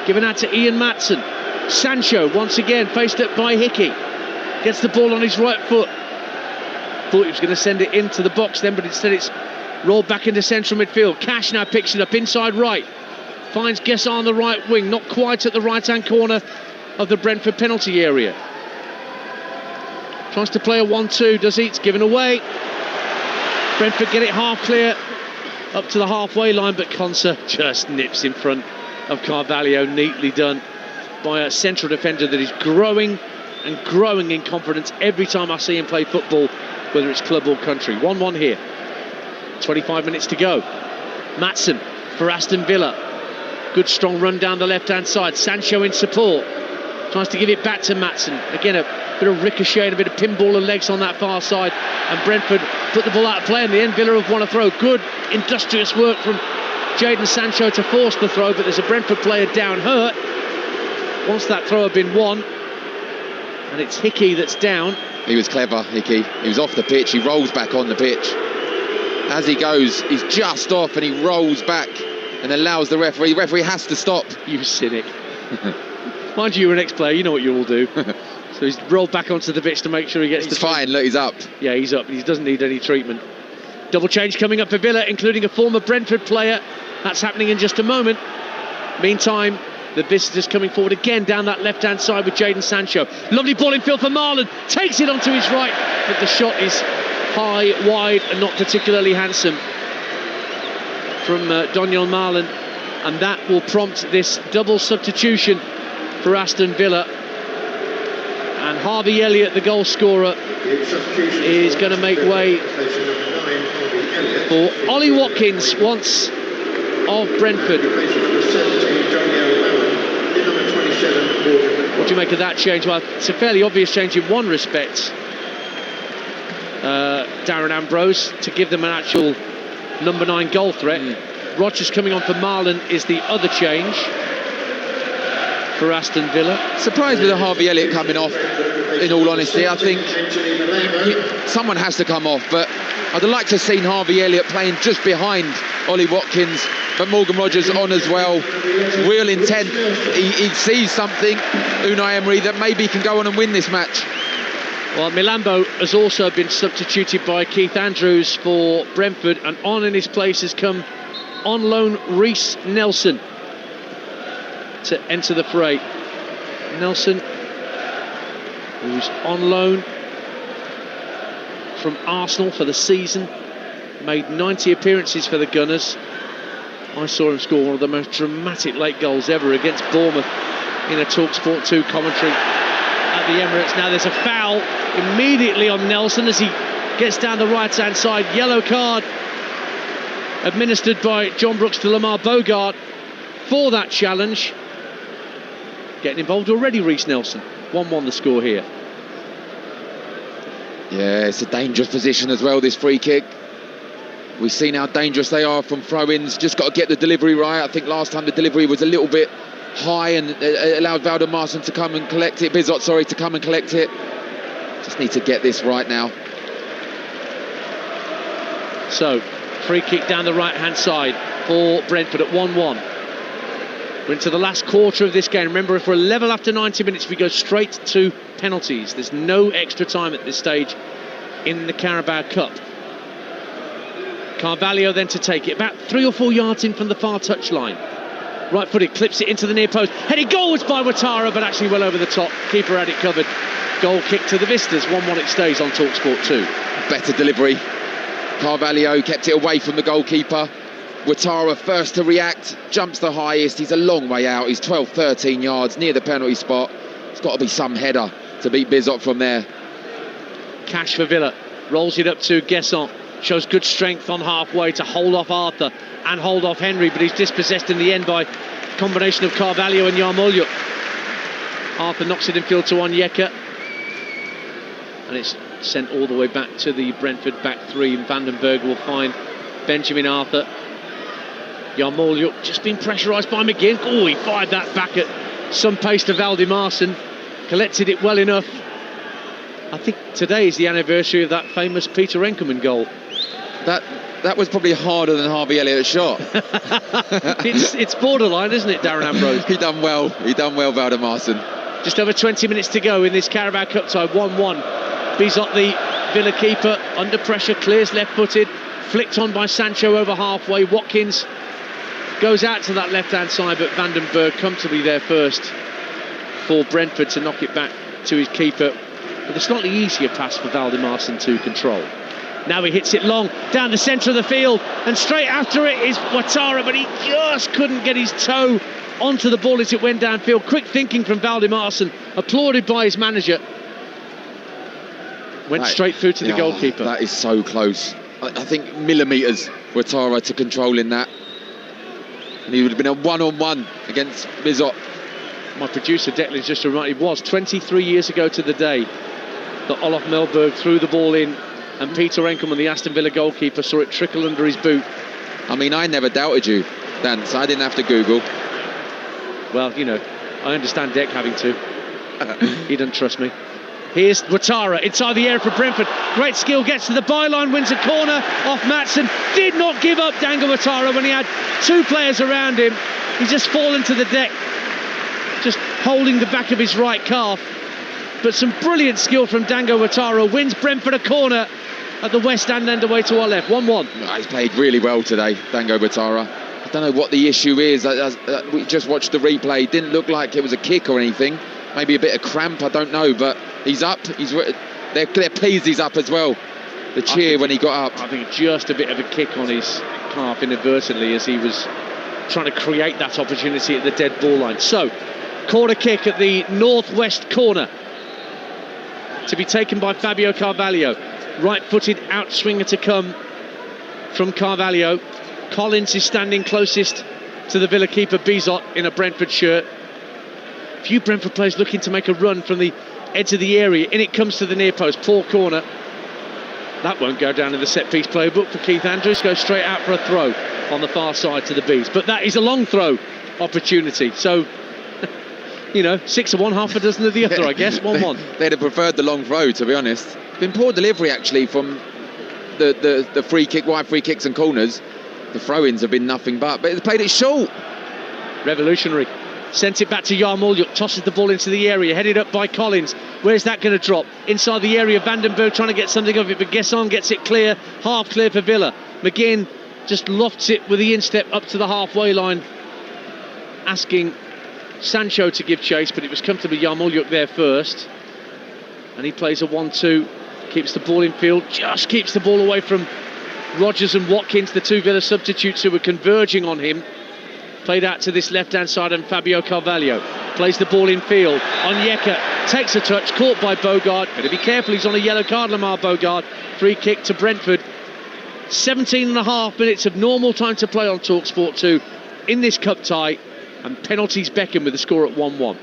Speaker 1: Given out to Ian Maatsen. Sancho, once again, faced up by Hickey. Gets the ball on his right foot. Thought he was going to send it into the box then, but instead it's rolled back into central midfield. Cash now picks it up inside right finds Guessant on the right wing, not quite at the right-hand corner of the Brentford penalty area. Tries to play a 1-2, does he? It's given away. Brentford get it half clear up to the halfway line, but Konsa just nips in front of Carvalho. Neatly done by a central defender that is growing and growing in confidence every time I see him play football, whether it's club or country. 1-1 here. 25 minutes to go. Maatsen for Aston Villa. Good strong run down the left-hand side. Sancho in support. Tries to give it back to Maatsen. Again, a bit of ricochet and a bit of pinball of legs on that far side. And Brentford put the ball out of play. In the end, Villa have won a throw. Good, industrious work from Jadon Sancho to force the throw. But there's a Brentford player down hurt. Once that throw had been won. And it's Hickey that's down.
Speaker 2: He was clever, Hickey. He was off the pitch. He rolls back on the pitch. As he goes, he's just off and he rolls back and allows the referee. The referee has to stop.
Speaker 1: You cynic. Mind you, you're an ex-player, you know what you will do. So he's rolled back onto the pitch to make sure he gets
Speaker 2: He's fine, look, he's up.
Speaker 1: Yeah, he's up. He doesn't need any treatment. Double change coming up for Villa, including a former Brentford player. That's happening in just a moment. Meantime, the visitors coming forward again down that left-hand side with Jadon Sancho. Lovely ball in field for Marlon. Takes it onto his right, but the shot is high, wide, and not particularly handsome from Daniel Marlon. And that will prompt this double substitution for Aston Villa. And Harvey Elliott, the goal scorer, is going to make way for Ollie Watkins, once of Brentford. What do you make of that change? Well, it's a fairly obvious change in one respect. Darren Ambrose to give them an actual number 9 goal threat. Rodgers coming on for Marlon is the other change for Aston Villa.
Speaker 2: Surprised with the Harvey Elliott coming off, in all honesty. I think someone has to come off, but I'd like to have seen Harvey Elliott playing just behind Ollie Watkins, but Morgan Rodgers on as well. Real intent. He sees something, Unai Emery, that maybe he can go on and win this match.
Speaker 1: Well, Milambo has also been substituted by Keith Andrews for Brentford, and on in his place has come on loan Reece Nelson to enter the fray. Nelson, who's on loan from Arsenal for the season, made 90 appearances for the Gunners. I saw him score one of the most dramatic late goals ever against Bournemouth in a Talksport 2 commentary at the Emirates. Now there's a foul immediately on Nelson as he gets down the right-hand side. Yellow card administered by John Brooks to Lamar Bogart for that challenge. Getting involved already, Reece Nelson. 1-1 the score here.
Speaker 2: Yeah, it's a dangerous position as well, this free kick. We've seen how dangerous they are from throw-ins. Just got to get the delivery right. I think last time the delivery was a little bit high and allowed Valdemarson to come and collect it. Bizot, sorry, to come and collect it. Just need to get this right now.
Speaker 1: So, free kick down the right-hand side for Brentford at 1-1. We're into the last quarter of this game. Remember, if we're level after 90 minutes, we go straight to penalties. There's no extra time at this stage in the Carabao Cup. Carvalho then to take it, about 3 or 4 yards in from the far touchline. Right-footed, clips it into the near post. Headed goals by Ouattara, but actually well over the top. Keeper had it covered. Goal kick to the Visitors. 1-1 it stays on Talksport 2.
Speaker 2: Better delivery. Carvalho kept it away from the goalkeeper. Ouattara first to react, jumps the highest. He's a long way out. He's 12, 13 yards near the penalty spot. It's got to be some header to beat Bizot from there.
Speaker 1: Cash for Villa. Rolls it up to Guessant. Shows good strength on halfway to hold off Arthur and hold off Henry, but he's dispossessed in the end by a combination of Carvalho and Yarmolyuk. Arthur knocks it in field to Onyeka, and it's sent all the way back to the Brentford back three, and Vandenberg will find Benjamin Arthur. Yarmolyuk just been pressurised by McGinn. Oh, he fired that back at some pace to Valdemarson, collected it well enough. I think today is the anniversary of that famous Peter Enkelman goal.
Speaker 2: That was probably harder than Harvey Elliott's shot.
Speaker 1: it's borderline, isn't it, Darren Ambrose?
Speaker 2: He done well, Valdemarson.
Speaker 1: Just over 20 minutes to go in this Carabao Cup tie, 1-1. Bizot, the Villa keeper, under pressure, clears left-footed, flicked on by Sancho over halfway. Watkins goes out to that left-hand side, but Vandenberg comfortably there first for Brentford to knock it back to his keeper with a slightly easier pass for Valdimarsson to control. Now he hits it long down the centre of the field, and straight after it is Ouattara, but he just couldn't get his toe onto the ball as it went downfield. Quick thinking from Valdimarsson, applauded by his manager. Went straight through to the goalkeeper.
Speaker 2: That is so close. I think millimetres Ouattara to controlling that. And he would have been a one-on-one against Bizot.
Speaker 1: My producer Declan just reminded, it was 23 years ago to the day that Olof Mellberg threw the ball in, and Peter Enkelman, the Aston Villa goalkeeper, saw it trickle under his boot.
Speaker 2: I mean, I never doubted you, Dan, so I didn't have to Google.
Speaker 1: Well, you know, I understand Deck having to. He doesn't trust me. Here's Ouattara inside the area for Brentford. Great skill, gets to the byline, wins a corner off Maatsen. Did not give up, Dango Ouattara, when he had two players around him. He's just fallen to the deck, just holding the back of his right calf. But some brilliant skill from Dango Ouattara wins Brentford a corner at the West End end away to our left. 1-1.
Speaker 2: He's played really well today, Dango Ouattara. I don't know what the issue is. We just watched the replay. It didn't look like it was a kick or anything. Maybe a bit of cramp, I don't know. But he's up. They're pleased he's up as well. The cheer when he got up.
Speaker 1: I think just a bit of a kick on his calf inadvertently as he was trying to create that opportunity at the dead ball line. So, corner kick at the northwest corner to be taken by Fabio Carvalho. Right-footed outswinger to come from Carvalho. Collins is standing closest to the Villa keeper Bizot in a Brentford shirt. A few Brentford players looking to make a run from the edge of the area. In it comes to the near post. Poor corner. That won't go down in the set-piece playbook for Keith Andrews. Goes straight out for a throw on the far side to the Bees. But that is a long throw opportunity. So, you know, 6 of one, half a dozen of the other, I guess. 1-1.
Speaker 2: They'd have preferred the long throw, to be honest. Been poor delivery, actually, from the free kick, wide free kicks and corners. The throw-ins have been nothing but it's played it short.
Speaker 1: Revolutionary. Sent it back to Yarmolyuk, tosses the ball into the area, headed up by Collins. Where's that going to drop? Inside the area, Vandenberg trying to get something of it, but Guesson gets it clear, half clear for Villa. McGinn just lofts it with the instep up to the halfway line, asking Sancho to give chase, but it was comfortably Yarmolyuk there first. And he plays a 1-2, keeps the ball in field, just keeps the ball away from Rodgers and Watkins, the two Villa substitutes who were converging on him. Played out to this left-hand side, and Fabio Carvalho plays the ball in field. Onyeka takes a touch, caught by Bogard. Better be careful, he's on a yellow card, Lamar Bogard. Free kick to Brentford. 17 and a half minutes of normal time to play on Talksport 2 in this cup tie, and penalties beckon with the score at 1-1.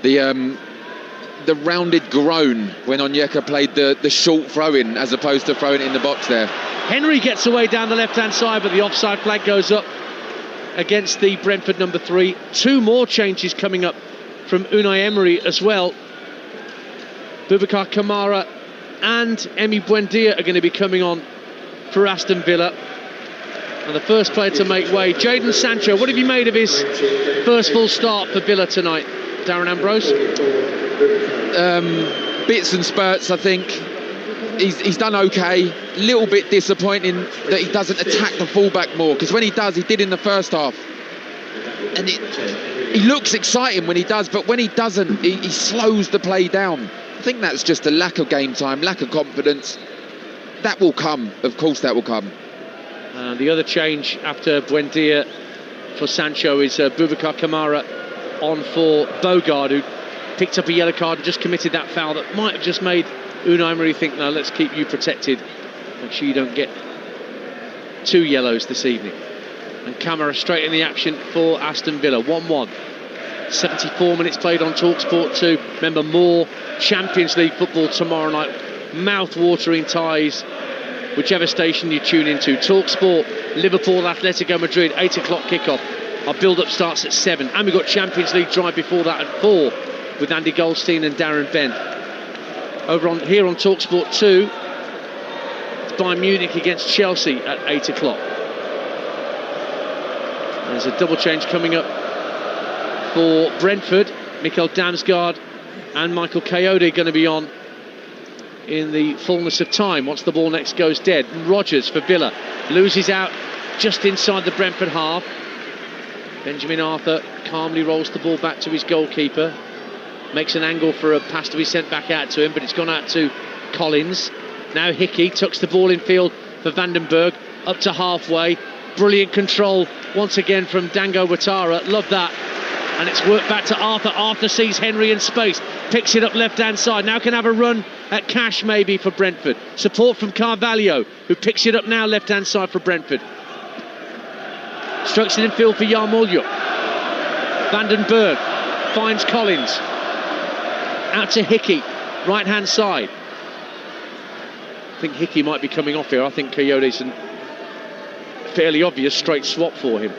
Speaker 2: The rounded groan when Onyeka played the short throw-in as opposed to throwing it in the box there.
Speaker 1: Henry gets away down the left-hand side, but the offside flag goes up against the Brentford number 3. Two more changes coming up from Unai Emery as well. Boubacar Kamara and Emi Buendia are going to be coming on for Aston Villa. And the first player to make way, Jadon Sancho. What have you made of his first full start for Villa tonight, Darren Ambrose?
Speaker 2: Bits and spurts, I think. He's done okay. A little bit disappointing that he doesn't attack the fullback more, because when he does, he did in the first half. And he looks exciting when he does, but when he doesn't, he slows the play down. I think that's just a lack of game time, lack of confidence. That will come, of course that will come.
Speaker 1: The other change after Buendia for Sancho is Boubacar Kamara on for Bogard, who picked up a yellow card and just committed that foul that might have just made Unai Emery think, no, let's keep you protected. Make sure you don't get 2 yellows this evening. And Kamara straight in the action for Aston Villa. 1-1. 74 minutes played on Talksport 2. Remember, more Champions League football tomorrow night. Mouth-watering ties, whichever station you tune into. Talksport, Liverpool, Atletico Madrid, 8 o'clock kickoff. Our build-up starts at 7. And we've got Champions League drive before that at 4 with Andy Goldstein and Darren Bent. Over on here on Talksport 2, it's Bayern Munich against Chelsea at 8 o'clock. There's a double change coming up for Brentford. Mikkel Damsgaard and Michael Coyote going to be on in the fullness of time. Once the ball next goes dead. Rodgers for Villa loses out just inside the Brentford half. Benjamin Arthur calmly rolls the ball back to his goalkeeper. Makes an angle for a pass to be sent back out to him, but it's gone out to Collins. Now Hickey tucks the ball in field for Vandenberg, up to halfway. Brilliant control once again from Dango Ouattara. Love that. And it's worked back to Arthur. Arthur sees Henry in space, picks it up left-hand side. Now can have a run at Cash maybe for Brentford. Support from Carvalho, who picks it up now left-hand side for Brentford. Strokes it in field for Yarmolyuk. Vandenberg finds Collins. Out to Hickey, right-hand side. I think Hickey might be coming off here. I think Coyote's a fairly obvious straight swap for him.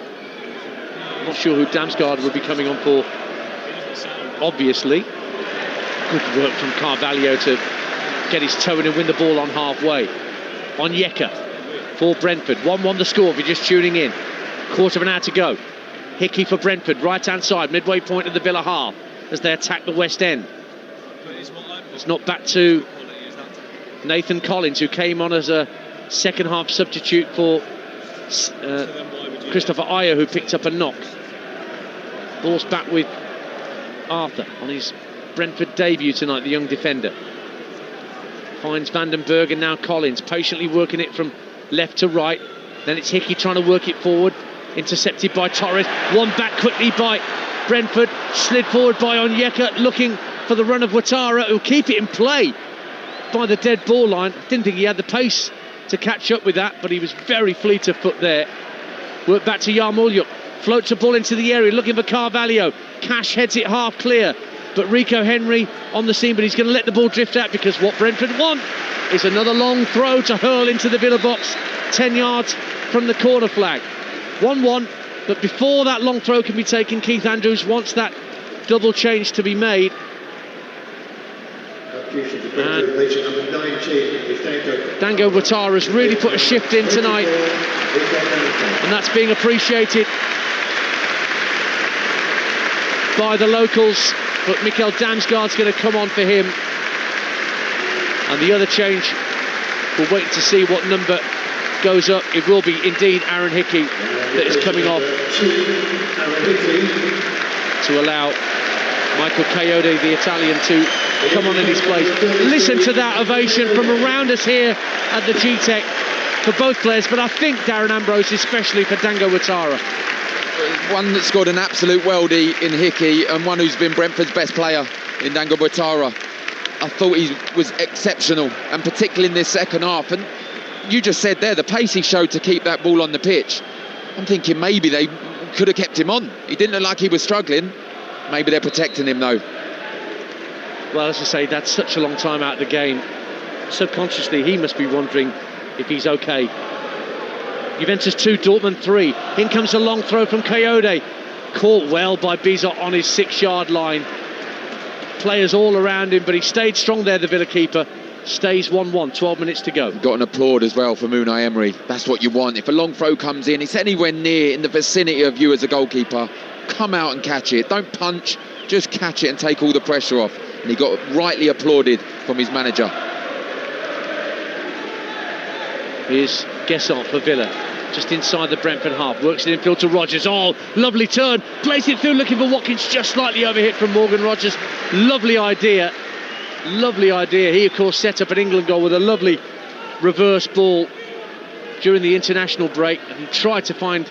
Speaker 1: Not sure who Damsgaard would be coming on for, obviously. Good work from Carvalho to get his toe in and win the ball on halfway. Onyeka for Brentford. 1-1 the score if you're just tuning in. Quarter of an hour to go. Hickey for Brentford, right-hand side, midway point of the Villa half as they attack the West End. It's not back to Nathan Collins, who came on as a second-half substitute for Christopher Ayer, who picked up a knock. Ball's back with Arthur on his Brentford debut tonight, the young defender. Finds Vandenberg and now Collins, patiently working it from left to right. Then it's Hickey trying to work it forward. Intercepted by Torres. One back quickly by Brentford. Slid forward by Onyeka, looking for the run of Ouattara, who'll keep it in play by the dead ball line. Didn't think he had the pace to catch up with that, but he was very fleet of foot there. Work back to Yarmolyuk. Floats a ball into the area, looking for Carvalho. Cash heads it half clear, but Rico Henry on the scene, but he's going to let the ball drift out because what Brentford want is another long throw to hurl into the Villa box, 10 yards from the corner flag. 1-1, but before that long throw can be taken, Keith Andrews wants that double change to be made. Dango Ouattara has really put a shift in tonight, and that's being appreciated by the locals, but Mikael Damsgaard's going to come on for him, and the other change, we'll wait to see what number goes up. It will be indeed Aaron Hickey that is coming off to allow Michael Coyote, the Italian, to come on in his place. Listen to that ovation from around us here at the G-Tech for both players, but I think Darren Ambrose especially for Dango Ouattara.
Speaker 2: One that scored an absolute worldie in Hickey, and one who's been Brentford's best player in Dango Ouattara. I thought he was exceptional, and particularly in this second half. And you just said there, the pace he showed to keep that ball on the pitch. I'm thinking maybe they could have kept him on. He didn't look like he was struggling. Maybe they're protecting him though.
Speaker 1: Well, as I say, that's such a long time out of the game. Subconsciously, he must be wondering if he's okay. Juventus 2, Dortmund 3. In comes a long throw from Coyote. Caught well by Bizot on his 6-yard line. Players all around him, but he stayed strong there, the Villa keeper. Stays 1-1, 12 minutes to go.
Speaker 2: Got an applaud as well from Unai Emery. That's what you want. If a long throw comes in, it's anywhere near in the vicinity of you as a goalkeeper, come out and catch it. Don't punch, just catch it and take all the pressure off. And he got rightly applauded from his manager.
Speaker 1: Here's Gesson for Villa, just inside the Brentford half. Works it in field to Rodgers. Oh, lovely turn. Plays it through, looking for Watkins. Just slightly overhit from Morgan Rodgers. Lovely idea. Lovely idea. He, of course, set up an England goal with a lovely reverse ball during the international break. And he tried to find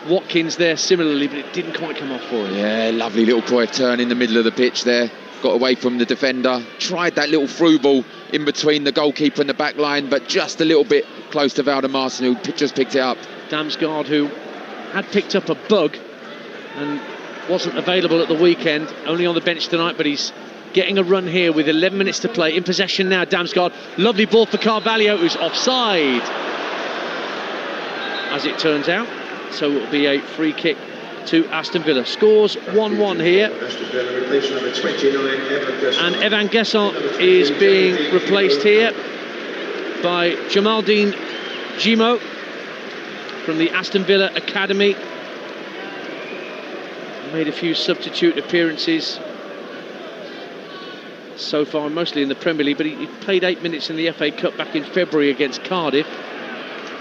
Speaker 1: Watkins there similarly, but it didn't quite come off for him.
Speaker 2: Yeah, lovely little Cruyff turn in the middle of the pitch there. Got away from the defender. Tried that little through ball in between the goalkeeper and the back line, but just a little bit close to Valdemarson, who just picked it up.
Speaker 1: Damsgaard, who had picked up a bug and wasn't available at the weekend, only on the bench tonight, but he's getting a run here with 11 minutes to play. In possession now, Damsgaard. Lovely ball for Carvalho, who's offside, as it turns out. So it'll be a free kick to Aston Villa. Scores 1-1 here. And Evan Gesson is being replaced here by Jamaldine Jimo from the Aston Villa Academy. Made a few substitute appearances so far, mostly in the Premier League, but he played 8 minutes in the FA Cup back in February against Cardiff.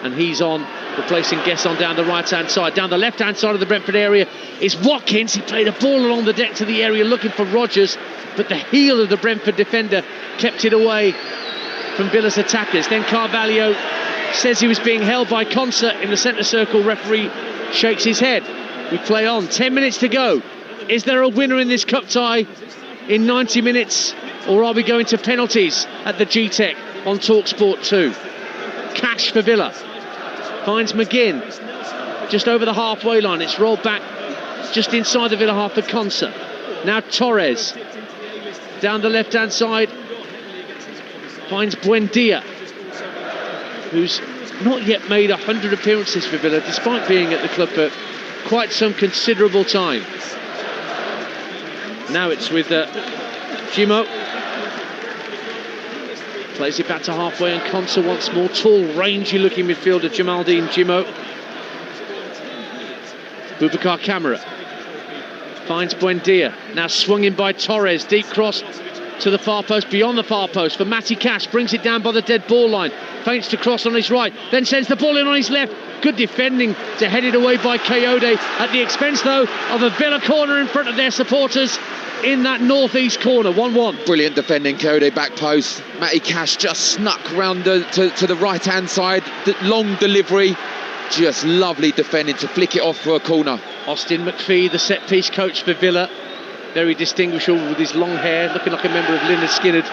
Speaker 1: and he's on, replacing Guesson down the right-hand side. Down the left-hand side of the Brentford area is Watkins. He played a ball along the deck to the area looking for Rodgers, but the heel of the Brentford defender kept it away from Villa's attackers. Then Carvalho says he was being held by Concert in the centre circle. Referee shakes his head. We play on. 10 minutes to go. Is there a winner in this cup tie in 90 minutes, or are we going to penalties at the G-Tech on Talksport 2? Cash for Villa. Finds McGinn just over the halfway line. It's rolled back just inside the Villa half for Concert. Now Torres down the left-hand side. Finds Buendia, who's not yet made 100 appearances for Villa, despite being at the club for quite some considerable time. Now it's with Jimo. Plays it back to halfway, and Konsa once more. Tall, rangy-looking midfielder Jamaldine Jimo. Boubacar Kamara finds Buendia. Now swung in by Torres. Deep cross to the far post, beyond the far post for Matty Cash. Brings it down by the dead ball line. Feints to cross on his right, then sends the ball in on his left. Good defending to head it away by Kayode, at the expense though of a Villa corner in front of their supporters in that northeast corner. 1-1.
Speaker 2: Brilliant defending, Kayode back post. Matty Cash just snuck round to the right hand side. The long delivery, just lovely defending to flick it off for a corner.
Speaker 1: Austin McPhee, the set piece coach for Villa, very distinguishable with his long hair, looking like a member of Lynyrd Skynyrd,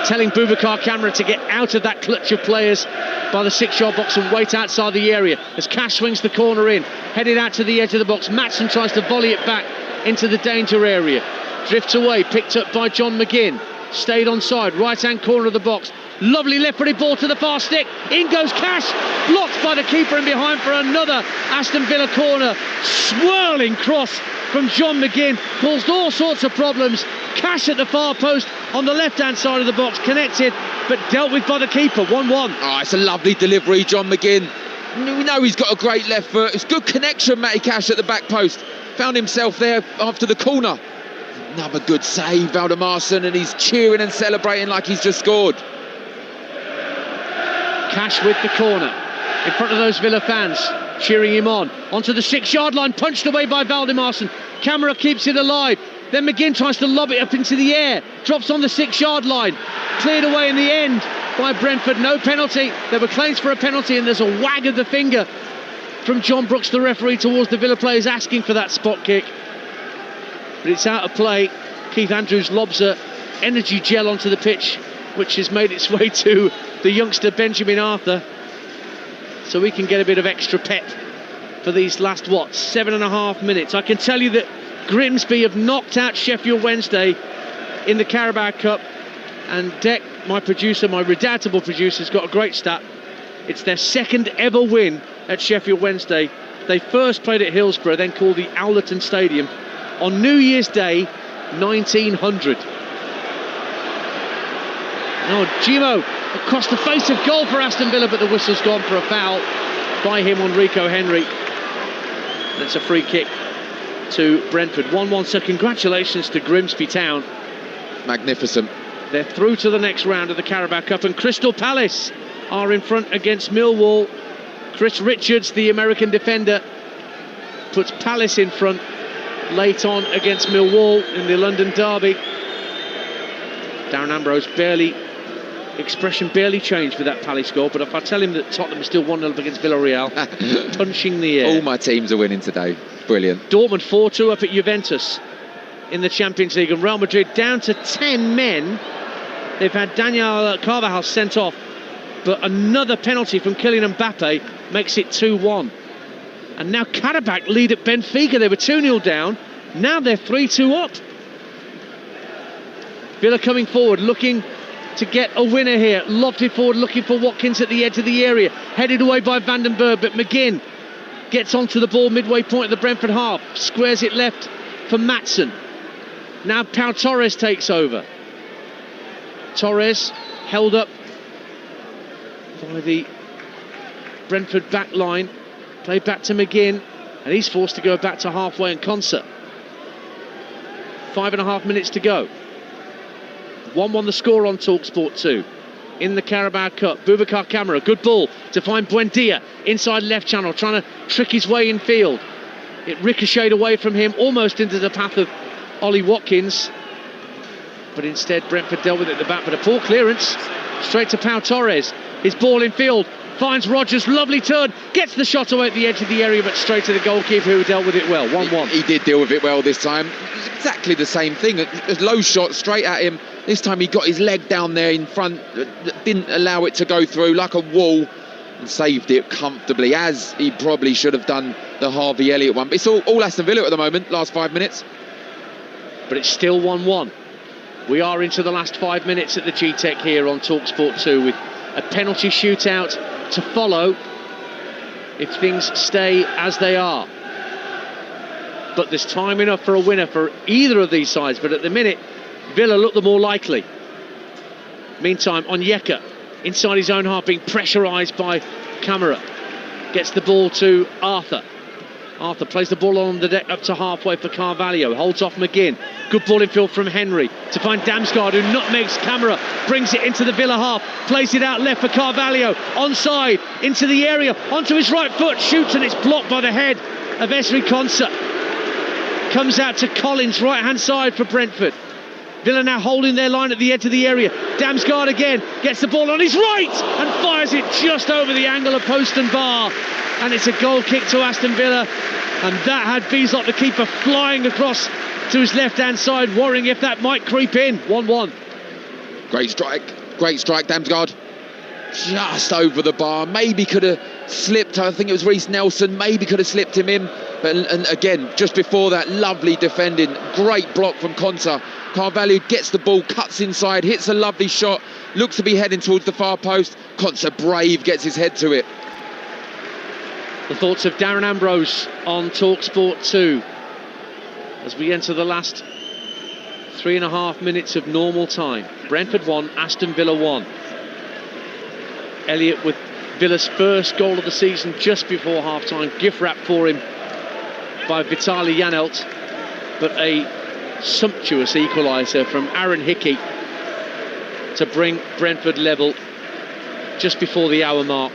Speaker 1: telling Boubacar Kamara to get out of that clutch of players by the 6-yard box and wait outside the area as Cash swings the corner in, headed out to the edge of the box. Maatsen tries to volley it back into the danger area, drifts away, picked up by John McGinn, stayed onside, right hand corner of the box. Lovely left-footed ball to the far stick. In goes Cash, blocked by the keeper in behind for another Aston Villa corner. Swirling cross from John McGinn caused all sorts of problems. Cash at the far post on the left-hand side of the box, connected but dealt with by the keeper. 1-1.
Speaker 2: Oh, it's a lovely delivery, John McGinn. We know he's got a great left foot. It's good connection, Matty Cash at the back post. Found himself there after the corner. Another good save, Valdemarson, and he's cheering and celebrating like he's just scored.
Speaker 1: Cash with the corner in front of those Villa fans, cheering him on. Onto the 6-yard line, punched away by Valdemarson. Kamara keeps it alive. Then McGinn tries to lob it up into the air. Drops on the 6-yard line. Cleared away in the end by Brentford. No penalty. There were claims for a penalty, and there's a wag of the finger from John Brooks, the referee, towards the Villa players asking for that spot kick. But it's out of play. Keith Andrews lobs a energy gel onto the pitch, which has made its way to the youngster Benjamin Arthur, so we can get a bit of extra pep for these last 7.5 minutes. I can tell you that Grimsby have knocked out Sheffield Wednesday in the Carabao Cup, and Deck, my producer, my redoubtable producer, has got a great stat. It's their second ever win at Sheffield Wednesday. They first played at Hillsborough, then called the Owlerton Stadium, on New Year's Day 1900. Oh, Jimo across the face of goal for Aston Villa, but the whistle's gone for a foul by him on Rico Henry. That's a free kick to Brentford. 1-1, so congratulations to Grimsby Town.
Speaker 2: Magnificent.
Speaker 1: They're through to the next round of the Carabao Cup, and Crystal Palace are in front against Millwall. Chris Richards, the American defender, puts Palace in front late on against Millwall in the London derby. Darren Ambrose expression barely changed with that Palace goal, but if I tell him that Tottenham is still 1-0 up against Villarreal, punching the air.
Speaker 2: All my teams are winning today. Brilliant.
Speaker 1: Dortmund 4-2 up at Juventus in the Champions League, and Real Madrid down to 10 men. They've had Daniel Carvajal sent off, but another penalty from Kylian Mbappe makes it 2-1. And now Karabakh lead at Benfica. They were 2-0 down. Now they're 3-2 up. Villa coming forward, looking to get a winner here. Lobbed it forward, looking for Watkins at the edge of the area. Headed away by Vandenberg, but McGinn gets onto the ball midway point of the Brentford half. Squares it left for Maatsen. Now Pau Torres takes over. Torres held up by the Brentford back line. Played back to McGinn, and he's forced to go back to halfway in concert. 5.5 minutes to go. 1-1 the score on Talksport 2. in the Carabao Cup. Boubacar Kamara, good ball to find Buendia inside left channel, trying to trick his way in field. It ricocheted away from him, almost into the path of Ollie Watkins. But instead, Brentford dealt with it at the back. But a poor clearance, straight to Pau Torres. His ball in field, finds Rodgers, lovely turn, gets the shot away at the edge of the area, but straight to the goalkeeper who dealt with it well. 1-1.
Speaker 2: He did deal with it well this time. Exactly the same thing. A low shot straight at him. This time he got his leg down there in front, didn't allow it to go through like a wall, and saved it comfortably, as he probably should have done the Harvey Elliott one. But it's all Aston Villa at the moment, last 5 minutes.
Speaker 1: But it's still 1-1. We are into the last 5 minutes at the G-Tech here on Talksport 2, with a penalty shootout to follow if things stay as they are. But there's time enough for a winner for either of these sides, but at the minute Villa look the more likely. Meantime, Onyeka inside his own half, being pressurised by Kamara, gets the ball to Arthur. Arthur plays the ball on the deck up to halfway for Carvalho, holds off McGinn. Good ball in field from Henry to find Damsgaard, who nutmegs Kamara, brings it into the Villa half, plays it out left for Carvalho, onside, into the area, onto his right foot, shoots, and it's blocked by the head of Esri Konsa. Comes out to Collins, right hand side for Brentford. Villa now holding their line at the edge of the area. Damsgaard again gets the ball on his right and fires it just over the angle of post and bar. And it's a goal kick to Aston Villa. And that had Beaslot, the keeper, flying across to his left-hand side, worrying if that might creep in. 1-1.
Speaker 2: Great strike, Damsgaard. Just over the bar. Maybe could have slipped. I think it was Reece Nelson. Maybe could have slipped him in. But and again, just before that, lovely defending. Great block from Konsa. Carvalho gets the ball, cuts inside, hits a lovely shot, looks to be heading towards the far post. Konsa, brave, gets his head to it.
Speaker 1: The thoughts of Darren Ambrose on Talksport 2 as we enter the last 3.5 minutes of normal time. Brentford 1, Aston Villa 1. Elliott with Villa's first goal of the season just before half-time. Gift wrap for him by Vitaly Janelt, but a sumptuous equaliser from Aaron Hickey to bring Brentford level just before the hour mark.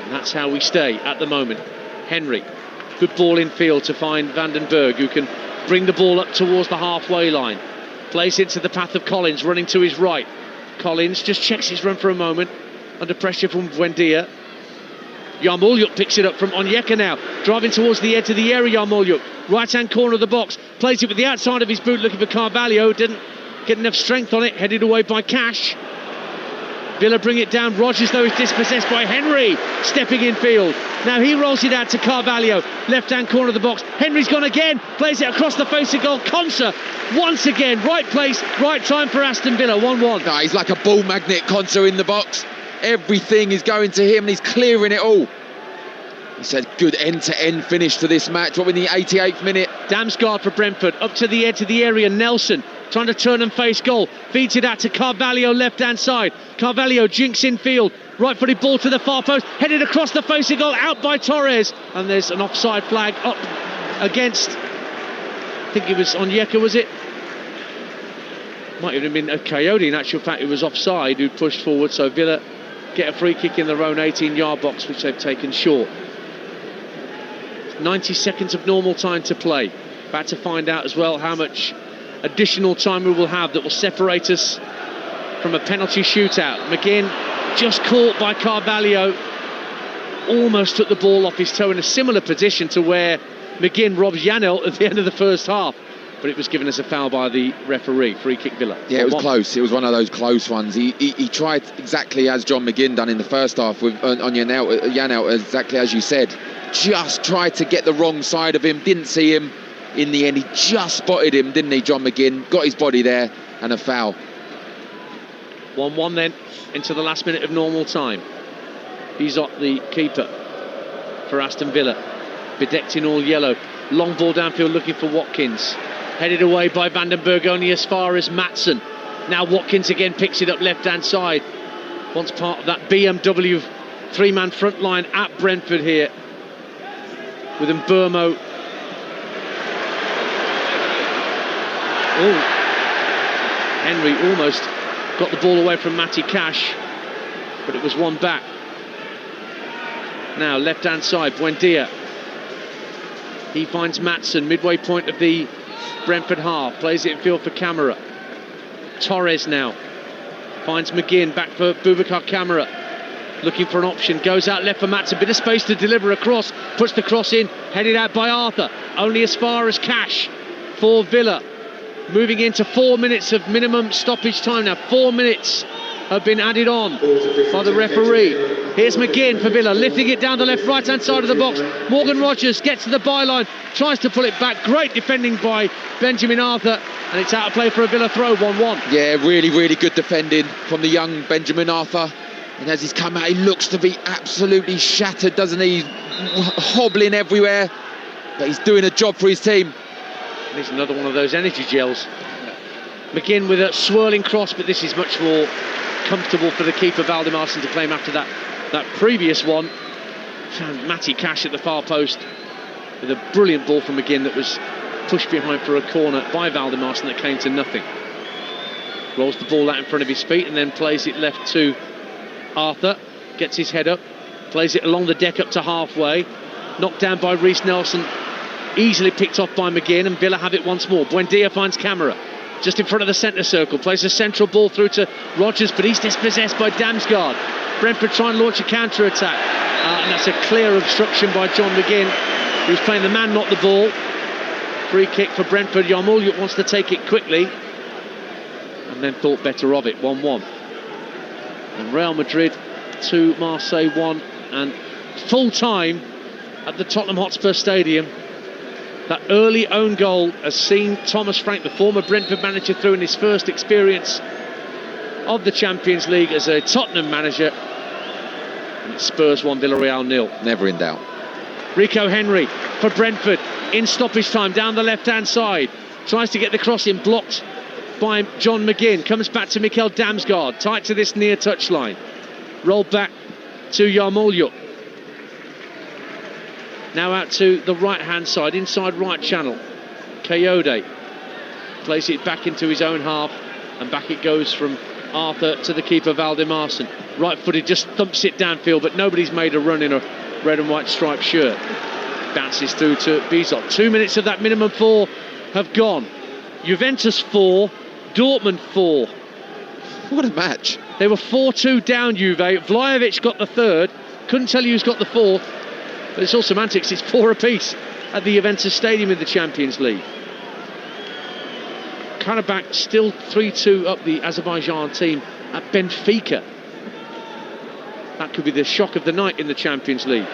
Speaker 1: And that's how we stay at the moment. Henry, good ball in field to find Vandenberg, who can bring the ball up towards the halfway line. Plays into the path of Collins, running to his right. Collins just checks his run for a moment, under pressure from Buendia. Yarmolyuk picks it up from Onyeka now, driving towards the edge of the area. Yarmolyuk, right-hand corner of the box, plays it with the outside of his boot, looking for Carvalho, didn't get enough strength on it, headed away by Cash. Villa bring it down. Rodgers, though, is dispossessed by Henry, stepping in field. Now he rolls it out to Carvalho, left-hand corner of the box. Henry's gone again, plays it across the face of goal. Konsa, once again, right place, right time for Aston Villa, 1-1.
Speaker 2: No, he's like a ball magnet, Konsa, in the box. Everything is going to him and he's clearing it all. It's a good end-to-end finish to this match. What in the 88th minute?
Speaker 1: Damsgaard for Brentford, up to the edge of the area. Nelson trying to turn and face goal, feeds it out to Carvalho, left-hand side. Carvalho jinks in field, right-footed ball to the far post, headed across the face of goal, out by Torres, and there's an offside flag up against, I think it was Onyeka, was it? Might have been a Coyote, in actual fact. It was offside, who pushed forward, so Villa get a free kick in their own 18-yard box, which they've taken short. 90 seconds of normal time to play. About to find out as well how much additional time we will have that will separate us from a penalty shootout. McGinn just caught by Carvalho, almost took the ball off his toe, in a similar position to where McGinn robs Janelt at the end of the first half. But it was given as a foul by the referee. Free kick Villa.
Speaker 2: Yeah, it was close. It was one of those close ones. He tried exactly as John McGinn done in the first half with on Janelt, exactly as you said. Just tried to get the wrong side of him. Didn't see him. In the end, he just spotted him, didn't he, John McGinn? Got his body there, and a foul.
Speaker 1: 1-1 then, into the last minute of normal time. Beaslot, the keeper for Aston Villa, bedecked in all yellow. Long ball downfield looking for Watkins. Headed away by Vandenberg, only as far as Maatsen. Now Watkins again picks it up left-hand side. Once part of that BMW three-man front line at Brentford here, with Mburmo. Oh, Henry almost got the ball away from Matty Cash, but it was one back. Now left-hand side, Buendia. He finds Maatsen, midway point of the Brentford half, plays it in field for Camara. Torres now finds McGinn, back for Boubacar Kamara, looking for an option, goes out left for Maatsen, bit of space to deliver a cross, puts the cross in, headed out by Arthur, only as far as Cash for Villa. Moving into 4 minutes of minimum stoppage time now. 4 minutes have been added on by the referee. Here's McGinn for Villa, lifting it down the left right-hand side of the box. Morgan Rogers gets to the byline, tries to pull it back. Great defending by Benjamin Arthur, and it's out of play for a Villa throw, 1-1.
Speaker 2: Yeah, really, really good defending from the young Benjamin Arthur. And as he's come out, he looks to be absolutely shattered, doesn't he? He's hobbling everywhere, but he's doing a job for his team.
Speaker 1: And he's another one of those energy gels. McGinn with a swirling cross, but this is much more comfortable for the keeper Valdemarson to claim after that previous one. Found Matty Cash at the far post with a brilliant ball from McGinn that was pushed behind for a corner by Valdemarson that came to nothing. Rolls the ball out in front of his feet and then plays it left to Arthur. Gets his head up, plays it along the deck up to halfway. Knocked down by Reece Nelson, easily picked off by McGinn, and Villa have it once more. Buendia finds Camara just in front of the centre circle, plays a central ball through to Rogers, but he's dispossessed by Damsgaard. Brentford try and launch a counter-attack, and that's a clear obstruction by John McGinn, who's playing the man, not the ball. Free kick for Brentford. Yarmolyuk wants to take it quickly, and then thought better of it. 1-1. And Real Madrid 2, Marseille 1, and full time at the Tottenham Hotspur Stadium. That early own goal has seen Thomas Frank, the former Brentford manager, through in his first experience of the Champions League as a Tottenham manager. And it's Spurs 1, Villarreal 0.
Speaker 2: Never in doubt.
Speaker 1: Rico Henry for Brentford in stoppage time down the left-hand side. Tries to get the cross in, blocked by John McGinn. Comes back to Mikel Damsgaard, tight to this near touchline. Rolled back to Yarmolyuk. Now out to the right-hand side, inside right channel. Kayode plays it back into his own half, and back it goes from Arthur to the keeper Valdemarson. Right-footed, just thumps it downfield, but nobody's made a run in a red and white striped shirt. Bounces through to Bizot. 2 minutes of that minimum 4 have gone. Juventus 4, Dortmund 4.
Speaker 2: What a match.
Speaker 1: They were 4-2 down, Juve. Vlahovic got the third. Couldn't tell you who's got the fourth. But it's all semantics. It's 4 apiece at the Juventus Stadium in the Champions League. Karabakh still 3-2 up the Azerbaijan team at Benfica. That could be the shock of the night in the Champions League.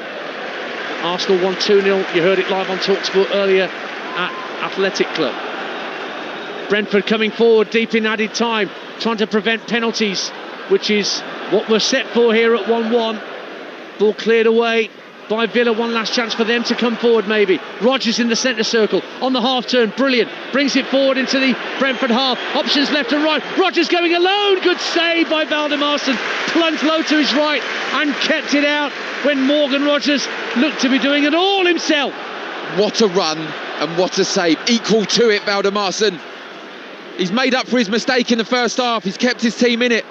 Speaker 1: Arsenal won 2-0. You heard it live on Talksport earlier at Athletic Club. Brentford coming forward deep in added time, trying to prevent penalties, which is what we're set for here at 1-1. Ball cleared away by Villa. One last chance for them to come forward, maybe. Rogers in the centre circle on the half turn, brilliant, brings it forward into the Brentford half, options left and right. Rogers going alone, good save by Valdemarson, plunged low to his right and kept it out when Morgan Rogers looked to be doing it all himself.
Speaker 2: What a run and what a save. Equal to it, Valdemarson. He's made up for his mistake in the first half. He's kept his team in it.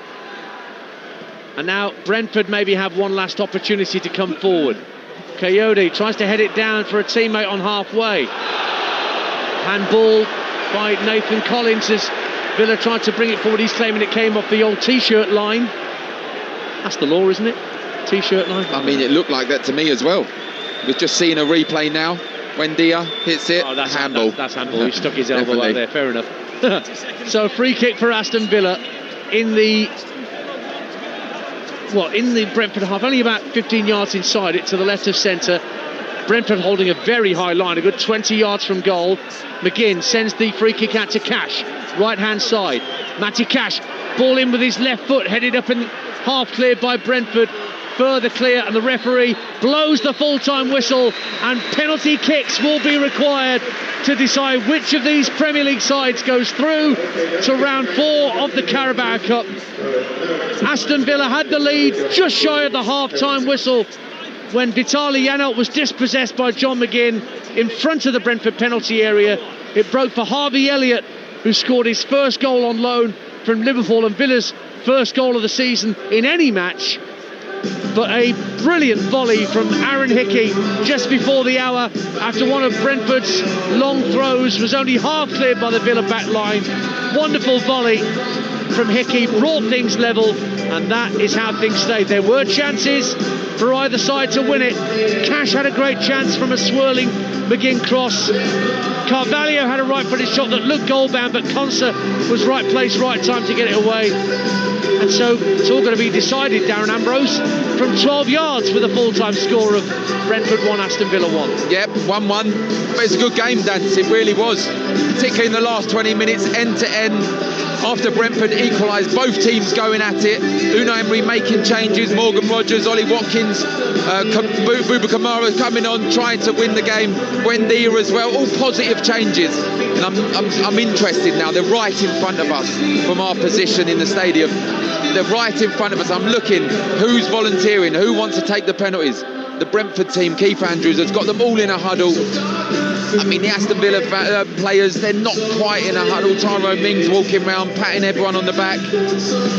Speaker 1: And now Brentford maybe have one last opportunity to come forward. Kayode tries to head it down for a teammate on halfway. Handball by Nathan Collins as Villa tried to bring it forward. He's claiming it came off the old T-shirt line. That's the law, isn't it? T-shirt line.
Speaker 2: I mean, it looked like that to me as well. We're just seeing a replay now. Buendia hits it.
Speaker 1: Oh, that's
Speaker 2: handball.
Speaker 1: That's handball. He stuck his elbow out there. Fair enough. So a free kick for Aston Villa in the Brentford half, only about 15 yards inside it to the left of centre. Brentford holding a very high line, a good 20 yards from goal. McGinn sends the free kick out to Cash, right hand side. Matty Cash, ball in with his left foot, headed up and half cleared by Brentford. Further clear, and the referee blows the full-time whistle, and penalty kicks will be required to decide which of these Premier League sides goes through to round 4 of the Carabao Cup. Aston Villa had the lead just shy of the half-time whistle when Vitaly Janelt was dispossessed by John McGinn in front of the Brentford penalty area. It broke for Harvey Elliott, who scored his first goal on loan from Liverpool, and Villa's first goal of the season in any match. But a brilliant volley from Aaron Hickey just before the hour, after one of Brentford's long throws was only half cleared by the Villa back line. Wonderful volley from Hickey, brought things level, and that is how things stayed. There were chances for either side to win it. Cash had a great chance from a swirling McGinn cross. Carvalho had a right-footed shot that looked goal-bound, but Konsa was right place, right time to get it away. And so it's all going to be decided, Darren Ambrose, from 12 yards with a full-time score of Brentford 1, Aston Villa 1.
Speaker 2: Yep, 1-1. But it's a good game, Dan. It really was. Particularly in the last 20 minutes, end-to-end. After Brentford equalised, both teams going at it. Unai Emery making changes, Morgan Rogers, Ollie Watkins, Bouba Kamara coming on, trying to win the game. Buendia as well, all positive changes. And I'm interested now. They're right in front of us from our position in the stadium. They're right in front of us. I'm looking who's volunteering, who wants to take the penalties. The Brentford team, Keith Andrews, has got them all in a huddle. I mean, the Aston Villa players, they're not quite in a huddle. Tyrone Mings walking around, patting everyone on the back.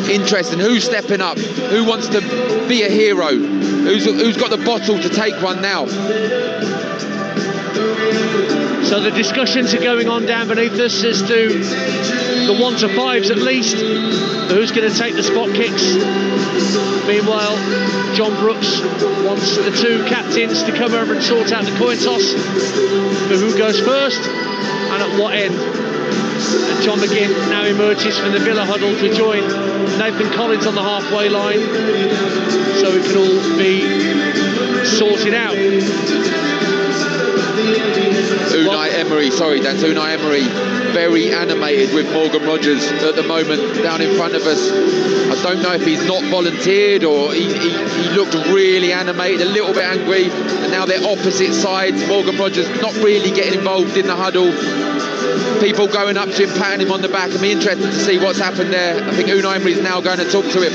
Speaker 2: Interesting. Who's stepping up? Who wants to be a hero? Who's got the bottle to take one now?
Speaker 1: So the discussions are going on down beneath us as to the 1 to 5s at least. Who's going to take the spot kicks? Meanwhile, John Brooks wants the two captains to come over and sort out the coin toss for who goes first and at what end. And John McGinn now emerges from the Villa huddle to join Nathan Collins on the halfway line, so it can all be sorted out.
Speaker 2: Unai Emery, sorry, that's Unai Emery, very animated with Morgan Rogers at the moment down in front of us. I don't know if he's not volunteered or he looked really animated, a little bit angry, and now they're opposite sides. Morgan Rogers not really getting involved in the huddle. People going up to him, patting him on the back. I'm interested to see what's happened there. I think Unai Emery's now going to talk to him.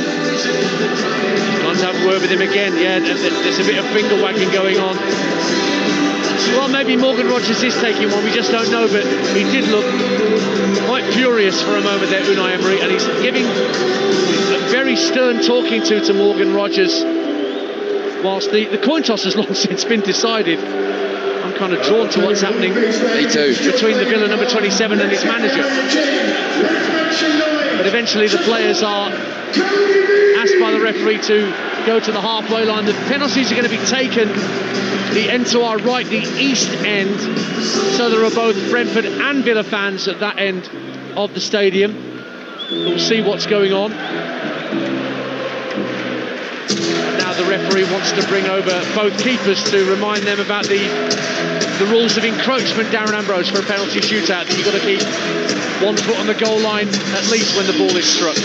Speaker 1: Trying to have a word with him again, yeah, there's a bit of finger wagging going on. Well, maybe Morgan Rogers is taking one, we just don't know, but he did look quite furious for a moment there, Unai Emery, and he's giving a very stern talking to Morgan Rogers, whilst the coin toss has long since been decided. I'm kind of drawn to what's happening.
Speaker 2: Me too.
Speaker 1: Between the Villa number 27 and his manager. But eventually the players are asked by the referee to go to the halfway line. The penalties are going to be taken the end to our right, the east end, so there are both Brentford and Villa fans at that end of the stadium. We'll see what's going on. Now the referee wants to bring over both keepers to remind them about the rules of encroachment, Darren Ambrose, for a penalty shootout. You've got to keep 1 foot on the goal line at least when the ball is struck.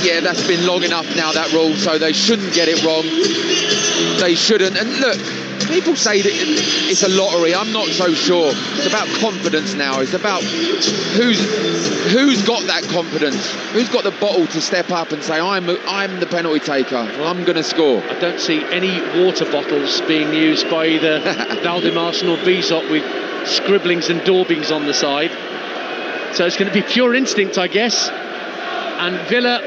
Speaker 2: Yeah, that's been long enough now, that rule, so they shouldn't get it wrong. They shouldn't. And look, people say that it's a lottery. I'm not so sure. It's about confidence now. It's about who's got that confidence, who's got the bottle to step up and say, I'm the penalty taker, I'm going to score.
Speaker 1: I don't see any water bottles being used by either Valdimarsson or Bizot with scribblings and daubings on the side. So it's going to be pure instinct, I guess. And Villa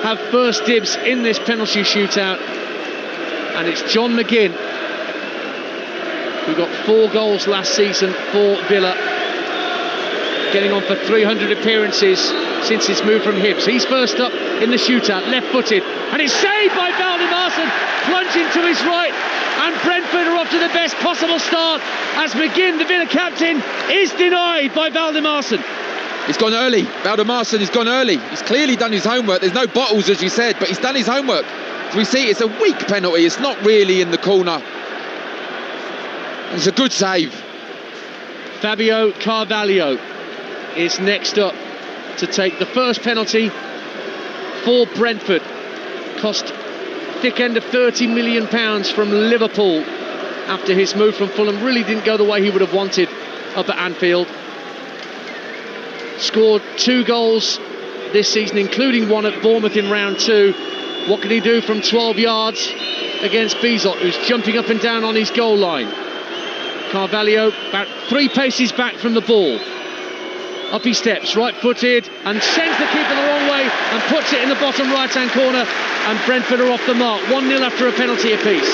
Speaker 1: have first dibs in this penalty shootout, and it's John McGinn, who got 4 goals last season for Villa, getting on for 300 appearances since his move from Hibs. He's first up in the shootout, left-footed, and it's saved by Valdimarsson, plunging to his right, and Brentford are off to the best possible start as McGinn, the Villa captain, is denied by Valdimarsson.
Speaker 2: He's gone early. Valdimarsson has gone early. He's clearly done his homework. There's no bottles, as you said, but he's done his homework. As we see, it's a weak penalty. It's not really in the corner. It's a good save.
Speaker 1: Fabio Carvalho is next up to take the first penalty for Brentford. Cost thick end of £30 million from Liverpool after his move from Fulham really didn't go the way he would have wanted up at Anfield. Scored 2 goals this season, including one at Bournemouth in round 2. What can he do from 12 yards against Bizot, who's jumping up and down on his goal line? Carvalho about 3 paces back from the ball. Up he steps, right-footed, and sends the keeper the wrong way. puts it in the bottom right-hand corner, and Brentford are off the mark. 1-0 after a penalty apiece.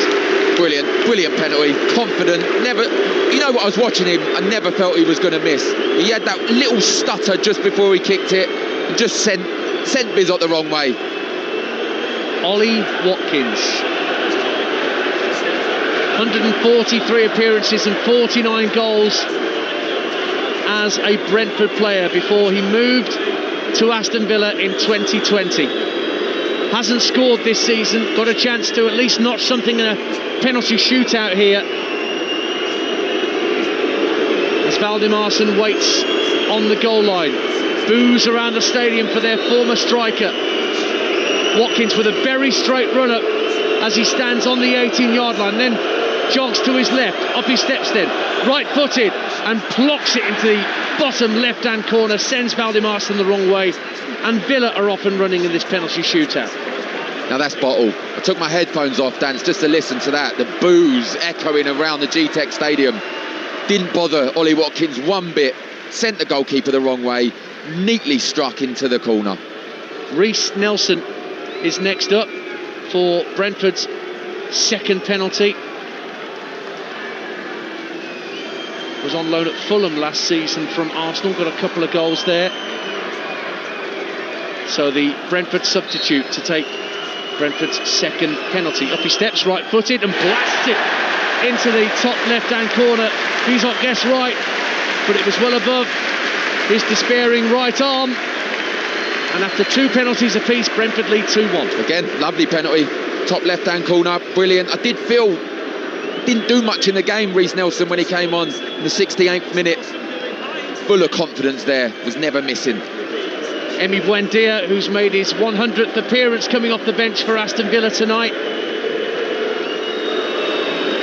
Speaker 2: Brilliant penalty, confident. Never, you know what, I was watching him, I never felt he was going to miss. He had that little stutter just before he kicked it, and just sent Bizot the wrong way.
Speaker 1: Ollie Watkins, 143 appearances and 49 goals as a Brentford player before he moved to Aston Villa in 2020. Hasn't scored this season, got a chance to at least notch something in a penalty shootout here. As Valdimarsson waits on the goal line. Boos around the stadium for their former striker. Watkins with a very straight run up as he stands on the 18-yard line, then jogs to his left, up he steps then, right-footed, and blocks it into the bottom left-hand corner, sends Valdimarsson the wrong way, and Villa are off and running in this penalty shootout.
Speaker 2: Now that's bottle. I took my headphones off, Dan, just to listen to that. The boos echoing around the G-Tech Stadium. Didn't bother Ollie Watkins one bit, sent the goalkeeper the wrong way, neatly struck into the corner.
Speaker 1: Reece Nelson is next up for Brentford's second penalty. Was on loan at Fulham last season from Arsenal, got a couple of goals there. So the Brentford substitute to take Brentford's second penalty. Up he steps, right-footed, and blasts it into the top left-hand corner. Bizot guessed right, but it was well above his despairing right arm. And after two penalties apiece, Brentford lead 2-1.
Speaker 2: Again, lovely penalty, top left-hand corner, brilliant. I did feel didn't do much in the game, Reece Nelson, when he came on in the 68th minute. Full of confidence there, was never missing.
Speaker 1: Emi Buendia, who's made his 100th appearance coming off the bench for Aston Villa tonight.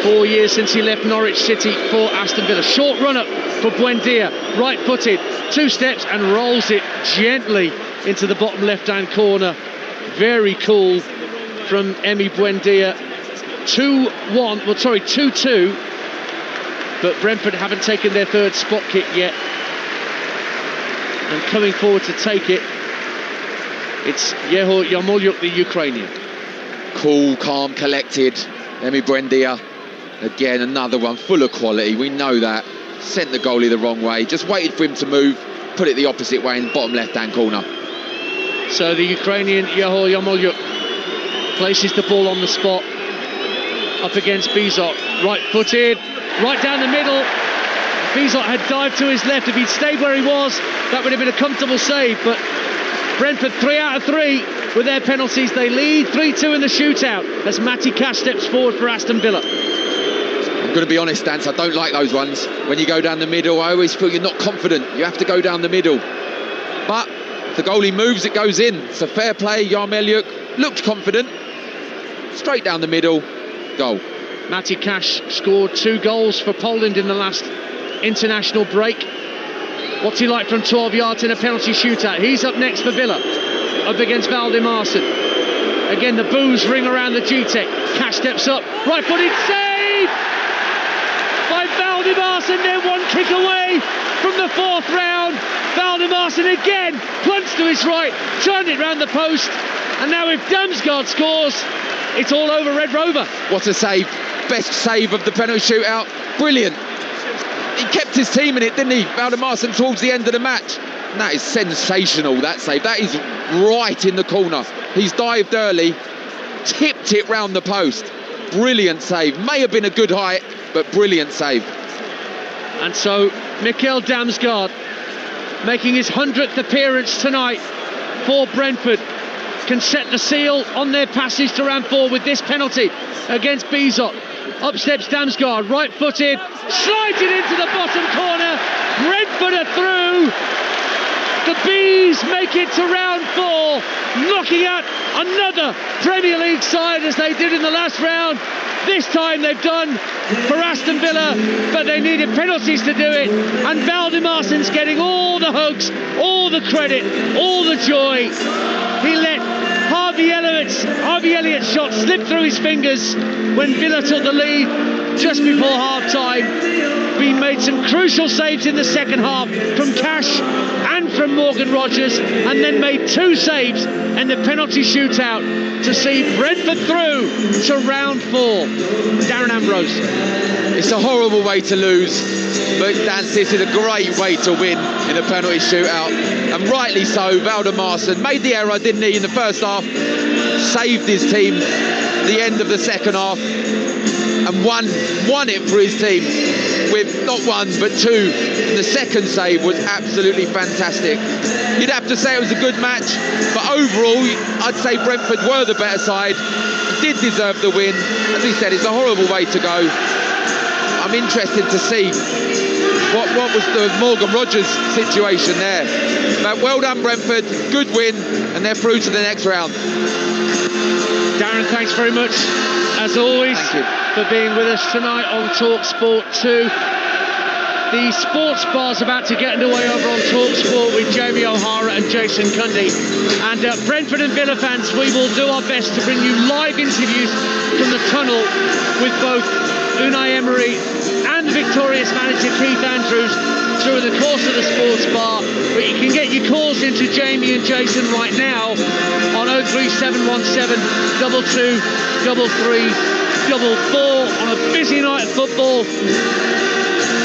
Speaker 1: 4 years since he left Norwich City for Aston Villa. Short run up for Buendia, right-footed, two steps and rolls it gently into the bottom left-hand corner. Very cool from Emi Buendia. 2-2, but Brentford haven't taken their third spot kick yet, and coming forward to take it, it's Yeho Yarmolyuk, the Ukrainian.
Speaker 2: Cool, calm, collected. Emi Buendia, again another one full of quality, we know that. Sent the goalie the wrong way, just waited for him to move, put it the opposite way in the bottom left hand corner.
Speaker 1: So the Ukrainian Yeho Yarmolyuk places the ball on the spot up against Bizot, right-footed, right down the middle. Bizot had dived to his left. If he'd stayed where he was, that would have been a comfortable save, but Brentford 3 out of 3 with their penalties. They lead 3-2 in the shootout as Matty Cash steps forward for Aston Villa.
Speaker 2: I'm going to be honest, Dan, I don't like those ones. When you go down the middle, I always feel you're not confident. You have to go down the middle. But if the goalie moves, it goes in. It's a fair play. Yarmolyuk looked confident. Straight down the middle. Goal.
Speaker 1: Matty Cash scored 2 goals for Poland in the last international break. What's he like from 12 yards in a penalty shootout? He's up next for Villa, up against Valdimarsson. Again, the boos ring around the G-Tech. Cash steps up, right-footed save by Valdimarsson. Then one kick away from the 4th round. Valdimarsson again plunged to his right, turned it round the post, and now if Damsgaard scores, it's all over Red Rover.
Speaker 2: What a save. Best save of the penalty shootout. Brilliant. He kept his team in it, didn't he? Valdimarsson towards the end of the match. And that is sensational, that save. That is right in the corner. He's dived early, tipped it round the post. Brilliant save. May have been a good height, but brilliant save.
Speaker 1: And so Mikkel Damsgaard making his 100th appearance tonight for Brentford can set the seal on their passage to round 4 with this penalty against Bizot. Up steps Damsgaard, right-footed, slides it into the bottom corner. Brentford are through. The Bees make it to round 4, knocking out another Premier League side as they did in the last round. This time they've done for Aston Villa, but they needed penalties to do it, and Valdimarsson's getting all the hugs, all the credit, all the joy. He let Harvey Elliott's shot slip through his fingers when Villa took the lead just before half-time. He made some crucial saves in the second half from Cash and from Morgan Rogers, and then made 2 saves in the penalty shootout to see Brentford through to round 4. Darren Ambrose.
Speaker 2: It's a horrible way to lose, but Dan, this is a great way to win in a penalty shootout, and rightly so. Valdemarson made the error, didn't he, in the first half, saved his team the end of the second half, and won it for his team with not 1 but 2. And the second save was absolutely fantastic. You'd have to say it was a good match, but overall I'd say Brentford were the better side, did deserve the win. As he said, it's a horrible way to go. I'm interested to see what was the Morgan Rogers situation there. But well done Brentford, good win, and they're through to the next round.
Speaker 1: Darren, thanks very much as always for being with us tonight on Talksport 2. The sports bar's about to get underway over on Talksport with Jamie O'Hara and Jason Cundy. And Brentford and Villa fans, we will do our best to bring you live interviews from the tunnel with both Unai Emery and victorious manager Keith Andrews through the course of the sports bar. But you can get your calls into Jamie and Jason right now on 03717 22 33 44 on a busy night of football.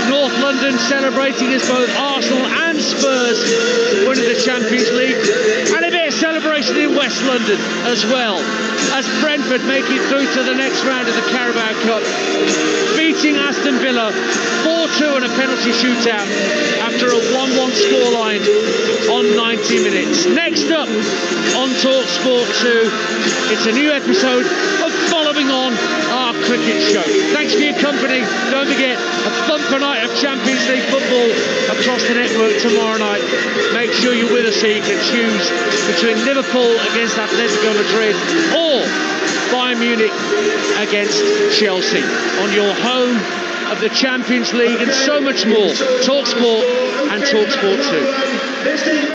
Speaker 1: North London celebrating as both Arsenal and Spurs winning the Champions League, and a bit of celebration in West London as well, as Brentford make it through to the next round of the Carabao Cup, beating Aston Villa 4-2 in a penalty shootout after a 1-1 scoreline on 90 minutes. Next up on Talksport 2, it's a new episode of Following On, our cricket show. Thanks for your company. Don't forget, a bumper night of Champions League football across the network tomorrow night. Make sure you're with us so you can choose between Liverpool against Atletico Madrid or Bayern Munich against Chelsea on your home of the Champions League and so much more. Talksport and Talksport 2.